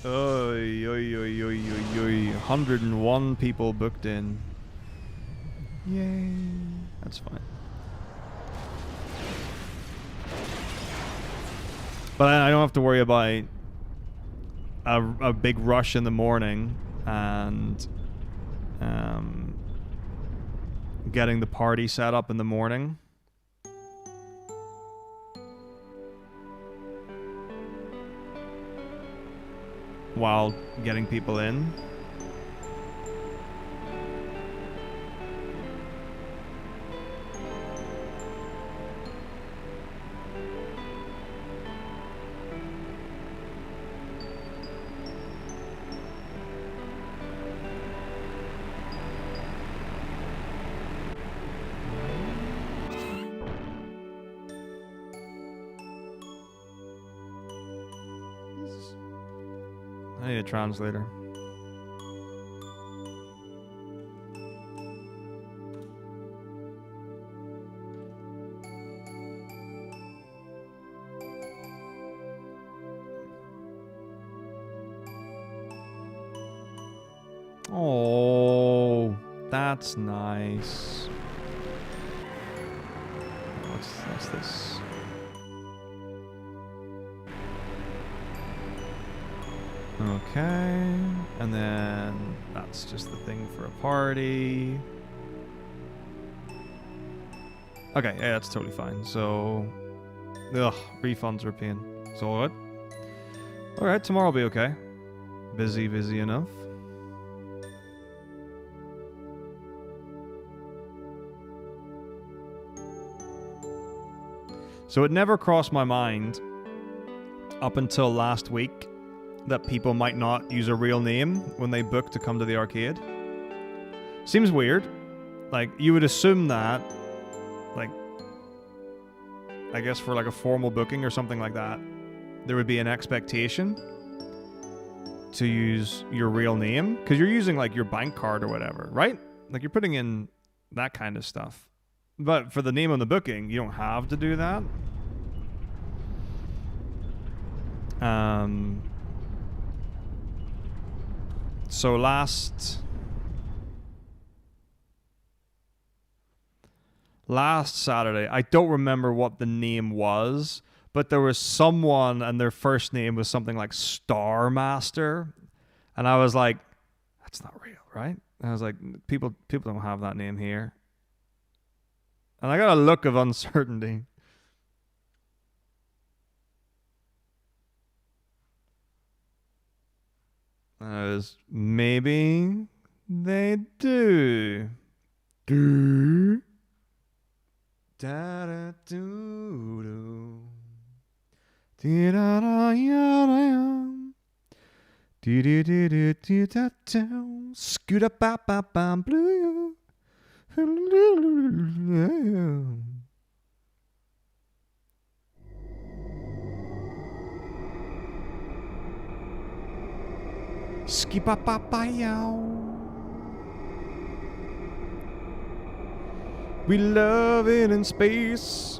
Oy, oy, oy, oy, oy, oy. 101 people booked in. Yay. That's fine. But I don't have to worry about a big rush in the morning and getting the party set up in the morning. While getting people in. I need a translator. Oh, that's nice. What's this? Okay, and then that's just the thing for a party. Okay, yeah, that's totally fine. So, refunds are a pain. So what? All right, tomorrow will be okay. Busy enough. So it never crossed my mind up until last week that people might not use a real name when they book to come to the arcade. Seems weird. Like, you would assume that, like, I guess for like a formal booking or something like that, there would be an expectation to use your real name, because you're using like your bank card or whatever, right? Like, you're putting in that kind of stuff. But for the name on the booking, you don't have to do that. So last Saturday, I don't remember what the name was, but there was someone and their first name was something like Star Master, and I was like, that's not real, right? And I was like, people don't have that name here. And I got a look of uncertainty. I was, maybe they do. Do. Da da do do. Dee da da ya da. Do do do do do da da. Scooter ba ba bam blue. Skipa pa pa yow. We love it in space.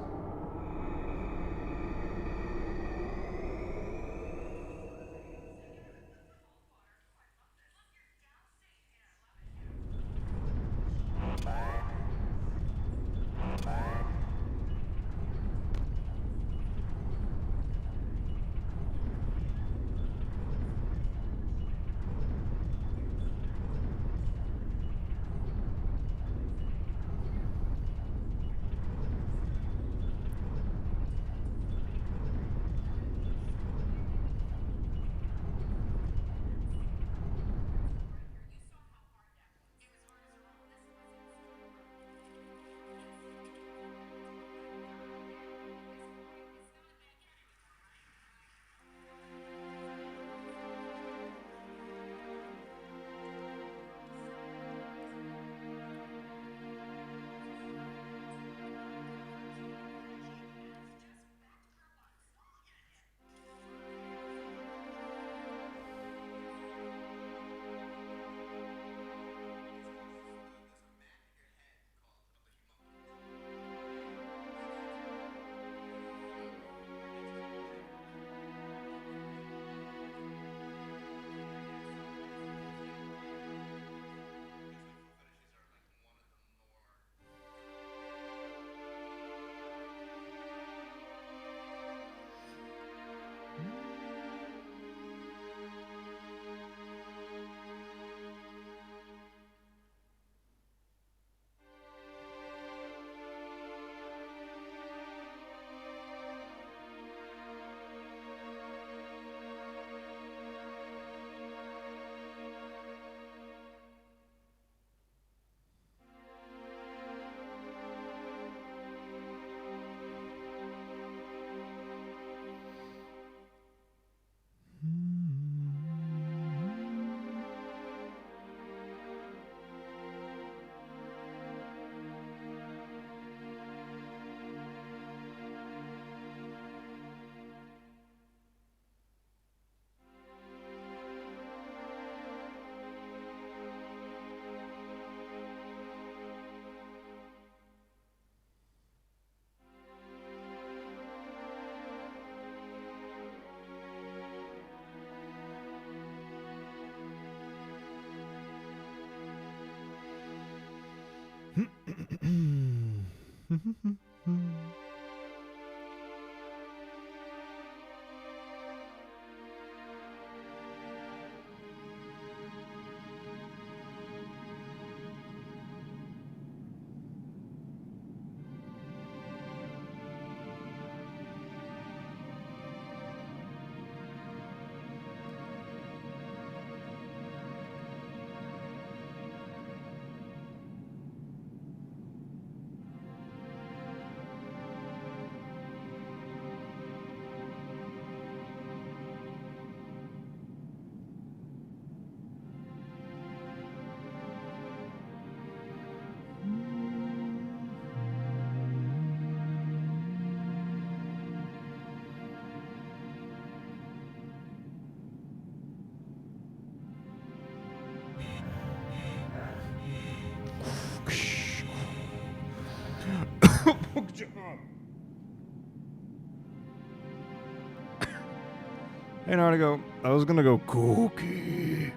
Hey, Nardigo, I was gonna go cookie,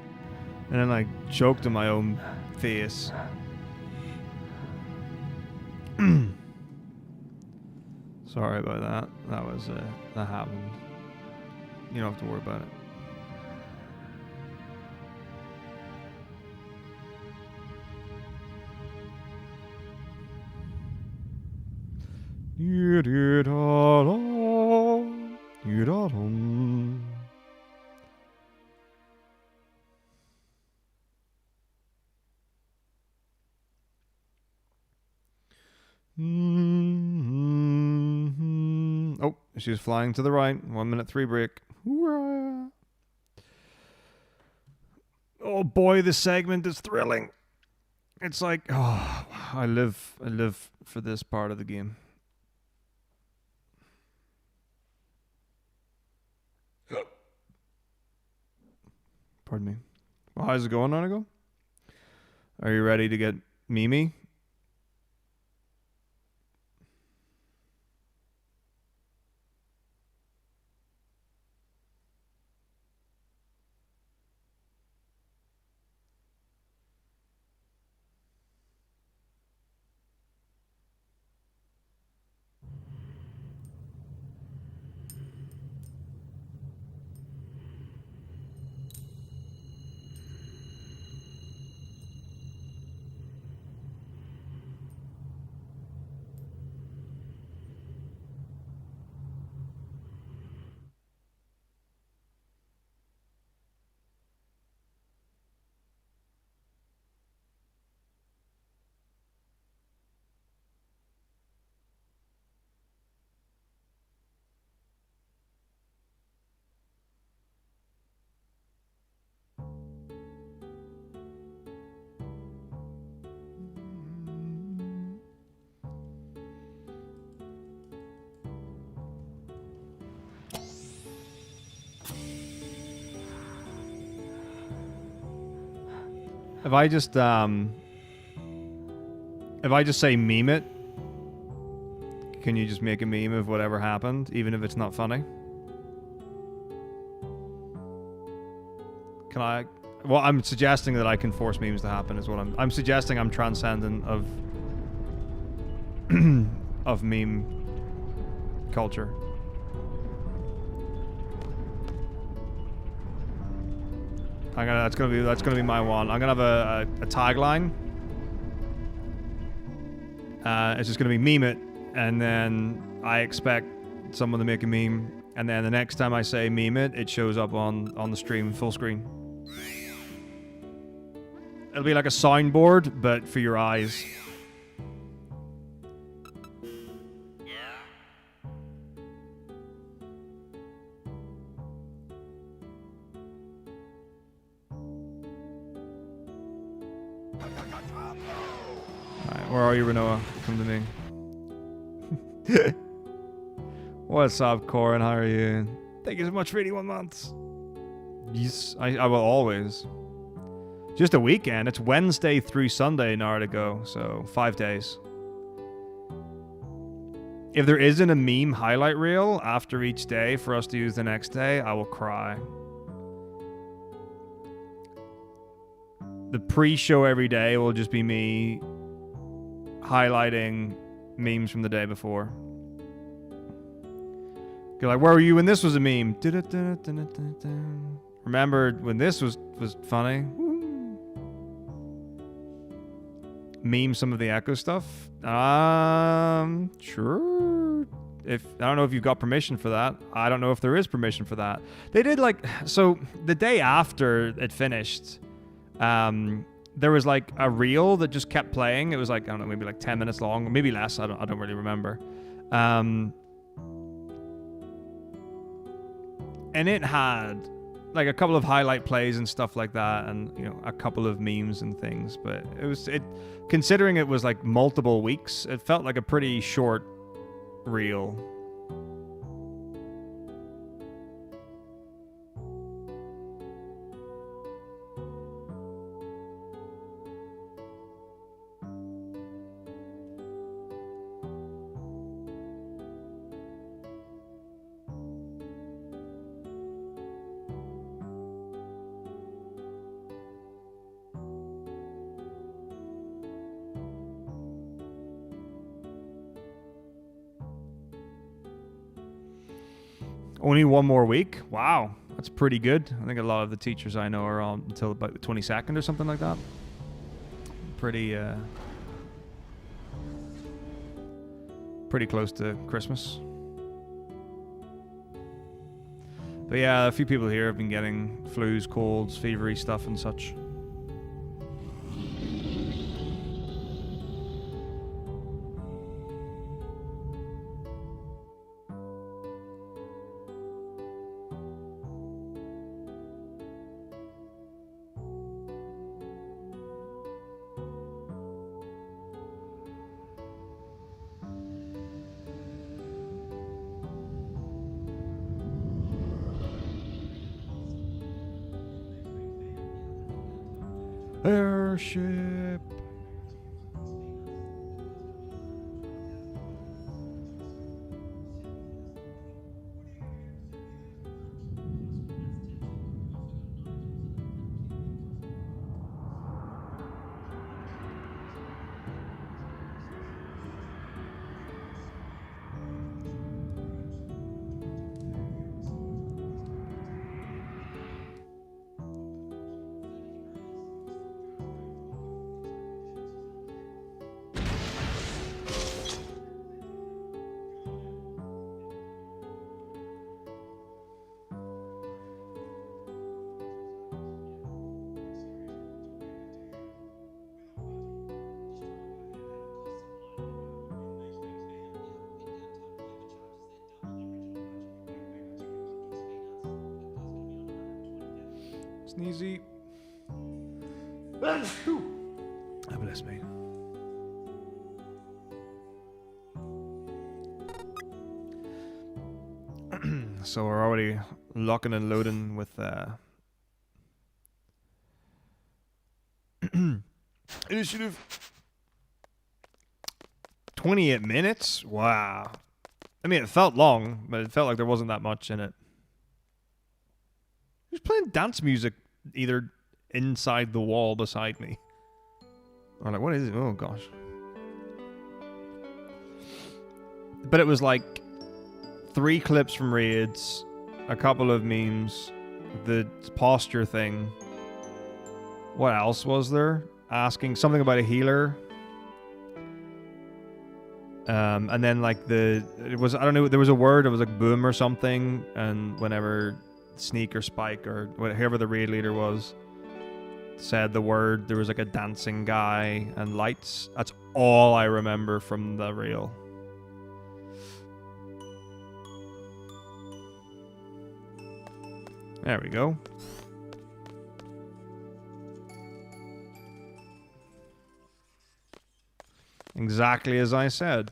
and then I choked in my own face. Sorry about that. That happened. You don't have to worry about it. Oh, she's flying to the right. 1 minute 3 break. Hoorah. Oh boy, this segment is thrilling. It's like, oh, I live for this part of the game. Pardon me. Well, how's it going, Nanago? Are you ready to get Mimi? If I just say meme it, can you just make a meme of whatever happened, even if it's not funny? Can I? Well, I'm suggesting that I can force memes to happen. Is what I'm suggesting. I'm transcendent of of meme culture. That's gonna be my one. I'm gonna have a tagline. It's just gonna be meme it, and then I expect someone to make a meme, and then the next time I say meme it, it shows up on the stream full screen. It'll be like a soundboard, but for your eyes. Where are you, Renoa? Come to me. What's up, Corin? How are you? Thank you so much for 81 months. Yes, I will always. Just a weekend. It's Wednesday through Sunday now to go, so 5 days. If there isn't a meme highlight reel after each day for us to use the next day, I will cry. The pre-show every day will just be me highlighting memes from the day before. You're like, where were you when this was a meme? Remember when this was funny? Meme some of the Echo stuff? Sure. I don't know if you got permission for that. I don't know if there is permission for that. They did so the day after it finished, there was like a reel that just kept playing. It was like, I don't know, maybe like 10 minutes long, maybe less. I don't really remember. And it had like a couple of highlight plays and stuff like that, and a couple of memes and things. But considering it was like multiple weeks, it felt like a pretty short reel. Only one more week? Wow, that's pretty good. I think a lot of the teachers I know are on until about the 22nd or something like that. Pretty close to Christmas. But yeah, a few people here have been getting flus, colds, fevery stuff and such. Airship. Sneezy. Oh, bless me. So we're already locking and loading with initiative. 28 minutes? Wow. I mean, it felt long, but it felt like there wasn't that much in it. Who's playing dance music either inside the wall beside me? Or like, what is it? Oh, gosh. But it was like 3 clips from raids, a couple of memes, the posture thing. What else was there? Asking something about a healer. And then like it was, I don't know, there was a word, it was like boom or something, and whenever Sneak or Spike or whoever the raid leader was said the word, there was like a dancing guy and lights. That's all I remember from the reel. There we go. Exactly as I said.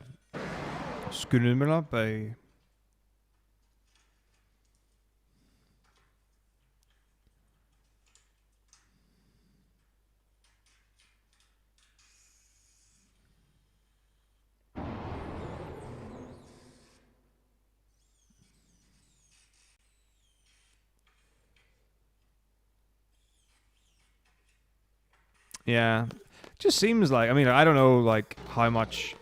Skulle Bay. Yeah. Just seems like, I mean, I don't know like how much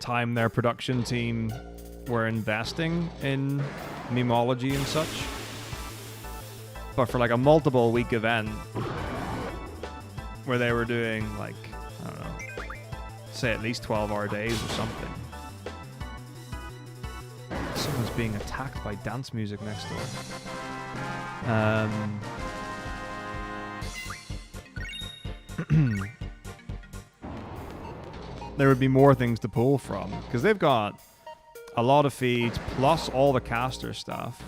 time their production team were investing in memology and such, but for like a multiple week event where they were doing like, I don't know, say at least 12-hour days or something. Someone's being attacked by dance music next door. There would be more things to pull from, because they've got a lot of feeds plus all the caster stuff.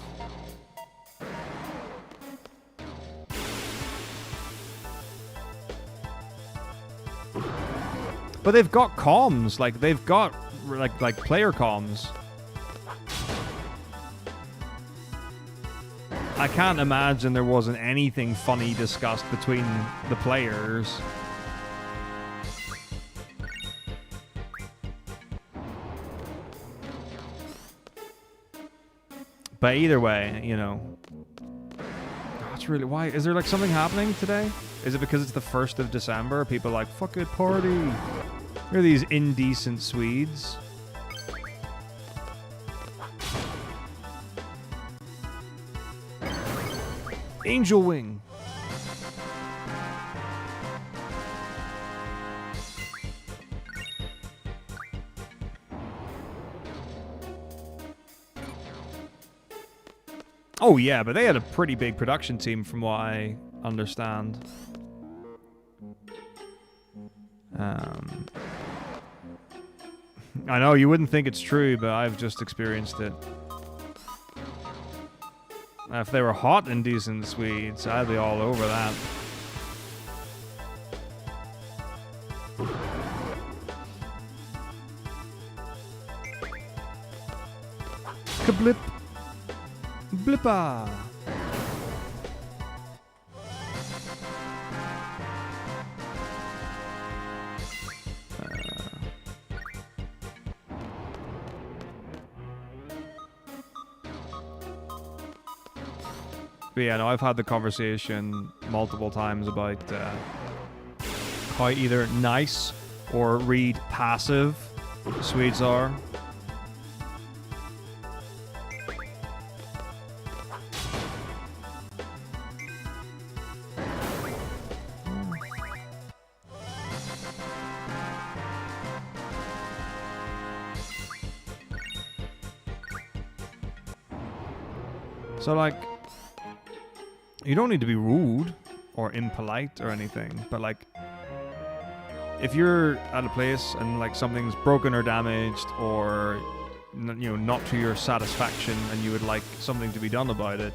But they've got comms, like they've got like player comms. I can't imagine there wasn't anything funny discussed between the players. But either way, you know, it's really, why is there like something happening today? Is it because it's the 1st of December? People are like, fuck it, party. They're these indecent Swedes. Angel Wing. Oh yeah, but they had a pretty big production team from what I understand. I know you wouldn't think it's true, but I've just experienced it. If they were hot and decent Swedes, I'd be all over that. Kablip. Blippa. But yeah, no, I've had the conversation multiple times about how either nice or read passive Swedes are. So like, you don't need to be rude or impolite or anything, but like, if you're at a place and like something's broken or damaged or you know not to your satisfaction and you would like something to be done about it,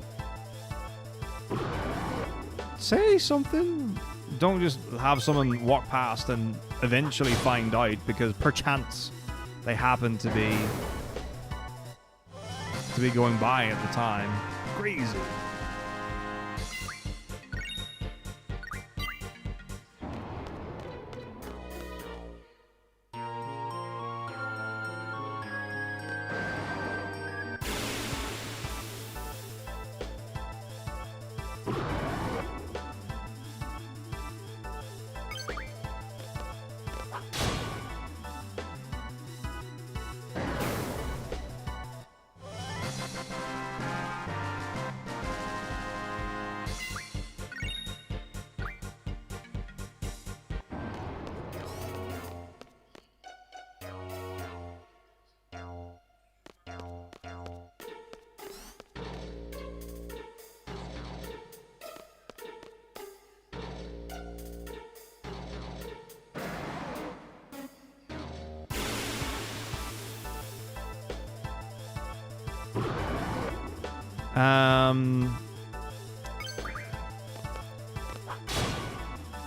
say something. Don't just have someone walk past and eventually find out because perchance they happen to be going by at the time. Crazy.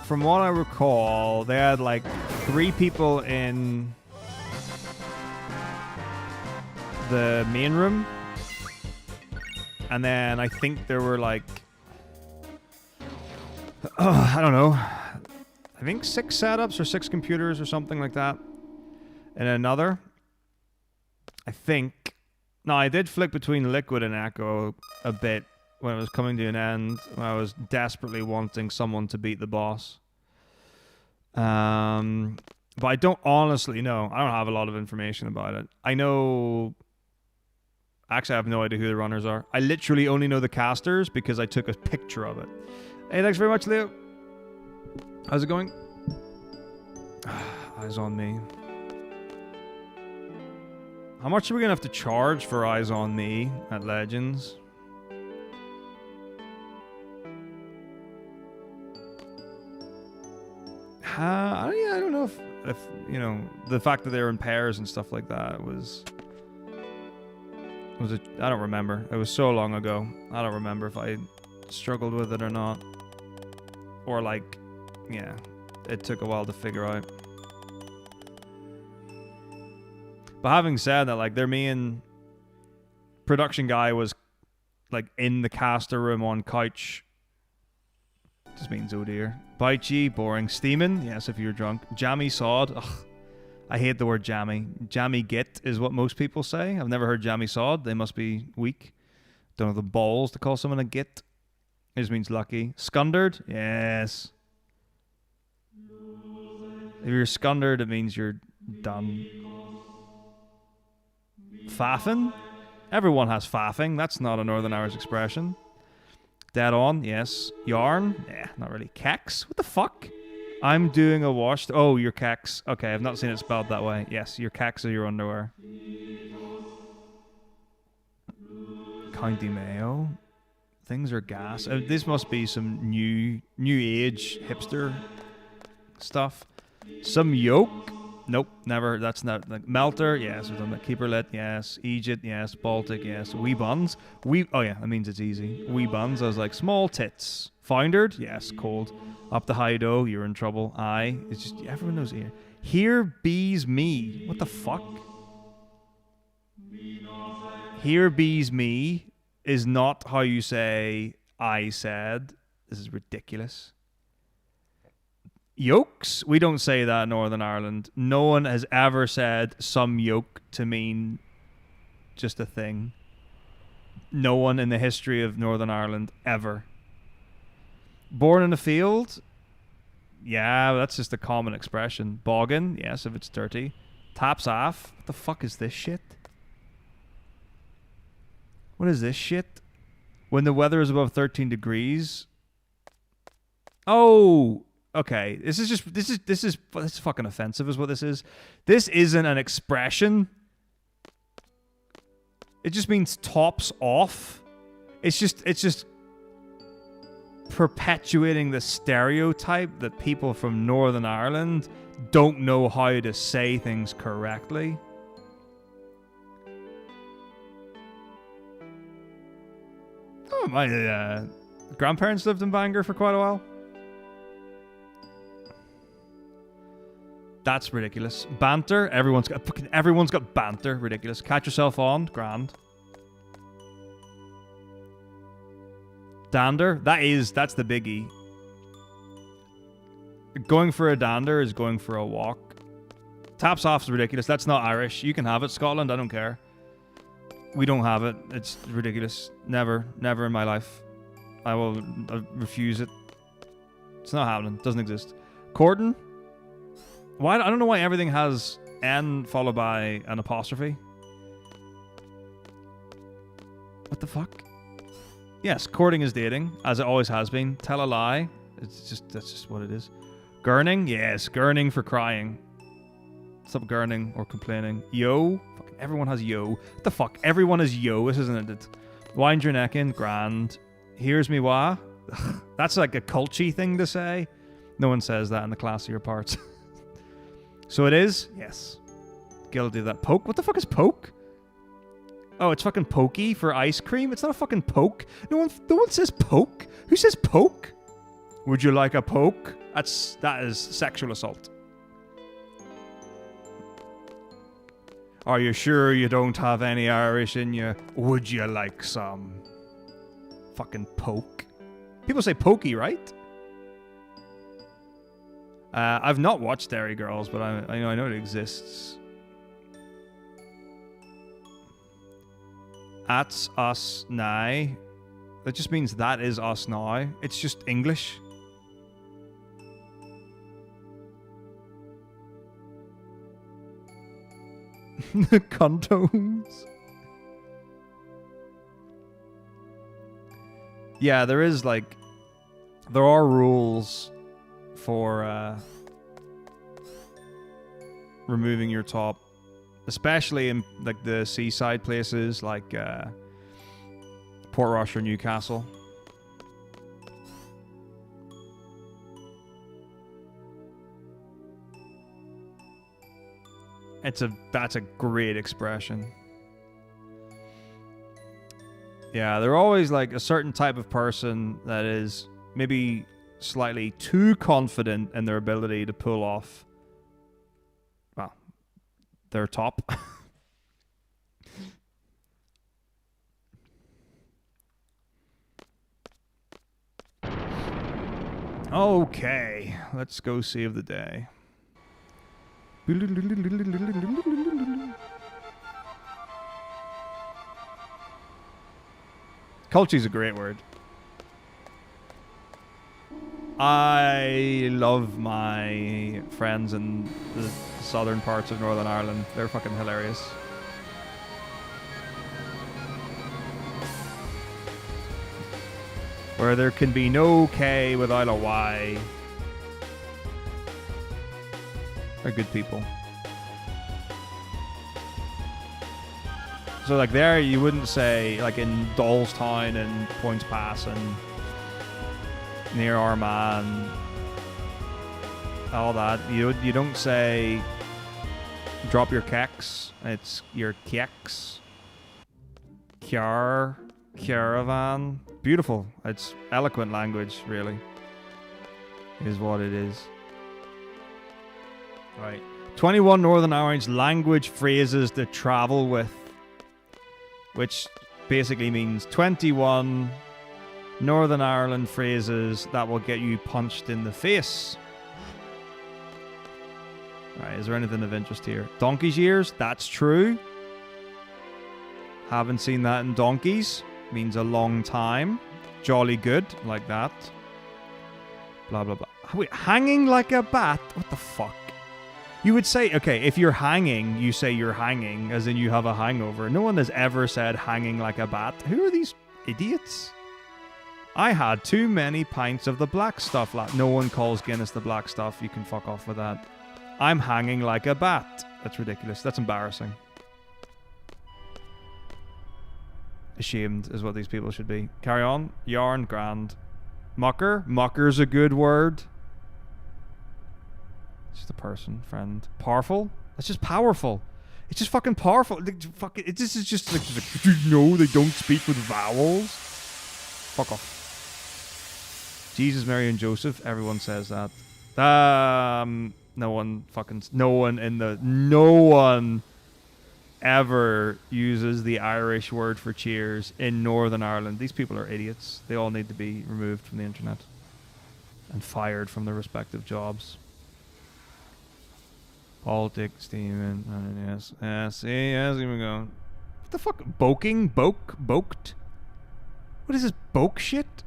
From what I recall, they had like 3 people in the main room. And then I think there were like, I don't know, I think 6 setups or 6 computers or something like that. And another, I think. No, I did flick between Liquid and Echo a bit when it was coming to an end, when I was desperately wanting someone to beat the boss. But I don't honestly know. I don't have a lot of information about it. I know... Actually, I have no idea who the runners are. I literally only know the casters because I took a picture of it. Hey, thanks very much, Leo. How's it going? Eyes on me. How much are we going to have to charge for Eyes on Me at Legends? I don't know if you know, the fact that they're in pairs and stuff like that was it. I don't remember. It was so long ago. I don't remember if I struggled with it or not. Or like, yeah, it took a while to figure out. But having said that, like, their main production guy was like in the caster room on couch. Just means oh dear. Baichi, boring. Steamin', yes, if you're drunk. Jammy sod. Ugh, I hate the word jammy. Jammy git is what most people say. I've never heard jammy sod. They must be weak. Don't have the balls to call someone a git. It just means lucky. Scundered, yes. If you're scundered, it means you're done. Faffing? Everyone has faffing. That's not a Northern Irish expression. Dead on, yes. Yarn? Yeah, not really. Kex? What the fuck? I'm doing a wash. Oh, your kex. Okay, I've not seen it spelled that way. Yes, your kex are your underwear. County Mayo. Things are gas. This must be some new age hipster stuff. Some yoke. Nope, never. That's not like Melter. Yes, we've done that. Keeper Lit. Yes, Egypt. Yes, Baltic. Yes, Wee Buns. Oh yeah, that means it's easy. Wee Buns. I was like small tits. Foundered. Yes, cold. Up the high dough. You're in trouble. Aye. It's just everyone knows here. Here bees me. What the fuck? Here bees me is not how you say I said. This is ridiculous. Yokes? We don't say that in Northern Ireland. No one has ever said some yoke to mean just a thing. No one in the history of Northern Ireland ever. Born in a field? Yeah, that's just a common expression. Boggin? Yes, if it's dirty. Taps off? What the fuck is this shit? What is this shit? When the weather is above 13 degrees. Oh, okay. This is fucking offensive is what this is. This isn't an expression. It just means tops off. It's just perpetuating the stereotype that people from Northern Ireland don't know how to say things correctly. Oh, my grandparents lived in Bangor for quite a while. That's ridiculous. Banter. Everyone's got banter. Ridiculous. Catch yourself on. Grand. Dander. That's the biggie. Going for a dander is going for a walk. Taps off is ridiculous. That's not Irish. You can have it, Scotland. I don't care. We don't have it. It's ridiculous. Never in my life. I will refuse it. It's not happening. Doesn't exist. Cordon. Why? I don't know why everything has N followed by an apostrophe. What the fuck? Yes, courting is dating, as it always has been. Tell a lie. That's just what it is. Gurning? Yes, gurning for crying. Stop gurning or complaining. Yo? Fucking everyone has yo. What the fuck? Everyone is yo. This isn't it. Wind your neck in. Grand. Here's me wah. That's like a culty thing to say. No one says that in the classier parts. So it is? Yes. Guilty of that. Poke? What the fuck is poke? Oh, it's fucking pokey for ice cream? It's not a fucking poke. No one says poke. Who says poke? Would you like a poke? That is sexual assault. Are you sure you don't have any Irish in you? Would you like some? Fucking poke. People say pokey, right? I've not watched Dairy Girls, but I know it exists. That's us now. That just means that is us now. It's just English. Condoms. Yeah, there are rules for removing your top, especially in like the seaside places like Portrush or Newcastle. That's a great expression. Yeah, they're always like a certain type of person that is maybe slightly too confident in their ability to pull off, well, their top. Okay, let's go save the day. Culture's a great word. I love my friends in the southern parts of Northern Ireland. They're fucking hilarious. Where there can be no K without a Y. They're good people. So like there, you wouldn't say, like in Dollstown and Points Pass and near Armagh, all that, you don't say drop your keks. It's your keks. Caravan. Beautiful. It's eloquent language, really. Is what it is. Right. 21 Northern Ireland's language phrases to travel with. Which basically means 21 Northern Ireland phrases that will get you punched in the face. Right, is there anything of interest here? Donkey's years, that's true. Haven't seen that in donkeys. Means a long time. Jolly good, like that. Blah, blah, blah. Wait, hanging like a bat? What the fuck? You would say, okay, if you're hanging, you say you're hanging, as in you have a hangover. No one has ever said hanging like a bat. Who are these idiots? I had too many pints of the black stuff. No one calls Guinness the black stuff. You can fuck off with that. I'm hanging like a bat. That's ridiculous. That's embarrassing. Ashamed is what these people should be. Carry on. Yarn, grand. Mucker. Mucker's a good word. Just a person, friend. Powerful? That's just powerful. It's just fucking powerful. This is just like, no, they don't speak with vowels. Fuck off. Jesus, Mary, and Joseph. Everyone says that. No one ever uses the Irish word for cheers in Northern Ireland. These people are idiots. They all need to be removed from the internet and fired from their respective jobs. Politics, Steven, yes, here we go. What the fuck? Boking? Boked? What is this boke shit?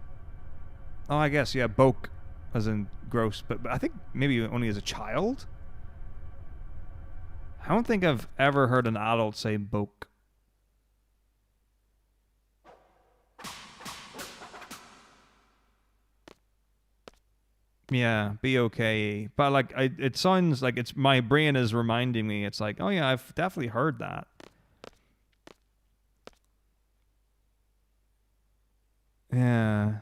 Oh, I guess, yeah, boke, as in gross, but I think maybe only as a child. I don't think I've ever heard an adult say boke. Yeah, B-O-K-E. But like, it sounds like it's, my brain is reminding me, it's like, oh yeah, I've definitely heard that. Yeah.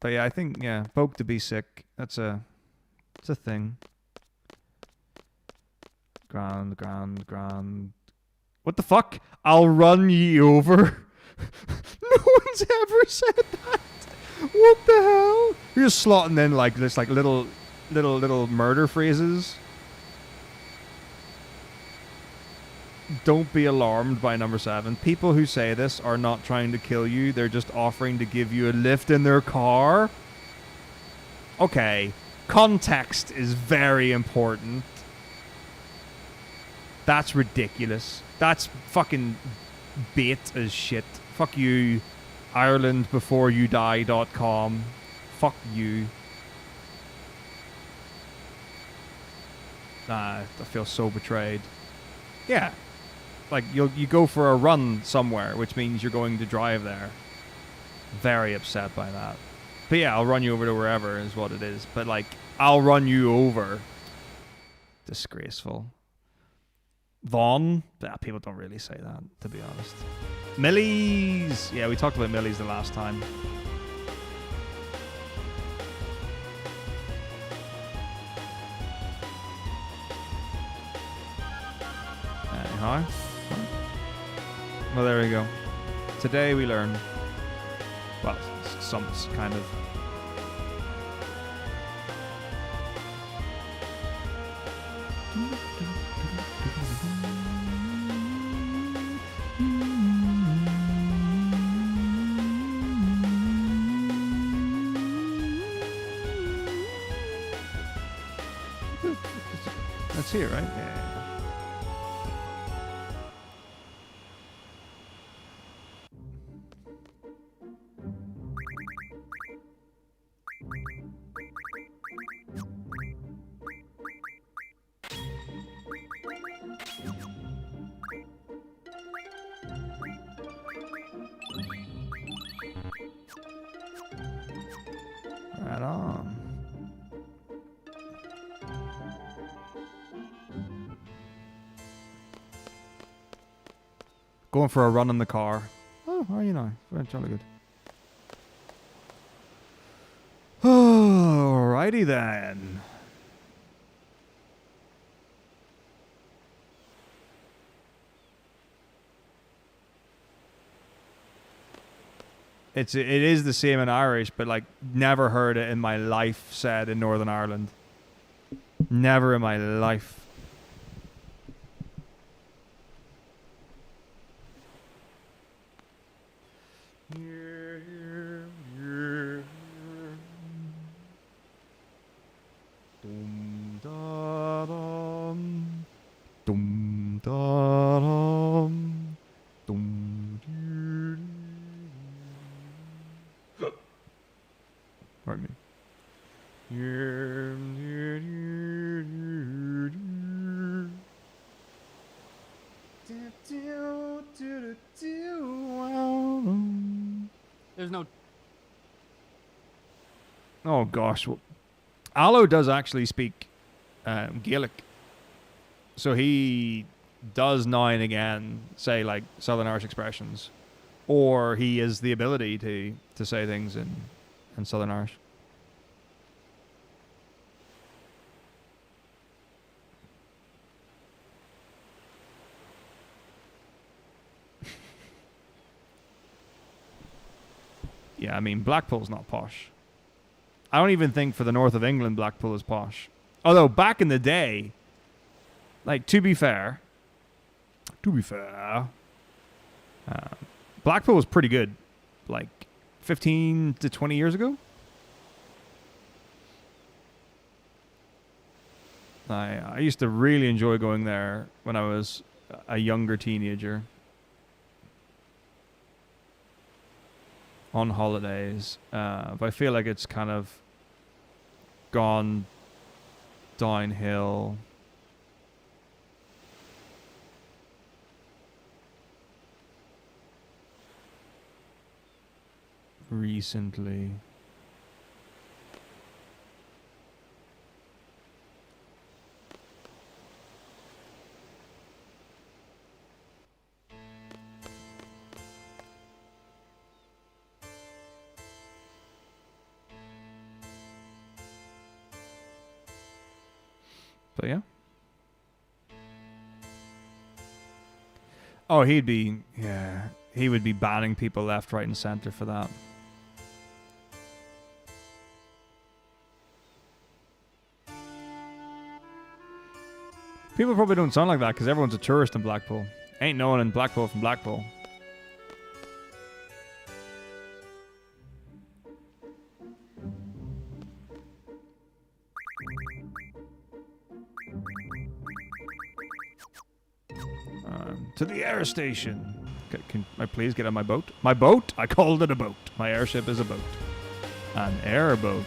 But yeah, I think, yeah, boke to be sick. It's a thing. Grand. What the fuck? I'll run ye over. No one's ever said that. What the hell? You're just slotting in like this, like little murder phrases. Don't be alarmed by number 7. People who say this are not trying to kill you. They're just offering to give you a lift in their car. Okay. Context is very important. That's ridiculous. That's fucking bait as shit. Fuck you. IrelandBeforeYouDie.com. Fuck you. Nah, I feel so betrayed. Yeah. Like, you go for a run somewhere, which means you're going to drive there. Very upset by that. But yeah, I'll run you over to wherever is what it is. But like, I'll run you over. Disgraceful. Vaughn? Yeah, people don't really say that, to be honest. Millies! Yeah, we talked about Millies the last time. Anyhow. Well, there we go. Today we learn. Well, some kind of. That's here, right? Yeah. Right on. Going for a run in the car. Oh, how are you now? Very jolly good. Alrighty then. It is the same in Irish, but like never heard it in my life said in Northern Ireland. Never in my life. Dum da dum. Dum da dum. Dum doo. Pardon me. There's no... Oh gosh. Well, Allo does actually speak Gaelic. So he does now and again say like Southern Irish expressions. Or he has the ability to say things in Southern Irish. Yeah, I mean, Blackpool's not posh. I don't even think for the north of England, Blackpool is posh. Although, back in the day, like, to be fair, Blackpool was pretty good. Like, 15 to 20 years ago. I used to really enjoy going there when I was a younger teenager. On holidays. But I feel like it's kind of gone downhill. Recently. But yeah. Oh, he would be banning people left, right, and center for that. People probably don't sound like that because everyone's a tourist in Blackpool. Ain't no one in Blackpool from Blackpool. To the air station. Can I please get on my boat? My boat? I called it a boat. My airship is a boat. An airboat.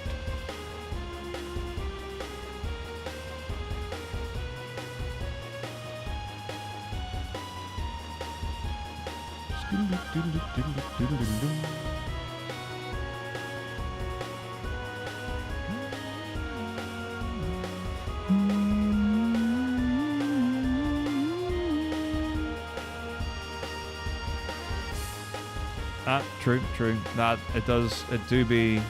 True. That it do be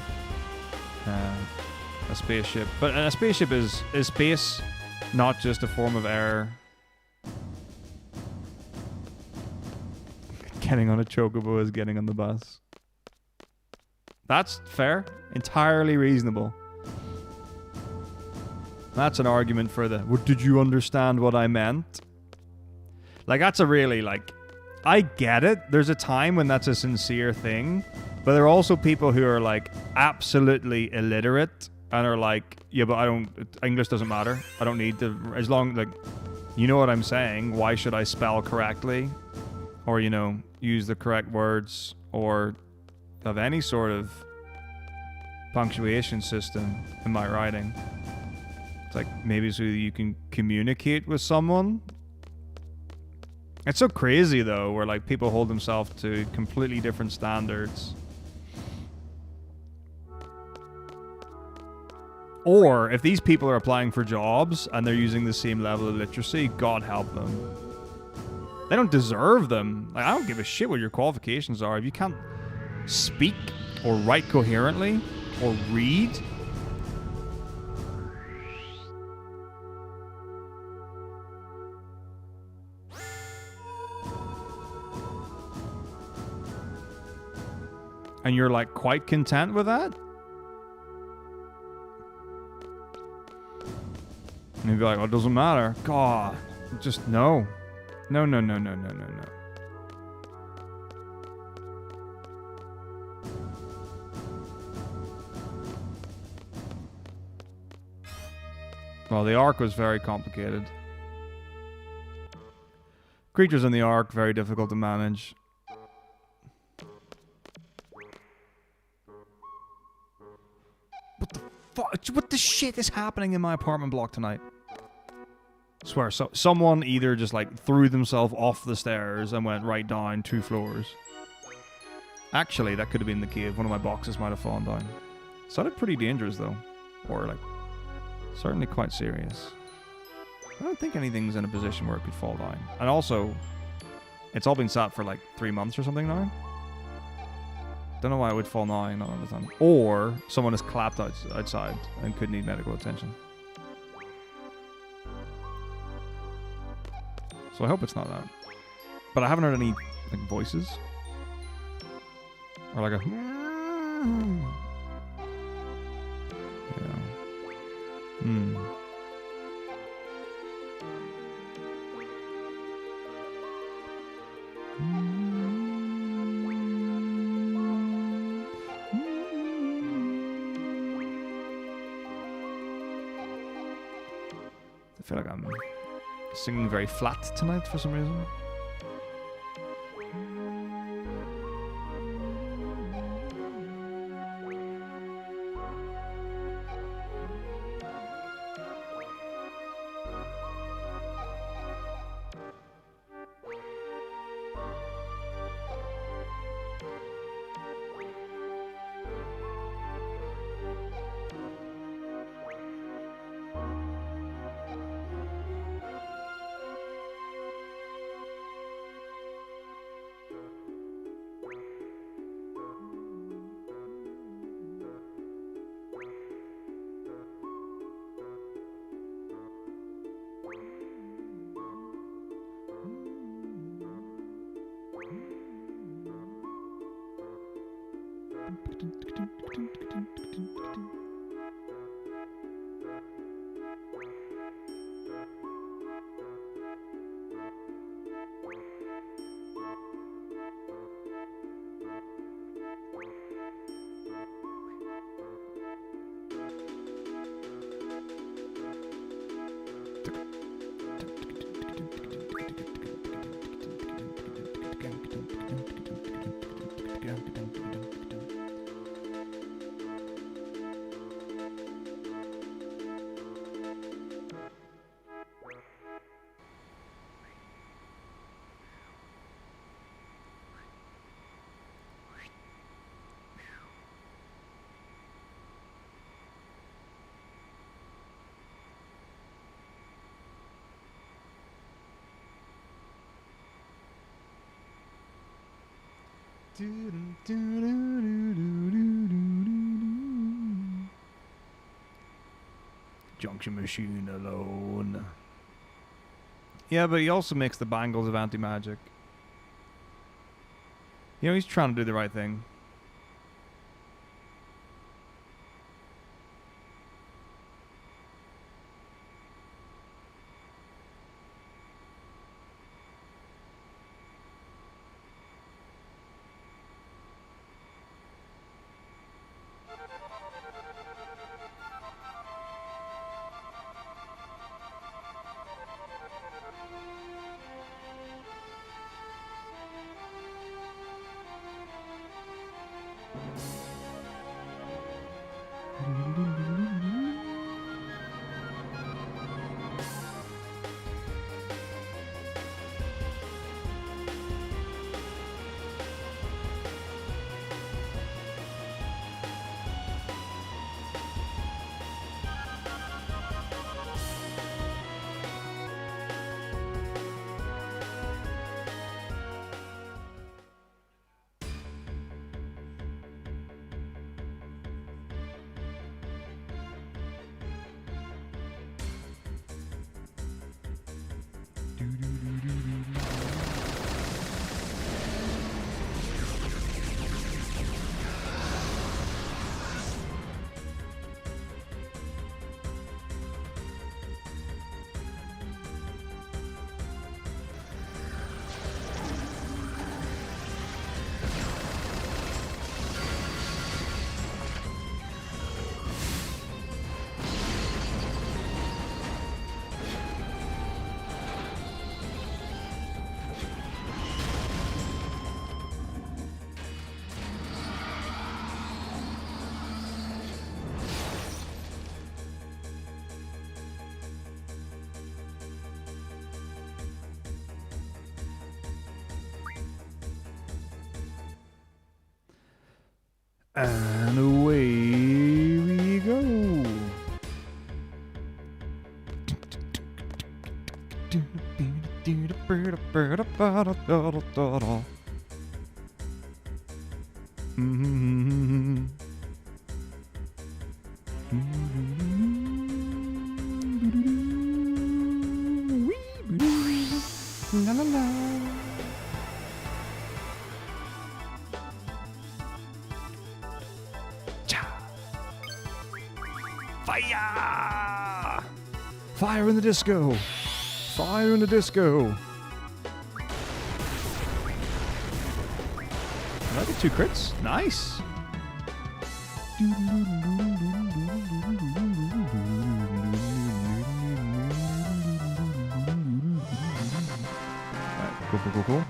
a spaceship, but a spaceship is space, not just a form of air. Getting on a chocobo is getting on the bus. That's fair, entirely reasonable. That's an argument for the. Well, did you understand what I meant? Like that's a really like. I get it. There's a time when that's a sincere thing, but there are also people who are like absolutely illiterate and are like, yeah, but English doesn't matter. I don't need to, as long, like, you know what I'm saying? Why should I spell correctly? Or, you know, use the correct words or have any sort of punctuation system in my writing? It's like maybe so you can communicate with someone. It's so crazy though, where like people hold themselves to completely different standards. Or if these people are applying for jobs and they're using the same level of literacy, God help them. They don't deserve them. Like, I don't give a shit what your qualifications are. If you can't speak or write coherently or read, and you're like quite content with that, and you'd be like, oh, it doesn't matter. God, just no. No, no, no, no, no, no, no. Well, the Ark was very complicated. Creatures in the Ark, very difficult to manage. What the fuck? What the shit is happening in my apartment block tonight? I swear, so someone either just like threw themselves off the stairs and went right down 2 floors. Actually, that could have been the cave. One of my boxes might have fallen down. Sounded pretty dangerous though. Or like, certainly quite serious. I don't think anything's in a position where it could fall down. And also, it's all been sat for like 3 months or something now. Don't know why it would fall now, not all the time. Or someone has clapped outside and could need medical attention. So I hope it's not that. But I haven't heard any like voices. Or like a... Yeah. Hmm. I feel like I'm singing very flat tonight for some reason. Junction machine alone. Yeah, but he also makes the bangles of anti-magic. You know, he's trying to do the right thing. And away we go. La la la. Fire! Fire in the disco! Fire in the disco! Did I get 2 crits? Nice! Alright, cool.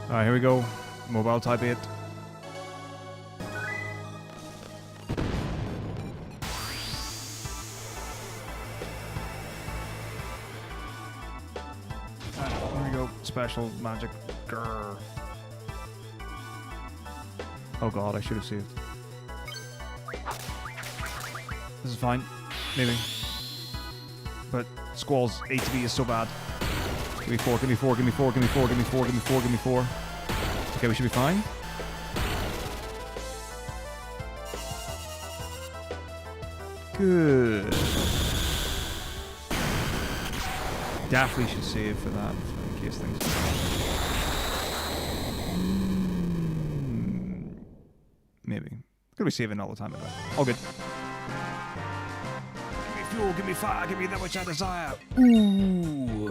Alright, here we go. Mobile type 8. Here we go. Special magic. Grr. Oh god, I should have saved. This is fine. Maybe. But Squall's ATB is so bad. Give me 4, give me 4, give me 4, give me 4, give me 4, give me 4, give me 4. Okay, we should be fine. Good. Definitely should save for that, in case things... Maybe. Could be saving all the time anyway. All good. Give me fuel, give me fire, give me that which I desire. Ooh.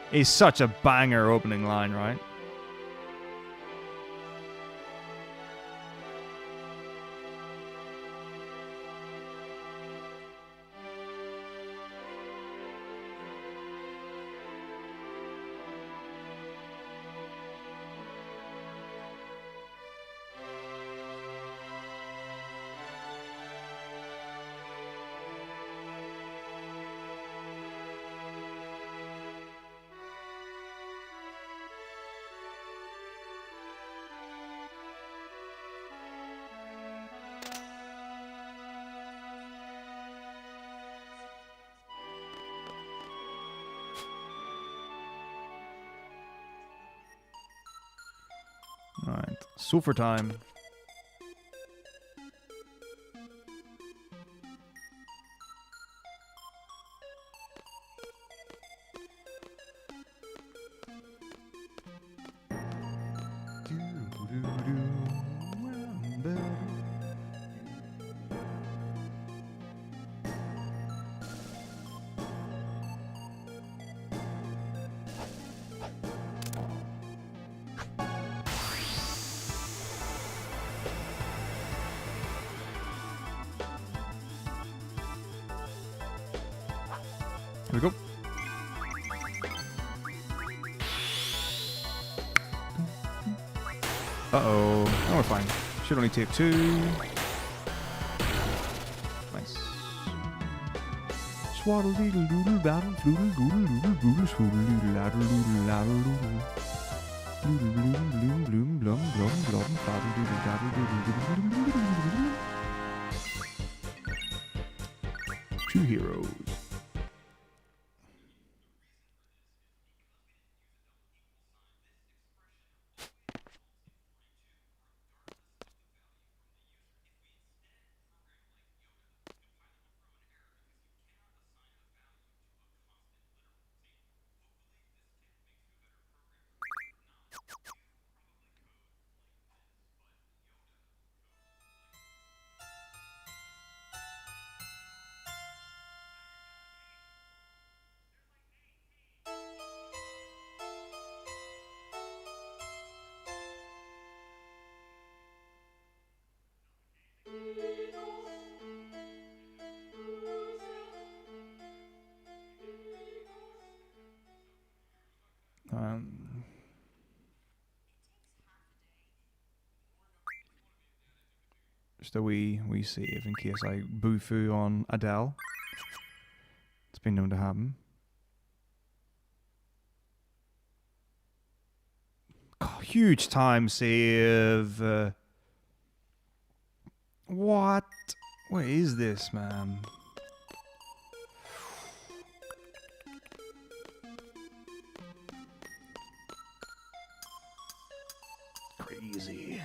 He's such a banger opening line, right? Alright, super time. Here we go. Uh-oh. Oh, we're fine. Should only take 2. Nice. Swaddle deedle doodle battle floodle doodle doodle doodle swaddle doodle laddle doodle laddle doodle. Doodle bloom bloom bloom blum blum blum faddle doodle daddle doodle doodle doodle. 2 heroes. Just a wee save in case I boo-foo on Adele. It's been known to happen. Oh, huge time save. What? What is this, man? Crazy.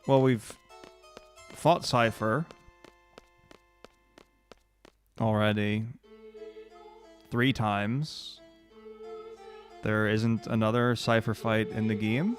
Well, we've fought Cypher already 3 times. There isn't another Cypher fight in the game.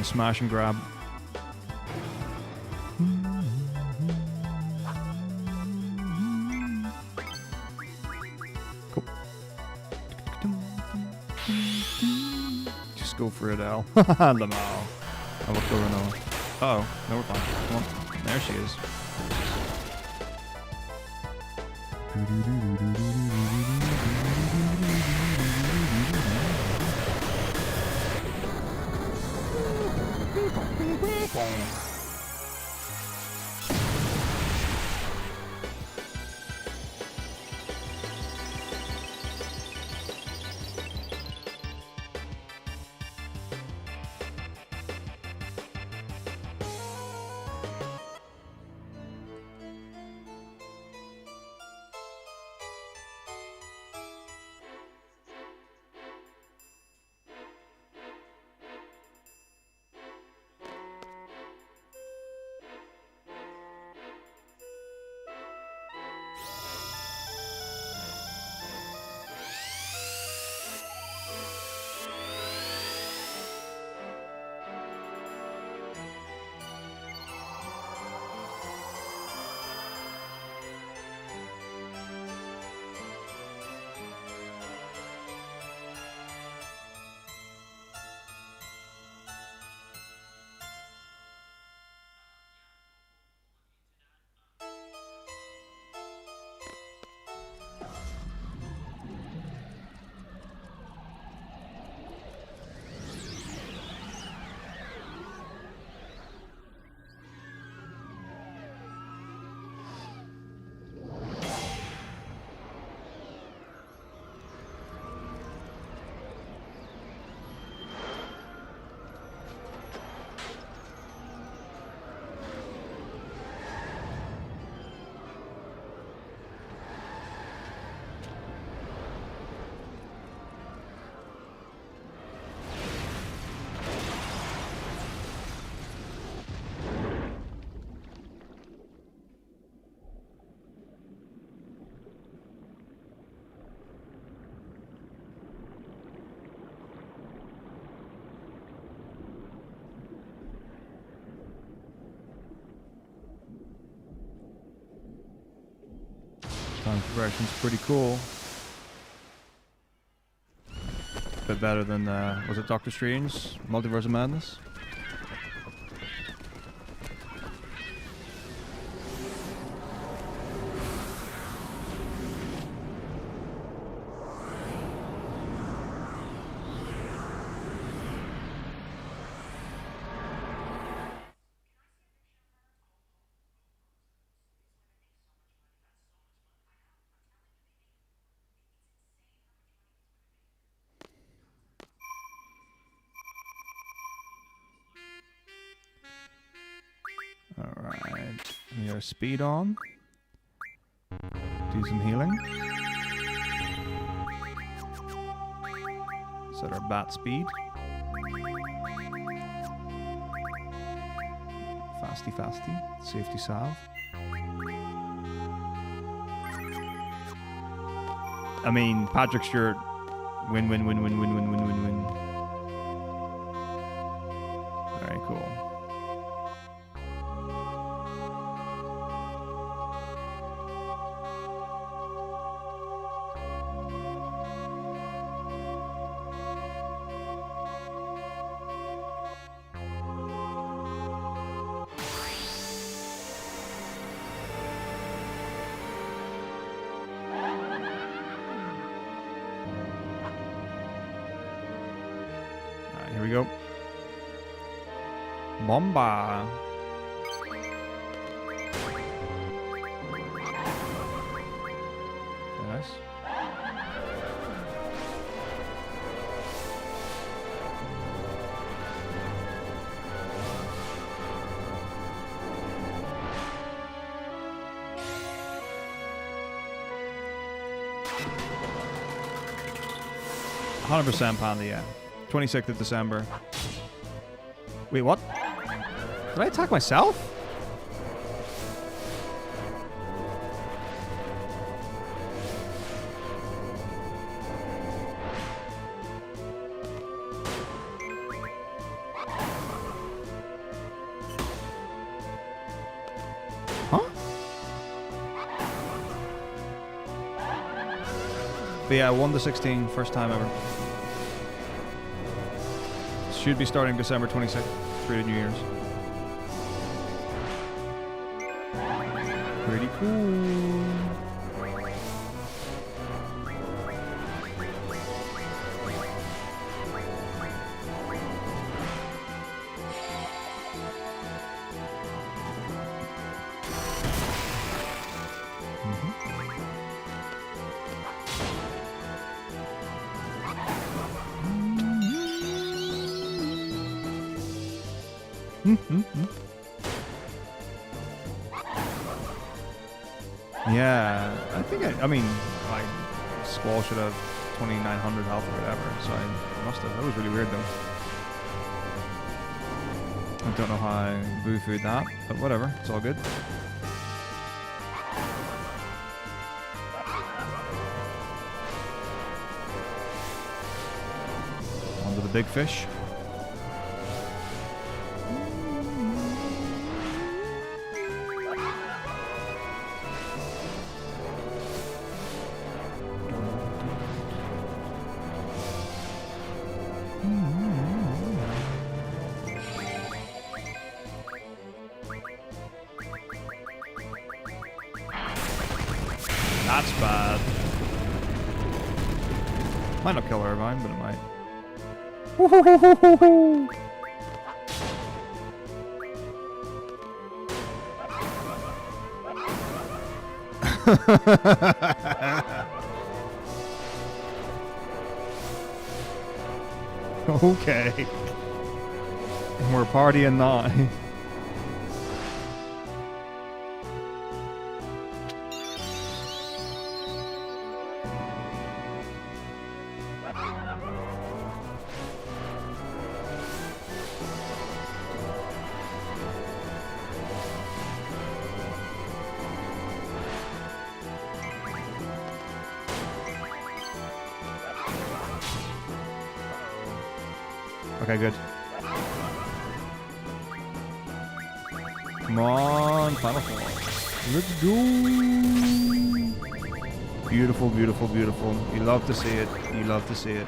Smash and grab. Cool. Just go for it, Al. Lamau. I will go Renault. Uh-oh. No, we're fine. Come on. There she is. Time progression's pretty cool. Bit better than, was it Doctor Strange? Multiverse of Madness? Alright, we got our speed on. Do some healing. Set our bat speed. Fasty, fasty. Safety salve. I mean, Patrick Stewart. Win, win, win, win, win, win, win, win, win. Very cool. Here we go. Bomba. Nice. %, Panda, yeah. 26th of December. Wait, what? Did I attack myself? Huh? But yeah, 1 to 16, first time ever. Should be starting December 26th, through to New Year's. Pretty cool. Yeah, I think I mean, like, Squall should have 2,900 health or whatever, so I must have. That was really weird, though. I don't know how I boo-fooed that, but whatever, it's all good. On to the big fish. That's bad. Might not kill Irvine, but it might. Okay. We're partying now. Okay, good. Come on, final four. Let's go. Beautiful, beautiful, beautiful. You love to see it. You love to see it.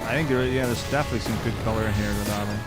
I think there's definitely some good color in here, Ronaldo.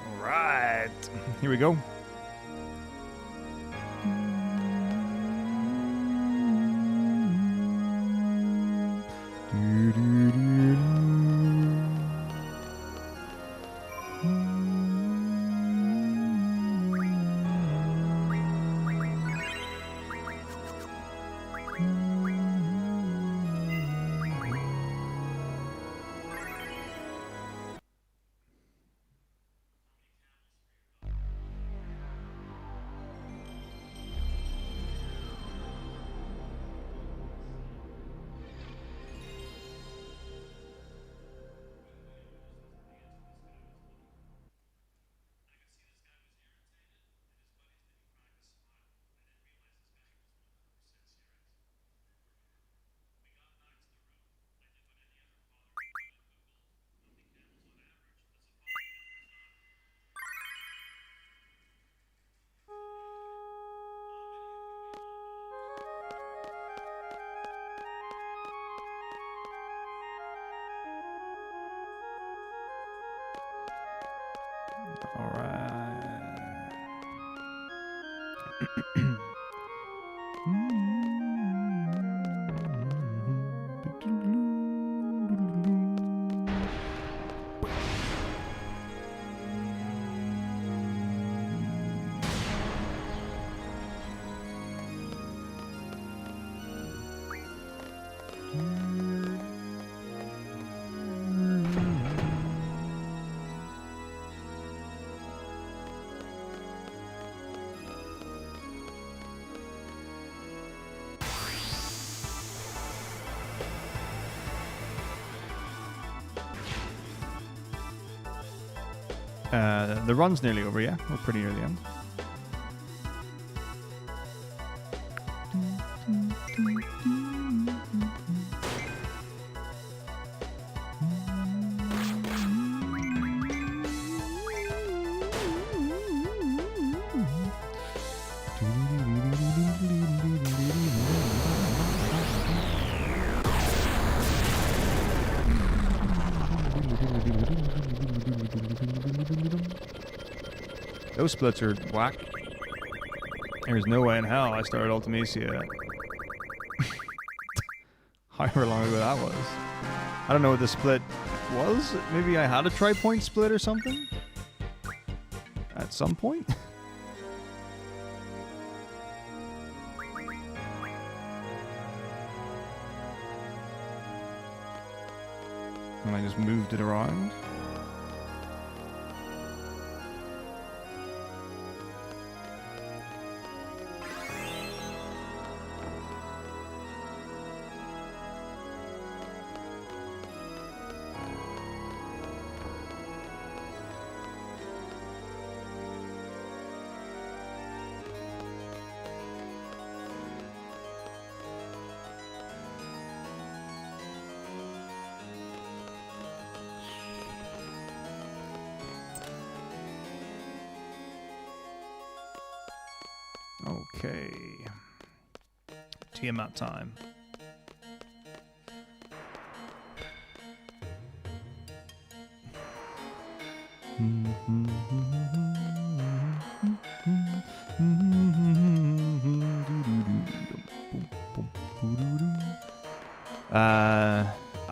All right, here we go. All right. The run's nearly over, yeah? We're pretty near the end. Those splits are whack. There's no way in hell I started Ultimacia. However long ago that was. I don't know what the split was. Maybe I had a tri-point split or something? At some point? And I just moved it around. Okay. Tiamat time.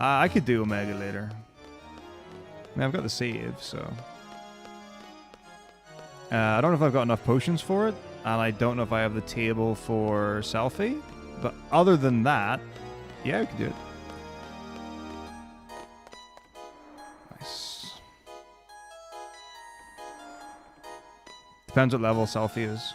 I could do Omega later. I mean, I've got the save, so. I don't know if I've got enough potions for it. And I don't know if I have the table for selfie. But other than that, yeah, we can do it. Nice. Depends what level selfie is.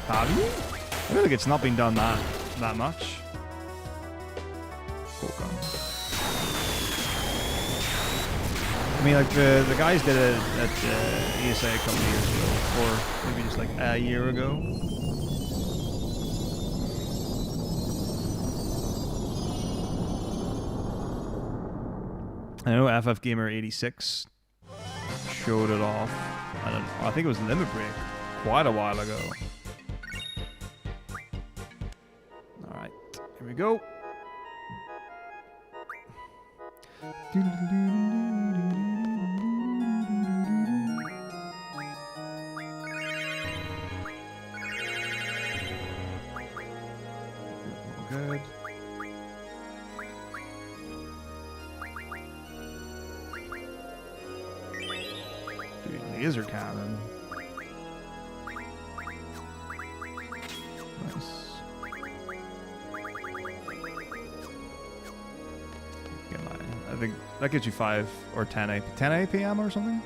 Have you? I feel like it's not been done that much. I mean, like the guys did it at ESA a couple of years ago, or maybe just like a year ago. I know FF Gamer 86 showed it off. I think it was Limit Break quite a while ago. Alright, here we go. Good. Dude, laser cannon. Nice. I think that gets you 5 or 10 AP. 10 AP ammo or something?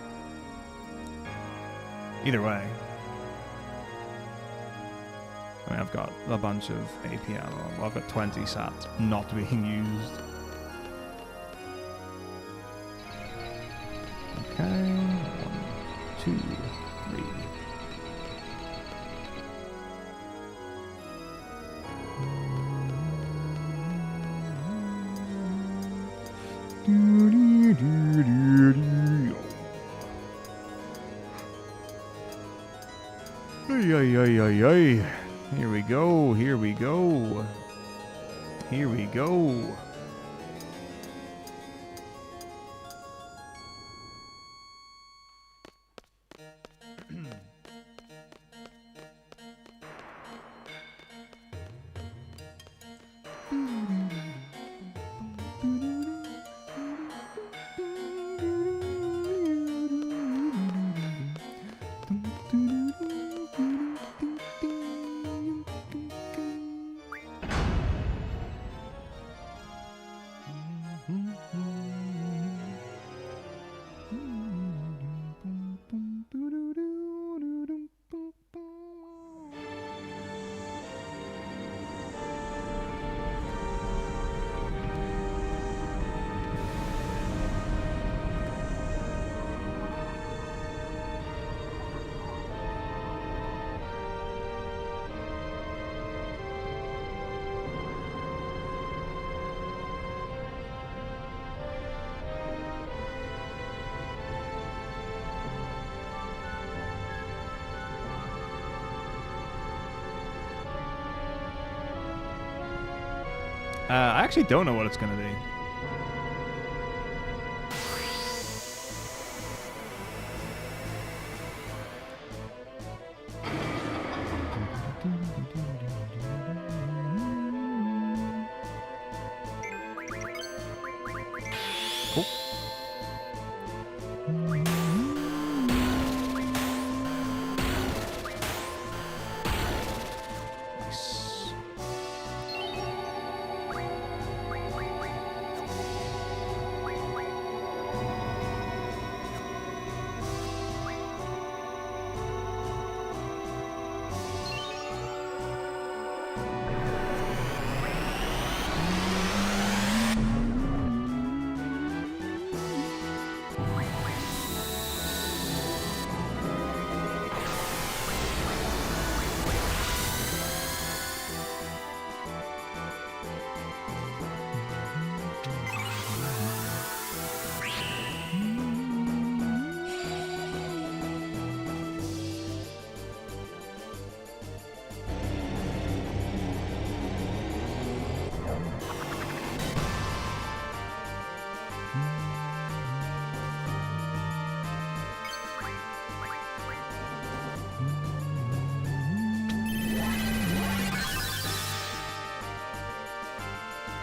Either way. I mean, I've got a bunch of AP ammo. Well, I've got 20 sat not being used. Okay. 1, 2, 3. Ay. Here we go, here we go. Here we go. I actually don't know what it's gonna be. Cool. Nice.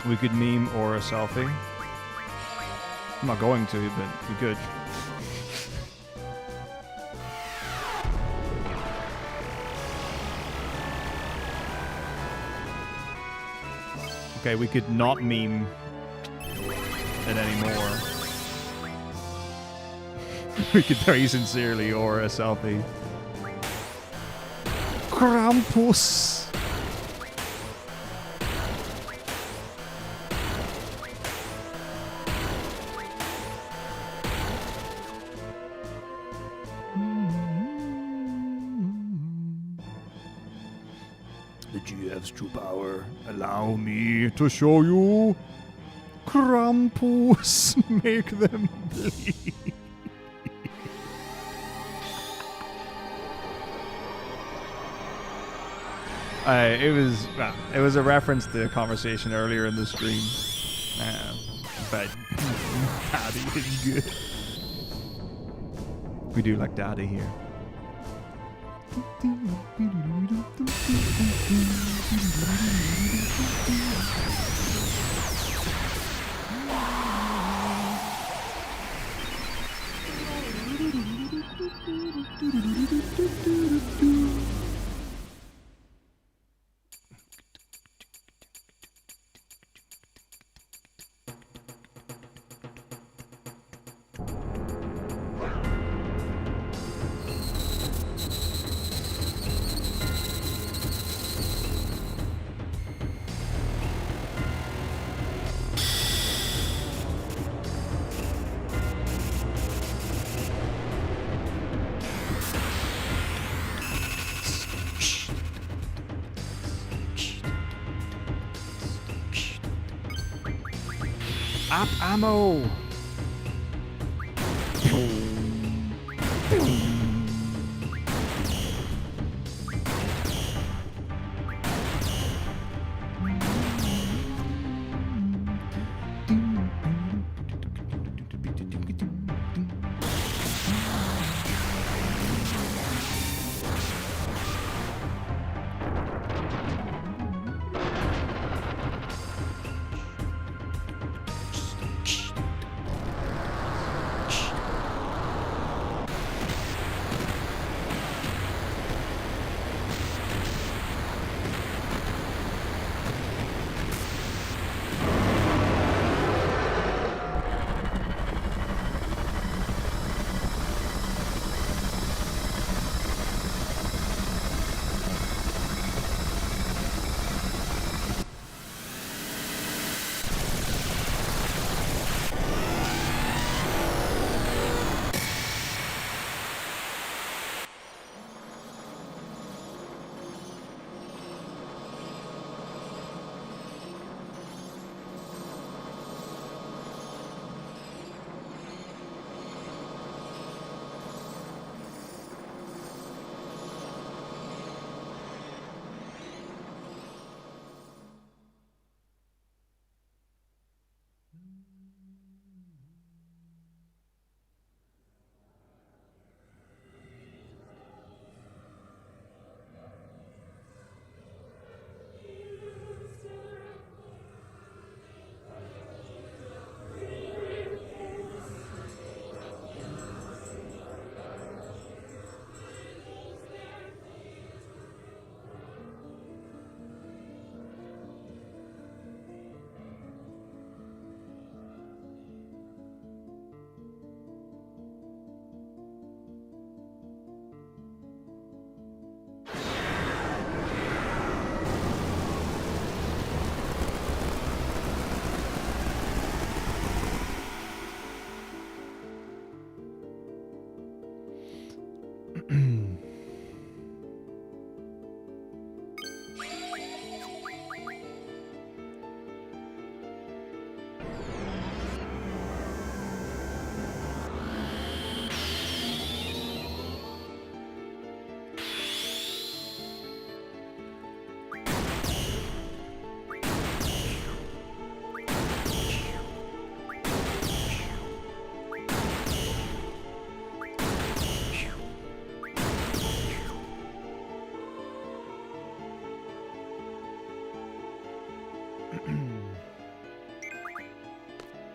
We could meme or a selfie. I'm not going to, but we could. Okay, we could not meme it anymore. We could very sincerely or a selfie. Krampus! The GF's true power. Allow me to show you. Krampus, make them bleed. It was a reference to a conversation earlier in the stream. But Daddy is good. We do like Daddy here. Up ammo!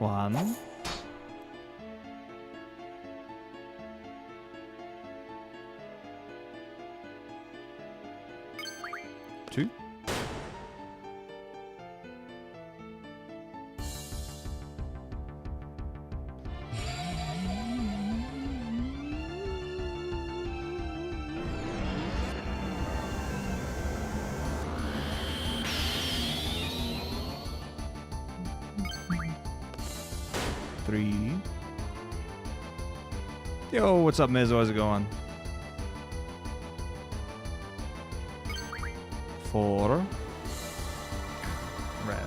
1. 2. 3. Yo, what's up, Miz? How's it going? 4. Res.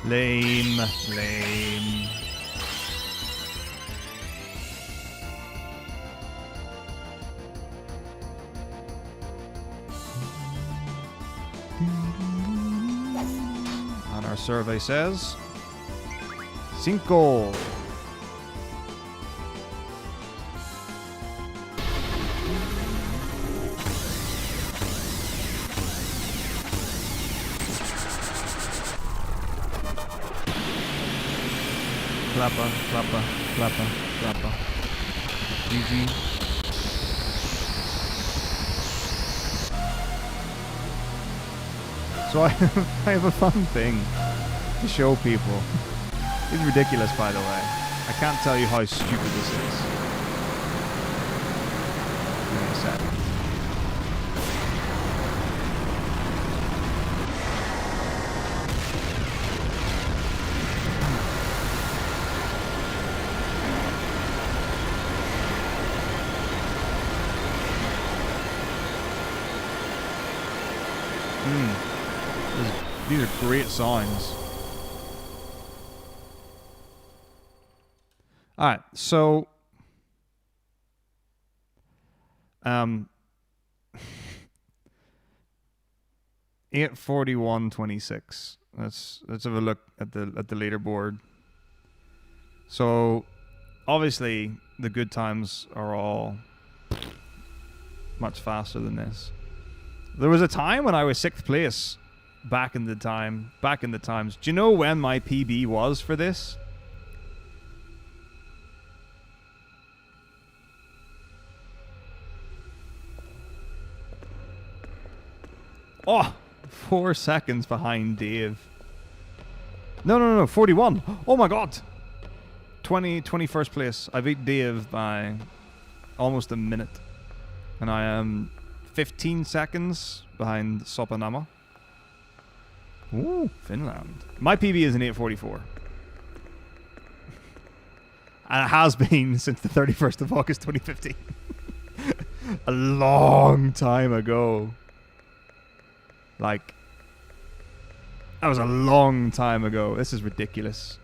Lame. And our survey says 5. Clapper. GG. So I have a fun thing to show people. It's ridiculous, by the way. I can't tell you how stupid this is. Give me a second. These are great songs. All right, so 8:41:26. Let's have a look at the leaderboard. So obviously the good times are all much faster than this. There was a time when I was 6th place back in the times. Do you know when my PB was for this? Oh, 4 seconds behind Dave. No, 41. Oh my god. 21st place. I beat Dave by almost a minute. And I am 15 seconds behind Sopanama. Ooh, Finland. My PB is an 8:44. And it has been since the 31st of August 2015. A long time ago. Like, that was a long time ago. This is ridiculous.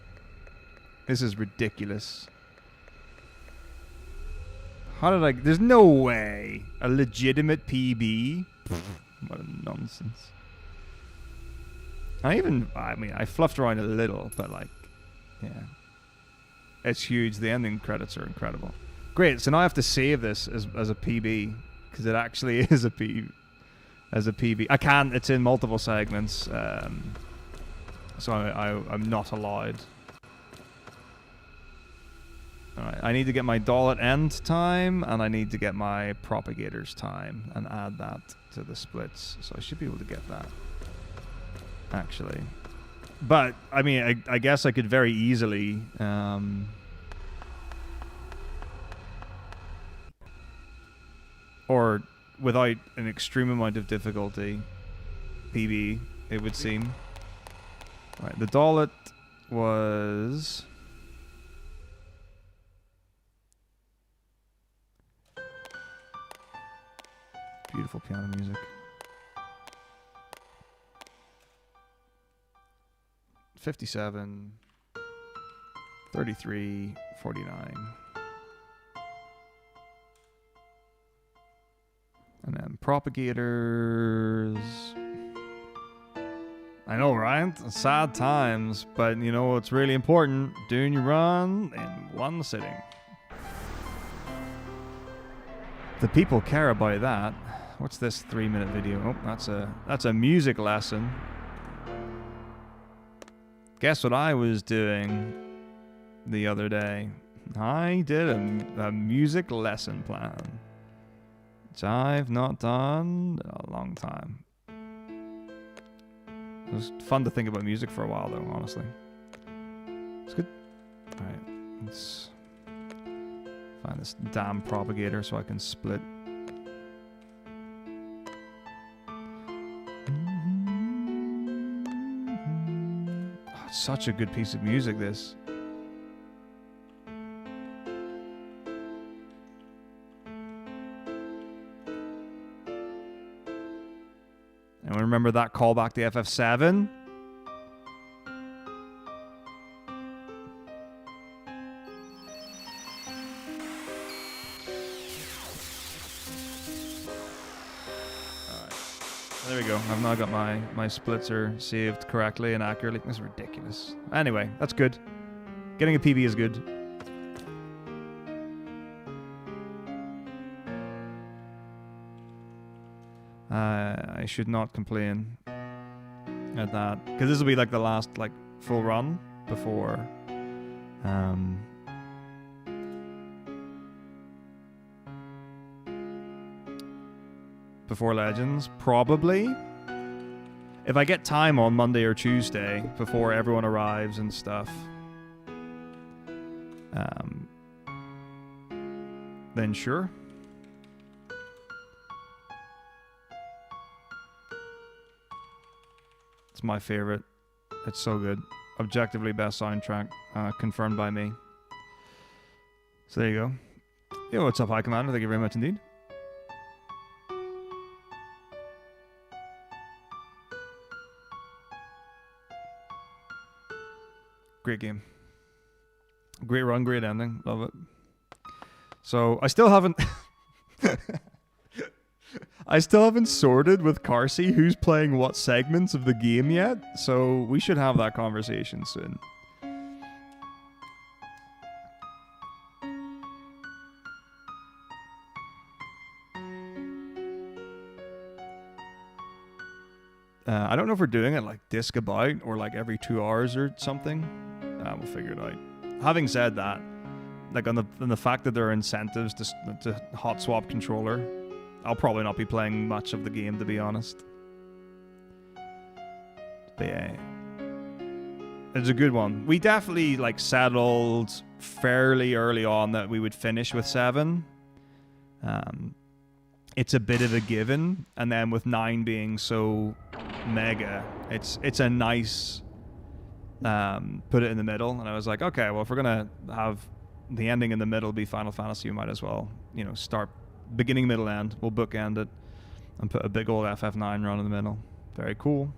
How did I... There's no way. A legitimate PB? What a nonsense. I fluffed around a little, but like, yeah. It's huge. The ending credits are incredible. Great, so now I have to save this as a PB, because it actually is a PB. As a PB. I can't, it's in multiple segments, so I'm not allowed. Alright, I need to get my dollet end time, and I need to get my propagator's time, and add that to the splits, so I should be able to get that. Actually. But, I mean, I guess I could very easily, or without an extreme amount of difficulty, PB, it would seem. Right, the dollet was... Beautiful piano music. 57, 33, 49. And then propagators. I know, right? Sad times, but you know what's really important? Doing your run in one sitting. The people care about that. What's this 3-minute video? Oh, that's a music lesson. Guess what I was doing the other day? I did a music lesson plan, which I've not done in a long time. It was fun to think about music for a while, though, honestly. It's good. Alright, let's find this damn propagator so I can split. Oh, it's such a good piece of music, this. And remember that callback to FF7? There we go. I've now got my splitzer saved correctly and accurately. This is ridiculous. Anyway, that's good. Getting a PB is good. I should not complain at that, because this will be like the last like full run before before Legends, probably. If I get time on Monday or Tuesday before everyone arrives and stuff, then sure. It's my favorite. It's so good. Objectively best soundtrack, confirmed by me. So there you go. Yo, what's up, High Commander? Thank you very much indeed. Great game. Great run, great ending. Love it. So I still haven't I still haven't sorted with Carsey who's playing what segments of the game yet, so we should have that conversation soon. I don't know if we're doing it like disc about or like every 2 hours or something. We'll figure it out. Having said that, like on the fact that there are incentives to hot swap controller, I'll probably not be playing much of the game, to be honest. But yeah, it's a good one. We definitely like settled fairly early on that we would finish with 7. It's a bit of a given, and then with 9 being so mega, it's a nice put it in the middle. And I was like, okay, well, if we're gonna have the ending in the middle be Final Fantasy, we might as well, you know, start beginning, middle, end. We'll bookend it and put a big old FF9 run in the middle. Very cool.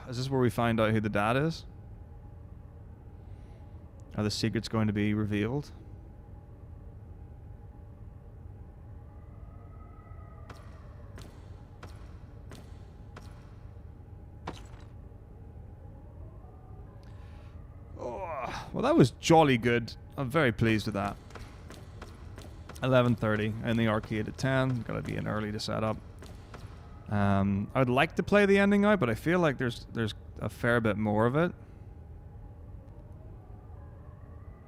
Is this where we find out who the dad is? Are the secrets going to be revealed? Well, that was jolly good. I'm very pleased with that. 11:30 in the arcade at 10. Gotta be in early to set up. I would like to play the ending out, but I feel like there's a fair bit more of it.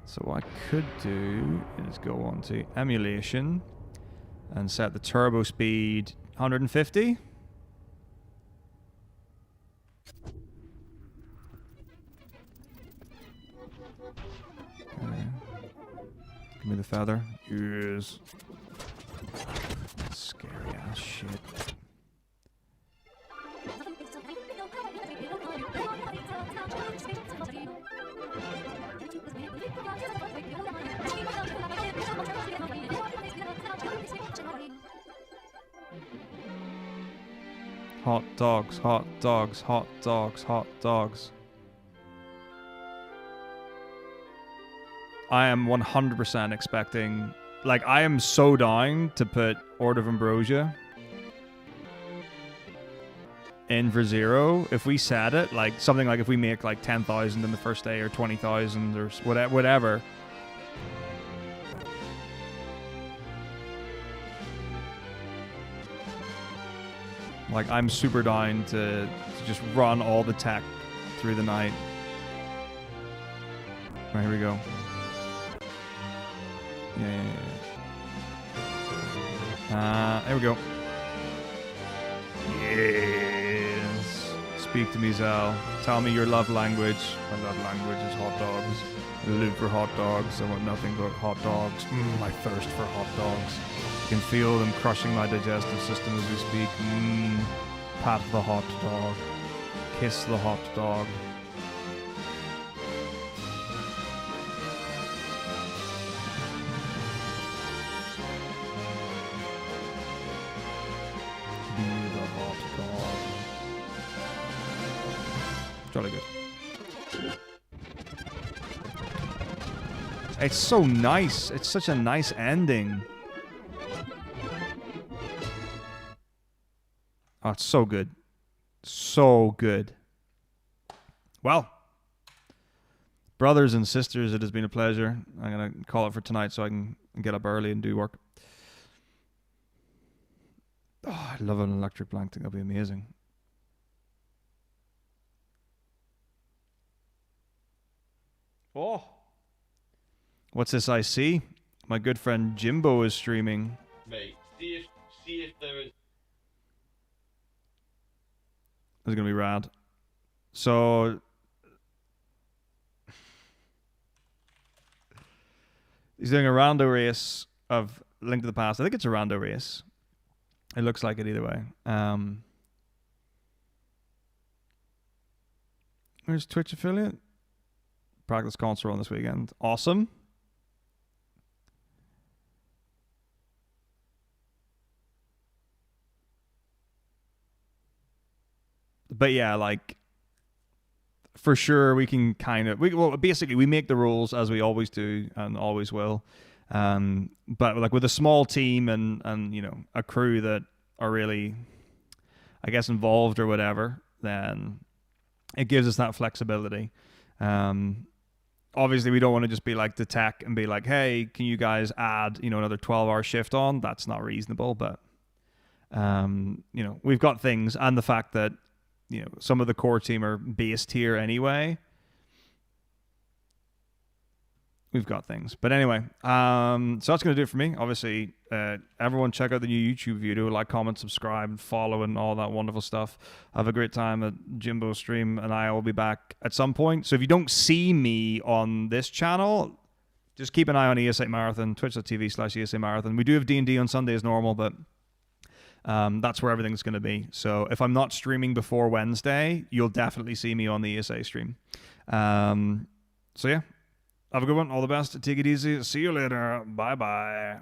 So what I could do is go on to emulation and set the turbo speed 150. Give me the feather. Yes. Scary ass shit. Hot dogs, hot dogs, hot dogs, hot dogs. I am 100% expecting, like, I am so down to put Order of Ambrosia in for 0. If we set it, like, something like if we make, like, 10,000 in the first day or 20,000 or whatever. Like, I'm super down to just run all the tech through the night. Right, here we go. Yeah. There we go. Yes. Speak to me, Zal. Tell me your love language. My love language is hot dogs. I live for hot dogs. I want nothing but hot dogs. My thirst for hot dogs. I can feel them crushing my digestive system as we speak. Pat the hot dog. Kiss the hot dog. Be the hot dog. Jolly good. It's so nice. It's such a nice ending. Oh, it's so good. So good. Well, brothers and sisters, it has been a pleasure. I'm going to call it for tonight so I can get up early and do work. Oh, I love an electric blanket. That'll be amazing. Oh. What's this I see? My good friend Jimbo is streaming. Mate, see if there is... This is going to be rad. So... he's doing a rando race of Link to the Past. I think it's a rando race. It looks like it either way. Where's Twitch affiliate? Practice console on this weekend. Awesome. But yeah, like, for sure we can kind of... well, basically, we make the rules as we always do and always will. But like with a small team and you know, a crew that are really, I guess, involved or whatever, then it gives us that flexibility. Obviously, we don't want to just be like the tech and be like, hey, can you guys add, you know, another 12-hour shift on? That's not reasonable, but you know, we've got things, and the fact that, you know, some of the core team are based here anyway. We've got things. But anyway, so that's going to do it for me. Obviously, everyone check out the new YouTube video. Like, comment, subscribe, follow, and all that wonderful stuff. Have a great time at Jimbo's stream, and I will be back at some point. So if you don't see me on this channel, just keep an eye on ESA Marathon, twitch.tv/ESA Marathon. We do have D&D on Sunday as normal, but that's where everything's going to be. So if I'm not streaming before Wednesday, you'll definitely see me on the ESA stream. So yeah. Have a good one. All the best. Take it easy. See you later. Bye-bye.